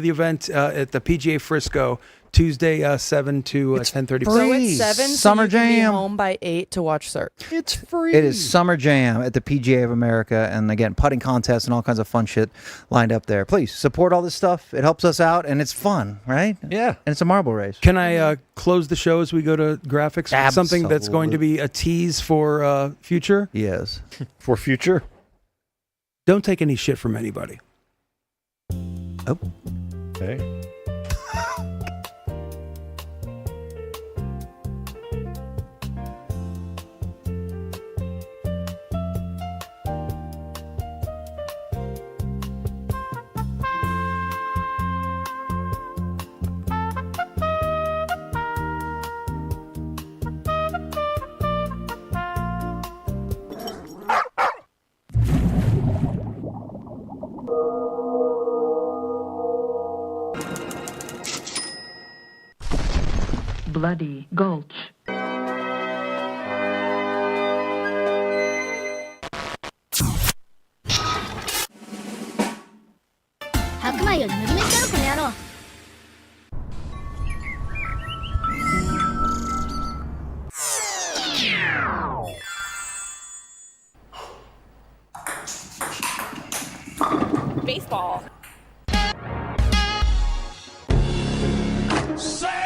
Speaker 5: event at the PGA Frisco Tuesday, 7 to 10:30.
Speaker 3: So it's 7.
Speaker 4: Summer
Speaker 3: so you can be
Speaker 4: Jam.
Speaker 3: home by 8 to watch Cirque.
Speaker 6: It's free.
Speaker 4: It is Summer Jam at the PGA of America, and again, putting contests and all kinds of fun shit lined up there. Please support all this stuff. It helps us out, and it's fun, right?
Speaker 6: Yeah,
Speaker 4: and it's a marble race.
Speaker 5: Can I close the show as we go to graphics? with Something that's going to be a tease for future?
Speaker 4: Yes.
Speaker 6: For future?
Speaker 5: Don't take any shit from anybody.
Speaker 4: Oh.
Speaker 6: Okay.
Speaker 19: Bloody Gulch.
Speaker 20: Baseball.
Speaker 12: Say